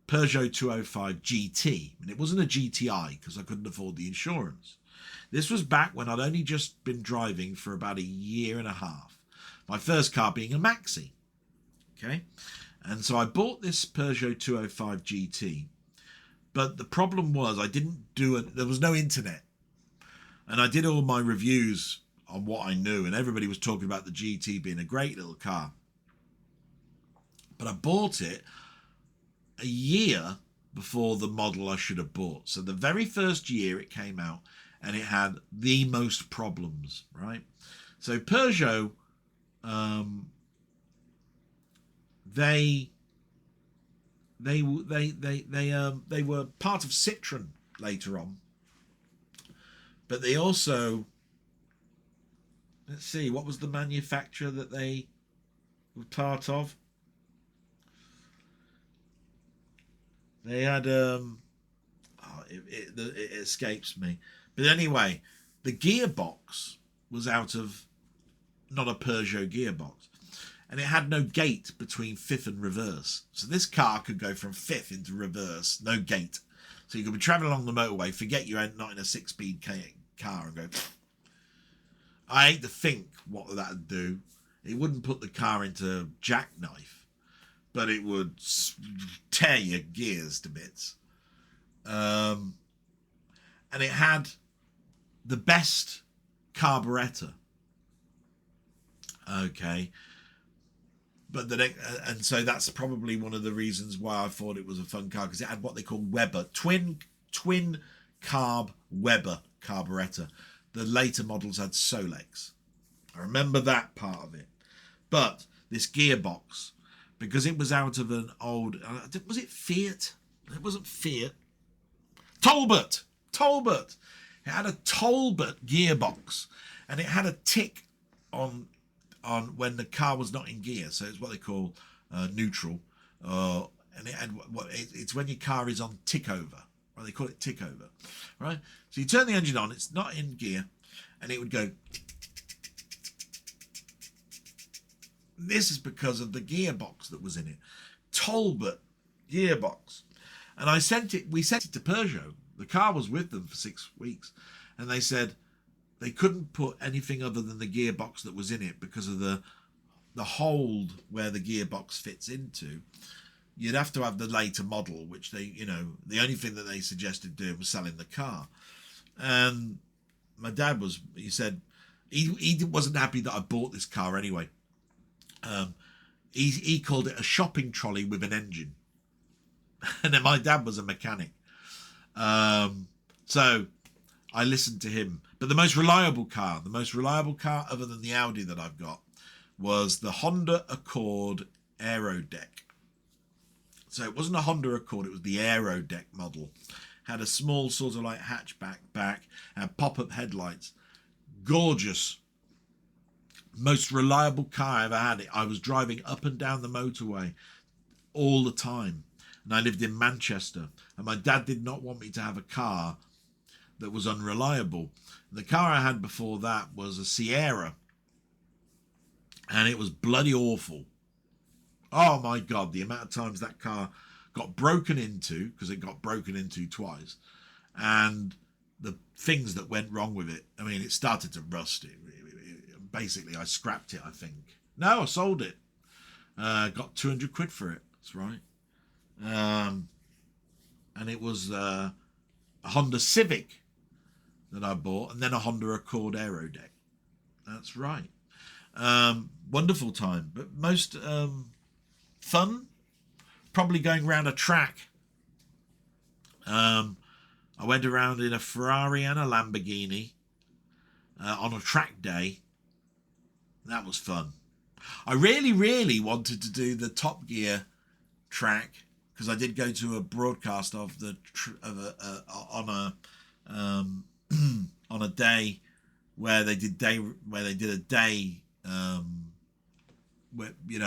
Peugeot 205 GT. And it wasn't a GTI because I couldn't afford the insurance. This was back when I'd only just been driving for about a year and a half. My first car being a Maxi. Okay. And so I bought this Peugeot 205 GT. But the problem was I didn't do it. There was no internet. And I did all my reviews on what I knew. And everybody was talking about the GT being a great little car. But I bought it a year before the model I should have bought. So the very first year it came out, and it had the most problems, right? So Peugeot, they were part of Citroën later on, but they also, let's see, what was the manufacturer that they were part of? They had it escapes me. But anyway, the gearbox was out of not a Peugeot gearbox. And it had no gate between fifth and reverse. So this car could go from fifth into reverse, no gate. So you could be travelling along the motorway, forget you're not in a 6-speed car, and go... I hate to think what that would do. It wouldn't put the car into jackknife, but it would tear your gears to bits. And it had the best carburetor. Okay. But and so that's probably one of the reasons why I thought it was a fun car, because it had what they call Weber, twin carb Weber carburetor. The later models had Solex. I remember that part of it. But this gearbox, because it was out of an old, was it Fiat? It wasn't Fiat. Talbot. It had a Talbot gearbox, and it had a tick on when the car was not in gear. So it's what they call neutral, and it had it's when your car is on tick over. Or they call it tick over, right? So you turn the engine on, it's not in gear, and it would go. This is because of the gearbox that was in it, Talbot gearbox, and we sent it to Peugeot. The car was with them for 6 weeks, and they said they couldn't put anything other than the gearbox that was in it because of the hold where the gearbox fits into. You'd have to have the later model, which they, the only thing that they suggested doing was selling the car. And my dad he said he wasn't happy that I bought this car anyway. He called it a shopping trolley with an engine. And then my dad was a mechanic. So I listened to him. But the most reliable car other than the Audi that I've got, was the Honda Accord Aero Deck. So it wasn't a Honda Accord, it was the Aero Deck model. Had a small sort of like hatchback back, had pop-up headlights. Gorgeous. Most reliable car I ever had. I was driving up and down the motorway all the time. And I lived in Manchester. And my dad did not want me to have a car that was unreliable. The car I had before that was a Sierra. And it was bloody awful. Oh my God, the amount of times that car got broken into, because it got broken into twice, and the things that went wrong with it. I mean, it started to rust. Basically, I scrapped it, I think. No, I sold it. Got 200 quid for it. That's right. And it was a Honda Civic that I bought, and then a Honda Accord Aero Deck. That's right. Wonderful time, but most fun, probably going around a track. I went around in a Ferrari and a Lamborghini on a track day. That was fun. I really wanted to do the Top Gear track because I did go to a broadcast of the on a day where they did a day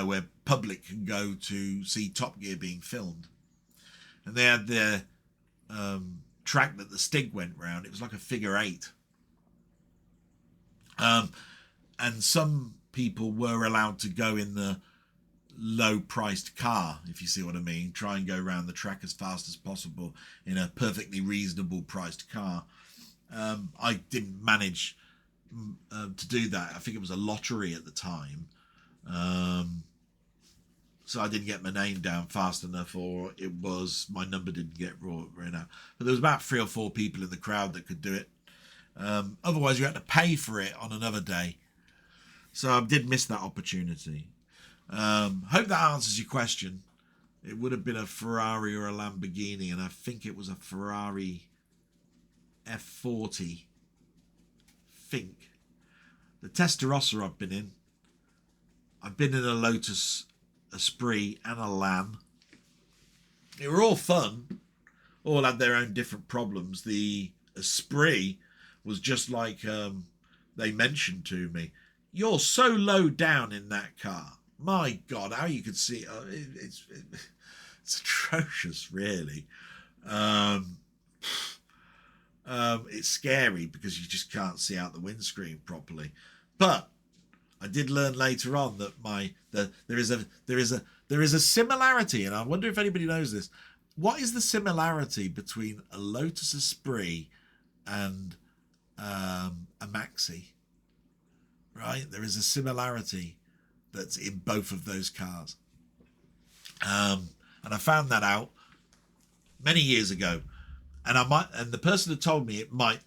where public can go to see Top Gear being filmed, and they had their track that the Stig went round. It was like a figure eight, and some people were allowed to go in the low-priced car, if you see what I mean, try and go around the track as fast as possible in a perfectly reasonable priced car. I didn't manage to do that. I think it was a lottery at the time, so I didn't get my name down fast enough, or my number didn't get written out. But there was about 3 or 4 people in the crowd that could do it. Otherwise you had to pay for it on another day, so I did miss that opportunity. Hope that answers your question. It would have been a Ferrari or a Lamborghini, and I think it was a Ferrari F40. Think. The Testarossa I've been in. I've been in a Lotus Esprit and a Lamb. They were all fun. All had their own different problems. The Esprit was just like they mentioned to me. You're so low down in that car. My God, how you could see it's atrocious, really. It's scary because you just can't see out the windscreen properly. But I did learn later on that there is a similarity, and I wonder if anybody knows this. What is the similarity between a Lotus Esprit and a Maxi? Right, there is a similarity that's in both of those cars, and I found that out many years ago. And the person that told me it might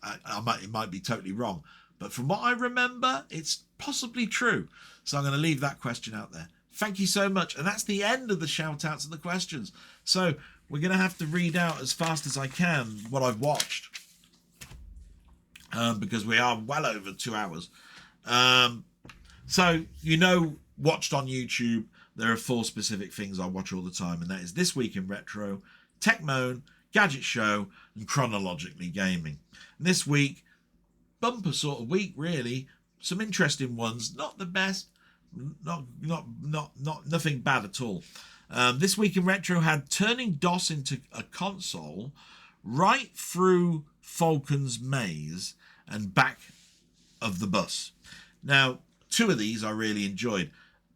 be totally wrong, but from what I remember, it's possibly true. So I'm going to leave that question out there. Thank you so much, and that's the end of the shout outs and the questions. So we're going to have to read out as fast as I can what I've watched, because we are well over 2 hours. So watched on YouTube, there are 4 specific things I watch all the time, and that is This Week in Retro, Tech Moan, Gadget Show, and Chronologically Gaming. And this week, bumper sort of week, really. Some interesting ones, not the best, not nothing bad at all. This Week in Retro had turning DOS into a console, right through Falcon's Maze, and Back of the Bus. Now, 2 of these I really enjoyed.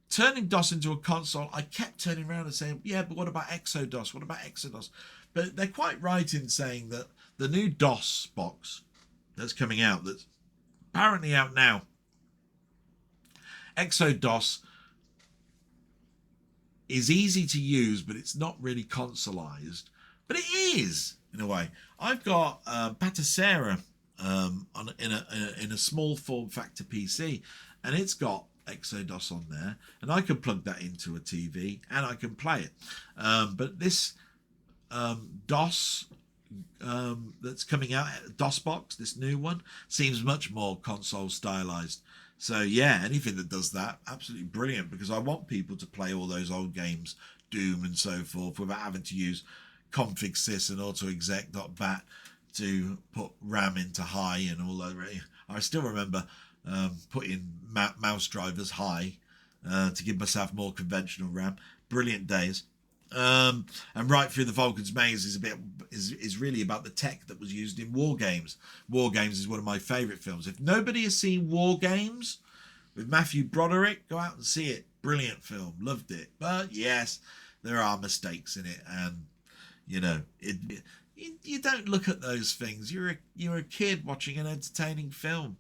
Turning DOS into a console, I kept turning around and saying, yeah, but what about ExoDOS? What about ExoDOS? But they're quite right in saying that the new DOS box that's coming out, that's apparently out now, ExoDOS is easy to use, but it's not really consoleized. But it is, in a way. I've got Batacera in a small form factor PC, and it's got ExoDOS on there, and I can plug that into a TV and I can play it. But this DOS that's coming out, DOS box, this new one, seems much more console stylized. So yeah, anything that does that, absolutely brilliant, because I want people to play all those old games, Doom and so forth, without having to use config sys and autoexec.bat to put RAM into high and all that. I still remember putting mouse drivers high to give myself more conventional RAM. Brilliant days. And right through the Falcon's Maze is really about the tech that was used in War Games. War Games is one of my favourite films. If nobody has seen War Games with Matthew Broderick, go out and see it. Brilliant film, loved it. But yes, there are mistakes in it, and you don't look at those things. You're a kid watching an entertaining film.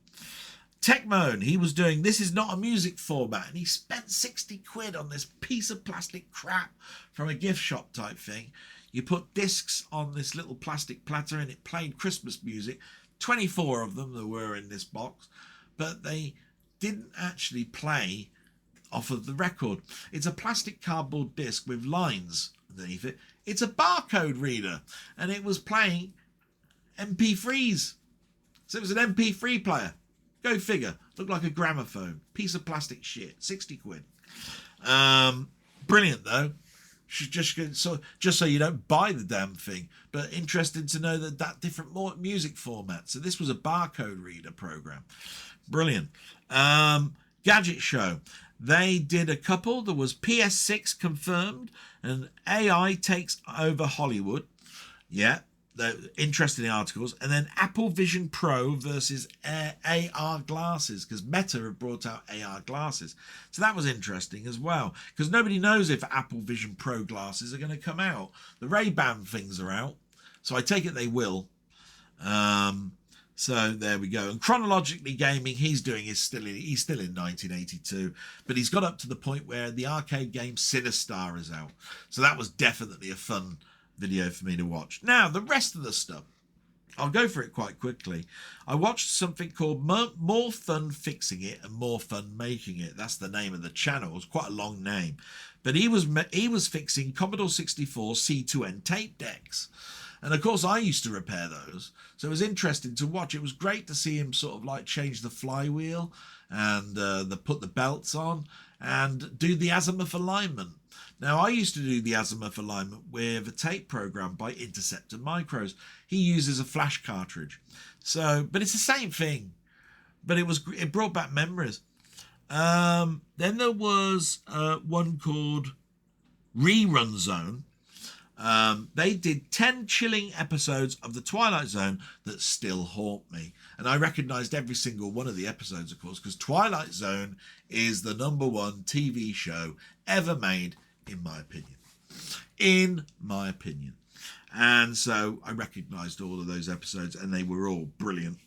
Techmoan, he was doing This Is Not a Music Format, and he spent 60 quid on this piece of plastic crap from a gift shop type thing. You put discs on this little plastic platter and it played Christmas music. 24 of them there were in this box, but they didn't actually play off of the record. It's a plastic cardboard disc with lines underneath it. It's a barcode reader, and it was playing MP3s. So it was an MP3 player. Go figure. Looked like a gramophone. Piece of plastic shit. 60 quid. Brilliant though. Just so you don't buy the damn thing, but interesting to know that different music format. So this was a barcode reader program. Brilliant. Gadget show. They did a couple. There was PS6 confirmed, and AI takes over Hollywood. Yeah, interesting articles. And then Apple Vision Pro versus AR glasses, because Meta have brought out AR glasses. So that was interesting as well, because nobody knows if Apple Vision Pro glasses are going to come out. The Ray-Ban things are out, so I take it they will. So there we go. And chronologically gaming, he's still in 1982, but he's got up to the point where the arcade game Sinistar is out. So that was definitely a fun video for me to watch. Now, the rest of the stuff, I'll go for it quite quickly. I watched something called More Fun Fixing It and More Fun Making It. That's the name of the channel. It's quite a long name. But he was fixing Commodore 64 C2N tape decks. And of course, I used to repair those. So it was interesting to watch. It was great to see him sort of like change the flywheel and put the belts on and do the azimuth alignment. Now, I used to do the azimuth alignment with a tape program by Interceptor Micros. He uses a flash cartridge. So, but it's the same thing. But it brought back memories. Then there was one called Rerun Zone. They did 10 chilling episodes of The Twilight Zone that still haunt me. And I recognised every single one of the episodes, of course, because Twilight Zone is the #1 TV show ever made, in my opinion. In my opinion. And so I recognised all of those episodes, and they were all brilliant.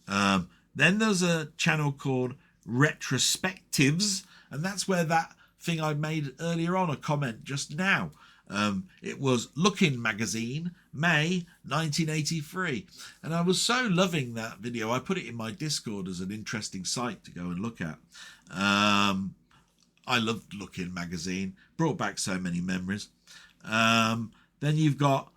Then there's a channel called Retrospectives, and that's where that thing I made earlier on, a comment just now. It was Lookin' Magazine, May 1983. And I was so loving that video, I put it in my Discord as an interesting site to go and look at. I loved Lookin' Magazine, brought back so many memories. Then you've got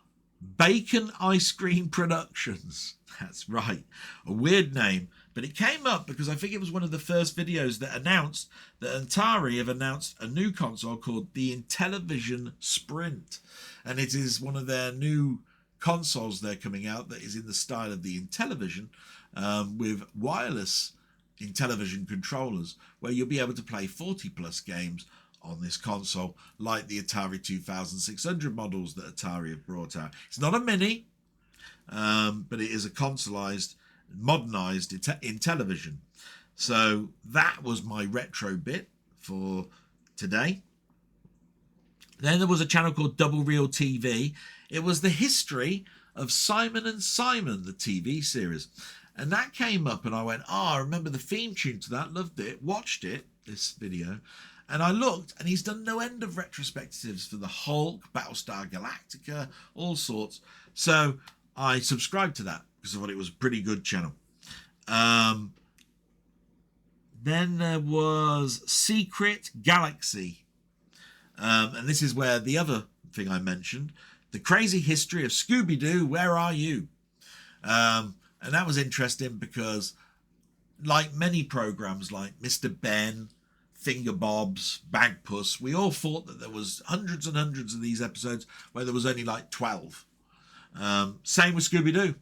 Bacon Ice Cream Productions. That's right, a weird name. But it came up because I think it was one of the first videos that announced that Atari have announced a new console called the Intellivision Sprint. And it is one of their new consoles they're coming out that is in the style of the Intellivision, with wireless Intellivision controllers, where you'll be able to play 40 plus games on this console, like the Atari 2600 models that Atari have brought out. It's not a mini, but it is a consoleized, modernized Intellivision. So that was my retro bit for today. Then there was a channel called Double Reel TV. It was the history of Simon and Simon, the TV series. And that came up and I went, I remember the theme tune to that, loved it, watched it, this video. And I looked, and he's done no end of retrospectives for the Hulk, Battlestar Galactica, all sorts. So I subscribed to that because I thought it was a pretty good channel. Then there was Secret Galaxy. And this is where the other thing I mentioned, the crazy history of Scooby-Doo, Where Are You? And that was interesting because, like many programs like Mr. Ben, Fingerbobs, Bagpuss, we all thought that there was hundreds and hundreds of these episodes where there was only like 12. Same with Scooby-Doo.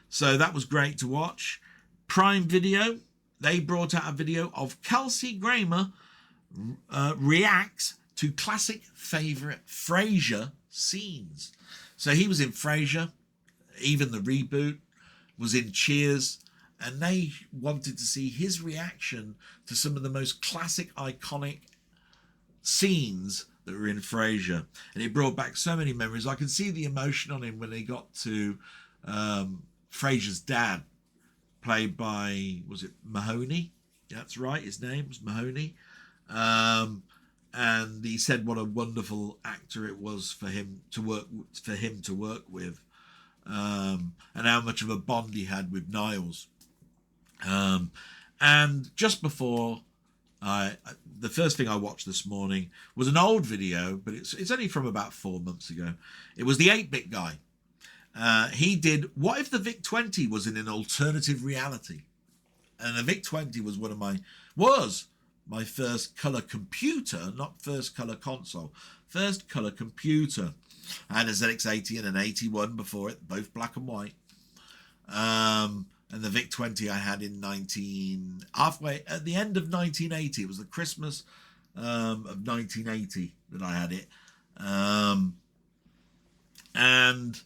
So that was great to watch. Prime Video, they brought out a video of Kelsey Grammer reacts to classic favourite Frasier scenes. So he was in Frasier, even the reboot, was in Cheers, and they wanted to see his reaction to some of the most classic, iconic scenes that were in Frasier. And it brought back so many memories. I can see the emotion on him when they got to Frasier's dad, played by, was it Mahoney? That's right, his name was Mahoney. And he said what a wonderful actor it was for him to work with, and how much of a bond he had with Niles. And just before the first thing I watched this morning was an old video, but it's only from about 4 months ago. It was the 8-Bit Guy. He did What If the VIC-20 was in an alternative reality? And the VIC-20 was my first colour computer, not first colour console, first colour computer. I had a ZX80 and an 81 before it, both black and white. And the VIC-20 I had halfway at the end of 1980. It was the Christmas of 1980 that I had it. And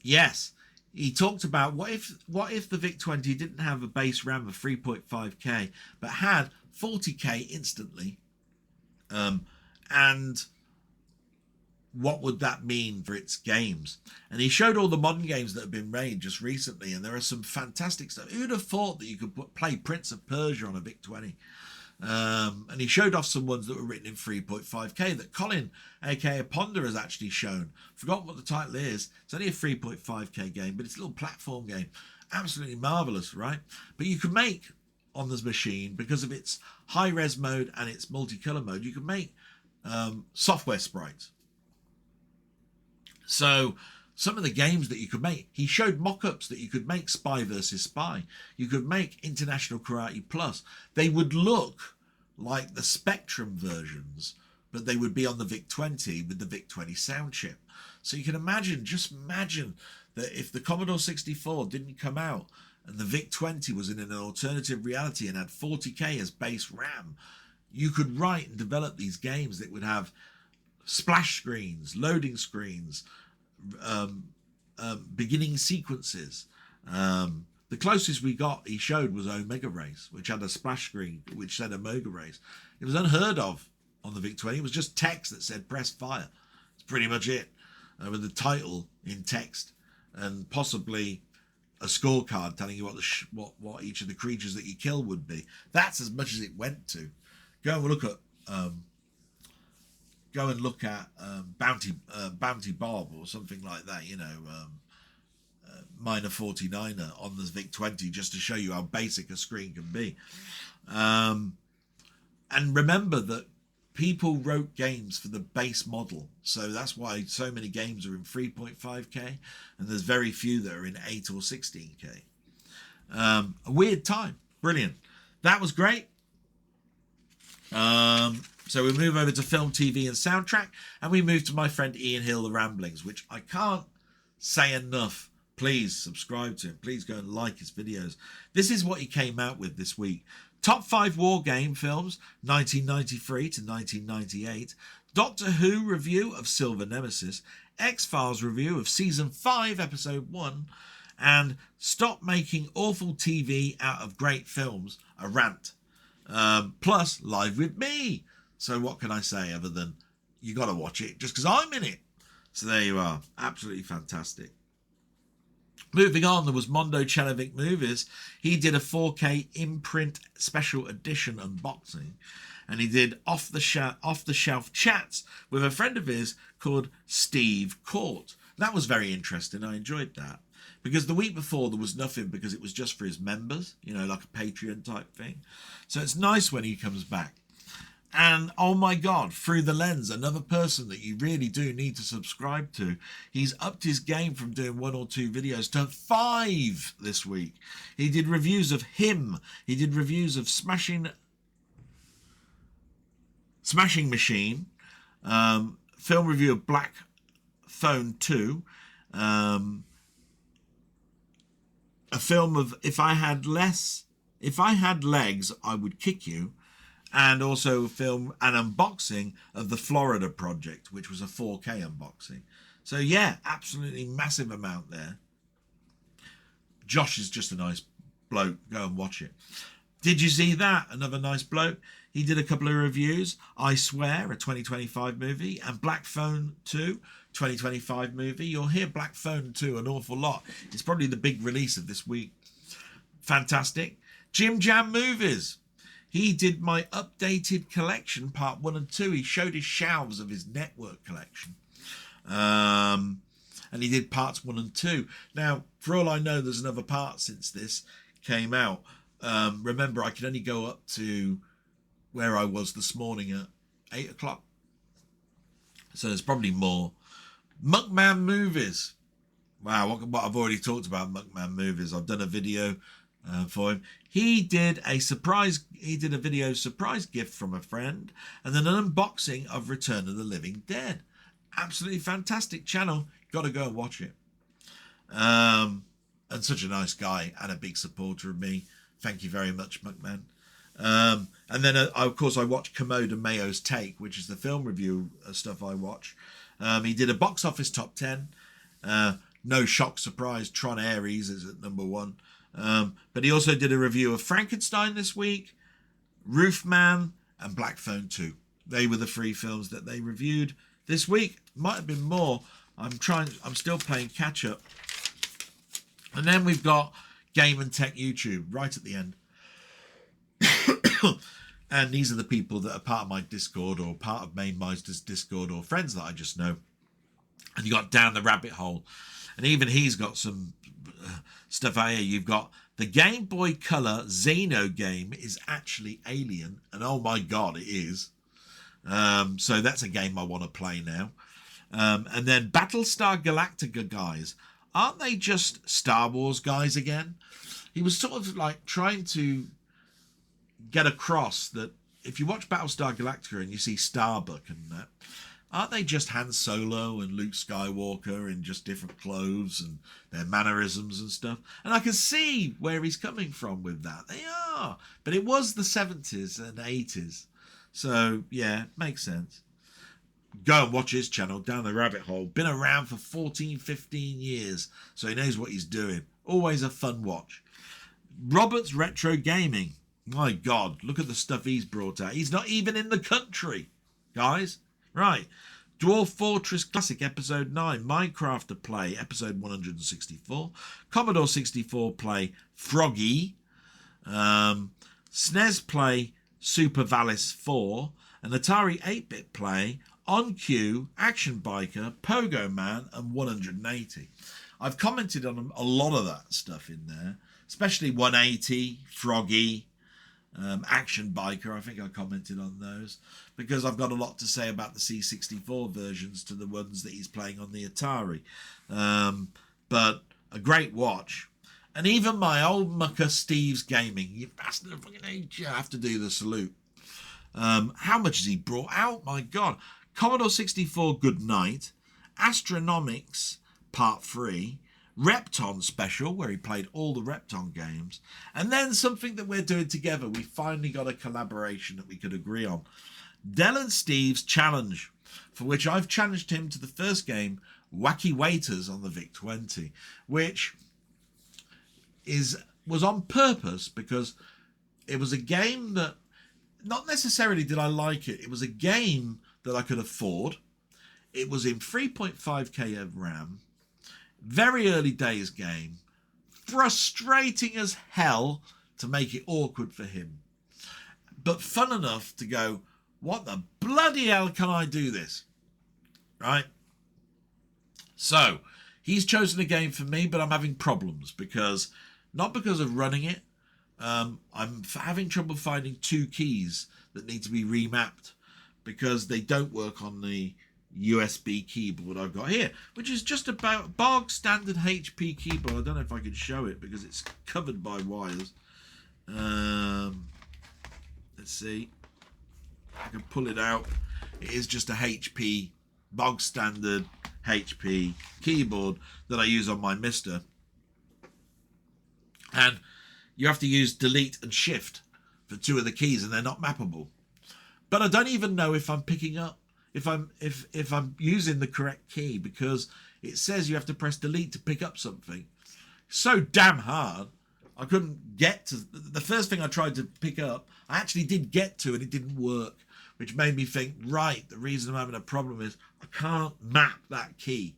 yes, he talked about what if the VIC-20 didn't have a base RAM of 3.5K but had 40K instantly, and what would that mean for its games? And he showed all the modern games that have been made just recently, and there are some fantastic stuff. Who'd have thought that you could play Prince of Persia on a VIC-20? And he showed off some ones that were written in 3.5K that Colin, aka Ponder, has actually shown. Forgot what the title is. It's only a 3.5K game, but it's a little platform game. Absolutely marvellous, right? But you can make on this machine, because of its high-res mode and its multicolour mode, you can make software sprites. So some of the games that you could make, he showed mock-ups that you could make Spy versus Spy. You could make International Karate Plus. They would look like the Spectrum versions, but they would be on the VIC-20 with the VIC-20 sound chip. So you can just imagine that if the Commodore 64 didn't come out and the VIC-20 was in an alternative reality and had 40K as base RAM, you could write and develop these games that would have splash screens, loading screens, beginning sequences. The closest we got, he showed, was Omega Race, which had a splash screen which said Omega Race. It was unheard of on the VIC-20. It was just text that said press fire. It's pretty much it, with the title in text and possibly a scorecard telling you what each of the creatures that you kill would be. That's as much as it went to. Go and look at Bounty Bob or something like that, Minor 49er on the VIC-20, just to show you how basic a screen can be. And remember that people wrote games for the base model, so that's why so many games are in 3.5K and there's very few that are in 8 or 16K. A weird time. Brilliant. That was great. So we move over to film, TV and soundtrack, and we move to my friend Ian Hill, The Ramblings, which I can't say enough. Please subscribe to him. Please go and like his videos. This is what he came out with this week. Top 5 war game films, 1993 to 1998. Doctor Who review of Silver Nemesis. X-Files review of Season 5, Episode 1. And Stop Making Awful TV Out of Great Films, a rant. Plus Live With Me. So what can I say other than you got to watch it just because I'm in it. So there you are. Absolutely fantastic. Moving on, there was Mondo Chelovic Movies. He did a 4K imprint special edition unboxing, and he did off the shelf chats with a friend of his called Steve Court. That was very interesting. I enjoyed that because the week before there was nothing because it was just for his members, like a Patreon type thing. So it's nice when he comes back. And oh my God, Through the Lens, another person that you really do need to subscribe to. He's upped his game from doing 1 or 2 videos to 5 this week. He did reviews of Him. He did reviews of Smashing Machine. Film review of Black Phone 2. A film of If I Had Legs, I Would Kick You. And also film an unboxing of the Florida Project, which was a 4K unboxing. So yeah, absolutely massive amount there. Josh is just a nice bloke. Go and watch it. Did you see that? Another nice bloke. He did a couple of reviews. I Swear, a 2025 movie, and Black Phone 2, 2025 movie. You'll hear Black Phone 2 an awful lot. It's probably the big release of this week. Fantastic. Jim Jam Movies. He did my updated collection, part 1 and 2. He showed his shelves of his network collection. And he did parts 1 and 2. Now, for all I know, there's another part since this came out. Remember, I could only go up to where I was this morning at 8 o'clock. So there's probably more. Muckman-Movies. Wow, what I've already talked about Muckman-Movies. I've done a video for him. He did a video surprise gift from a friend, and then an unboxing of Return of the Living Dead. Absolutely fantastic channel. Got to go and watch it. And such a nice guy and a big supporter of me. Thank you very much, Muckman. And then, of course, I watched Commode and Mayo's Take, which is the film review stuff I watch. He did a box office top 10. No shock surprise, Tron Ares is at number 1. But he also did a review of Frankenstein this week, Roofman, and Black Phone 2. They were the 3 films that they reviewed this week. Might have been more. I'm still playing catch up. And then we've got Game and Tech YouTube right at the end. And these are the people that are part of my Discord or part of Mainmeister's Discord or friends that I just know. And you got Down the Rabbit Hole. And even he's got some stuff out here. You've got the Game Boy Color Xeno game is actually Alien. And oh my God, it is. So that's a game I want to play now. And then Battlestar Galactica guys. Aren't they just Star Wars guys again? He was sort of like trying to get across that if you watch Battlestar Galactica and you see Starbuck and that, aren't they just Han Solo and Luke Skywalker in just different clothes and their mannerisms and stuff? And I can see where he's coming from with that. They are. But it was the 70s and 80s. So, yeah, makes sense. Go and watch his channel, Down the Rabbit Hole. Been around for 14, 15 years. So he knows what he's doing. Always a fun watch. Robert's Retro Gaming. My God, look at the stuff he's brought out. He's not even in the country, guys. Right. Dwarf Fortress Classic Episode 9. Minecraft to Play Episode 164. Commodore 64 Play Froggy. SNES Play Super Valis 4. And Atari 8-bit Play On Cue, Action Biker, Pogo Man and 180. I've commented on a lot of that stuff in there. Especially 180, Froggy, Action Biker. I think I commented on those because I've got a lot to say about the C64 versions to the ones that he's playing on the Atari. But a great watch. And even my old mucker Steve's Gaming. You bastard, you have to do the salute. How much has he brought out? My God. Commodore 64 Good Night. Astronomics Part 3. Repton special, where he played all the Repton games. And then something that we're doing together. We finally got a collaboration that we could agree on. Del and Steve's Challenge, for which I've challenged him to the first game, Wacky Waiters on the VIC-20, which was on purpose because it was a game that, not necessarily did I like it, it was a game that I could afford. It was in 3.5k of RAM. Very early days game. Frustrating as hell to make it awkward for him. But fun enough to go, what the bloody hell can I do this? Right? So, he's chosen a game for me, but I'm having problems not because of running it. I'm having trouble finding 2 keys that need to be remapped because they don't work on the USB keyboard I've got here, which is just about bog standard HP keyboard. I don't know if I can show it because it's covered by wires. Let's see. I can pull it out. It is just a HP, bog standard HP keyboard that I use on my Mister. And you have to use delete and shift for 2 of the keys and they're not mappable. But I don't even know if I'm picking up if I'm using the correct key because it says you have to press delete to pick up something. So damn hard. I couldn't get to the first thing I tried to pick up. I actually did get to and it didn't work, which made me think, right, the reason I'm having a problem is I can't map that key.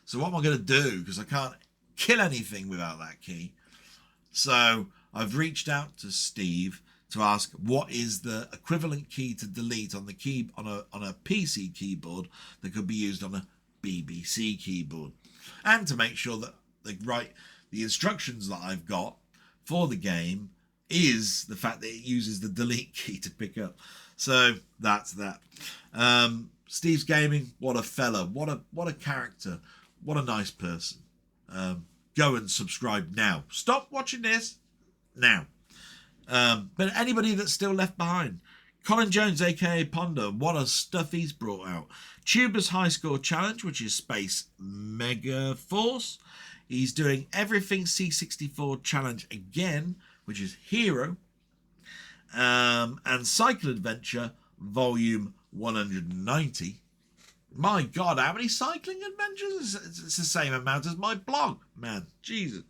So what am I going to do? Because I can't kill anything without that key. So I've reached out to Steve to ask what is the equivalent key to delete on a PC keyboard that could be used on a BBC keyboard, and to make sure that the instructions that I've got for the game is the fact that it uses the delete key to pick up. So that's that. Steve's Gaming, what a fella, what a character, what a nice person. Go and subscribe now. Stop watching this now. But anybody that's still left behind, Colin Jones, aka Ponder, what a stuff he's brought out. Tuber's High Score Challenge, which is Space Mega Force. He's doing Everything C64 Challenge again, which is Hero. And Cycle Adventure Volume 190. My God, how many cycling adventures? It's the same amount as my blog, man. Jesus.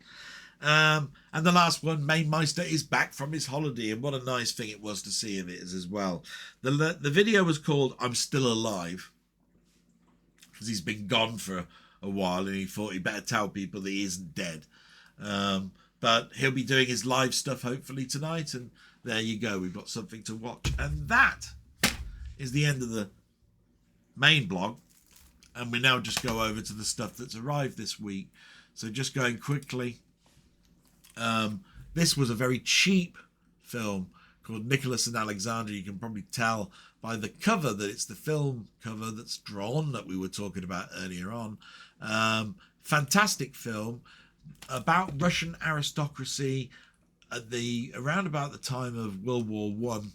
And the last one, Mainmeister is back from his holiday, and what a nice thing it was to see him as well. The video was called I'm Still Alive, because he's been gone for a while, and he thought he'd better tell people that he isn't dead. But he'll be doing his live stuff hopefully tonight, and there you go. We've got something to watch. And that is the end of the main blog, and we now just go over to the stuff that's arrived this week. So just going quickly, this was a very cheap film called Nicholas and Alexandra. You can probably tell by the cover that it's the film cover that's drawn that we were talking about earlier on. Fantastic film about Russian aristocracy at around about the time of World War One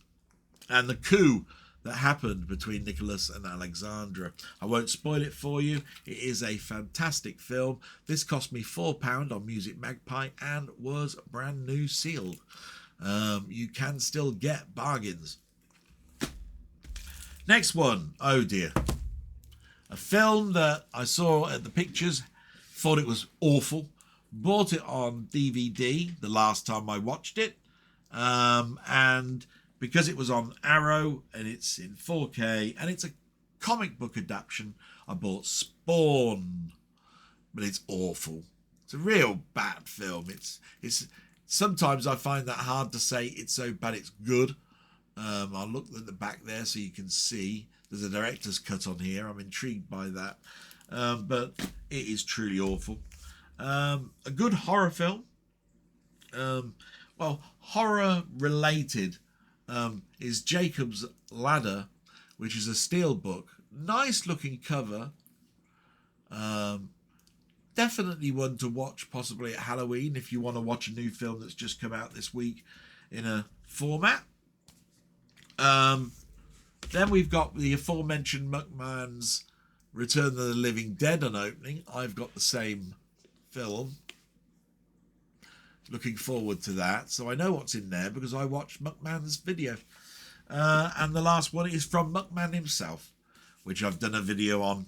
and the coup that happened between Nicholas and Alexandra. I won't spoil it for you. It is a fantastic film. This cost me £4 on Music Magpie and was brand new sealed. You can still get bargains. Next one. Oh dear. A film that I saw at the pictures, thought it was awful. Bought it on DVD the last time I watched it. And because it was on Arrow and it's in 4K and it's a comic book adaptation, I bought Spawn. But it's awful. It's a real bad film. It's sometimes I find that hard to say it's so bad it's good. I'll look at the back there so you can see. There's a director's cut on here. I'm intrigued by that. But it is truly awful. A good horror film. Well, horror related is Jacob's Ladder, which is a steelbook. Nice looking cover. Definitely one to watch possibly at Halloween if you want to watch a new film that's just come out this week in a format. Then we've got the aforementioned Muckman's Return of the Living Dead on opening. I've got the same film. Looking forward to that. So I know what's in there because I watched Muckman's video. And the last one is from Muckman himself, which I've done a video on.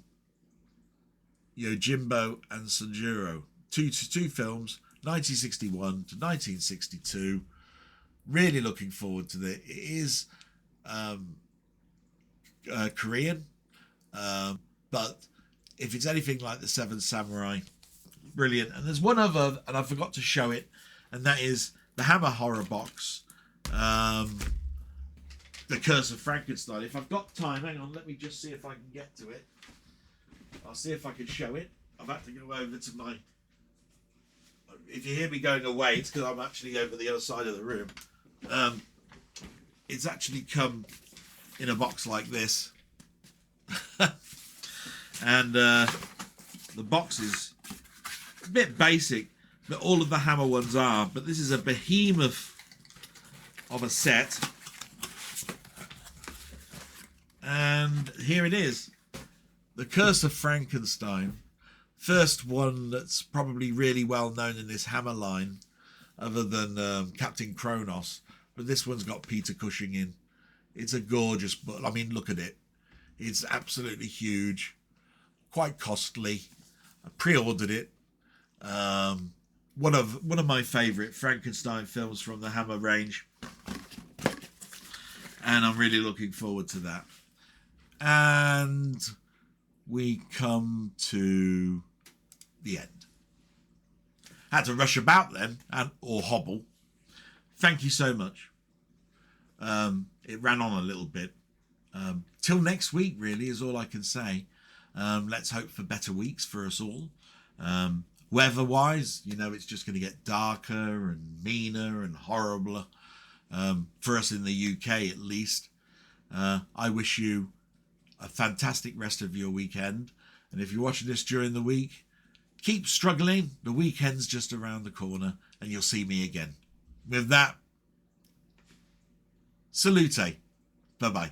Yojimbo and Sanjuro. Two films, 1961 to 1962. Really looking forward to it. It is Korean. But if it's anything like the Seven Samurai, brilliant. And there's one other, and I forgot to show it, and that is the Hammer horror box, The Curse of Frankenstein. If I've got time, hang on, let me just see if I can get to it. I'll see if I can show it. I've had to go over to my... If you hear me going away, it's because I'm actually over the other side of the room. It's actually come in a box like this. And the box is a bit basic, but all of the Hammer ones are. But this is a behemoth of a set. And here it is. The Curse of Frankenstein. First one that's probably really well known in this Hammer line, other than Captain Kronos. But this one's got Peter Cushing in. It's a gorgeous book. I mean, look at it. It's absolutely huge. Quite costly. I pre-ordered it. One of my favourite Frankenstein films from the Hammer range. And I'm really looking forward to that. And we come to the end. Had to rush about then, or hobble. Thank you so much. It ran on a little bit. Till next week, really, is all I can say. Let's hope for better weeks for us all. Weather-wise, it's just going to get darker and meaner and horribler. For us in the UK, at least. I wish you a fantastic rest of your weekend. And if you're watching this during the week, keep struggling. The weekend's just around the corner and you'll see me again. With that, salute. Bye-bye.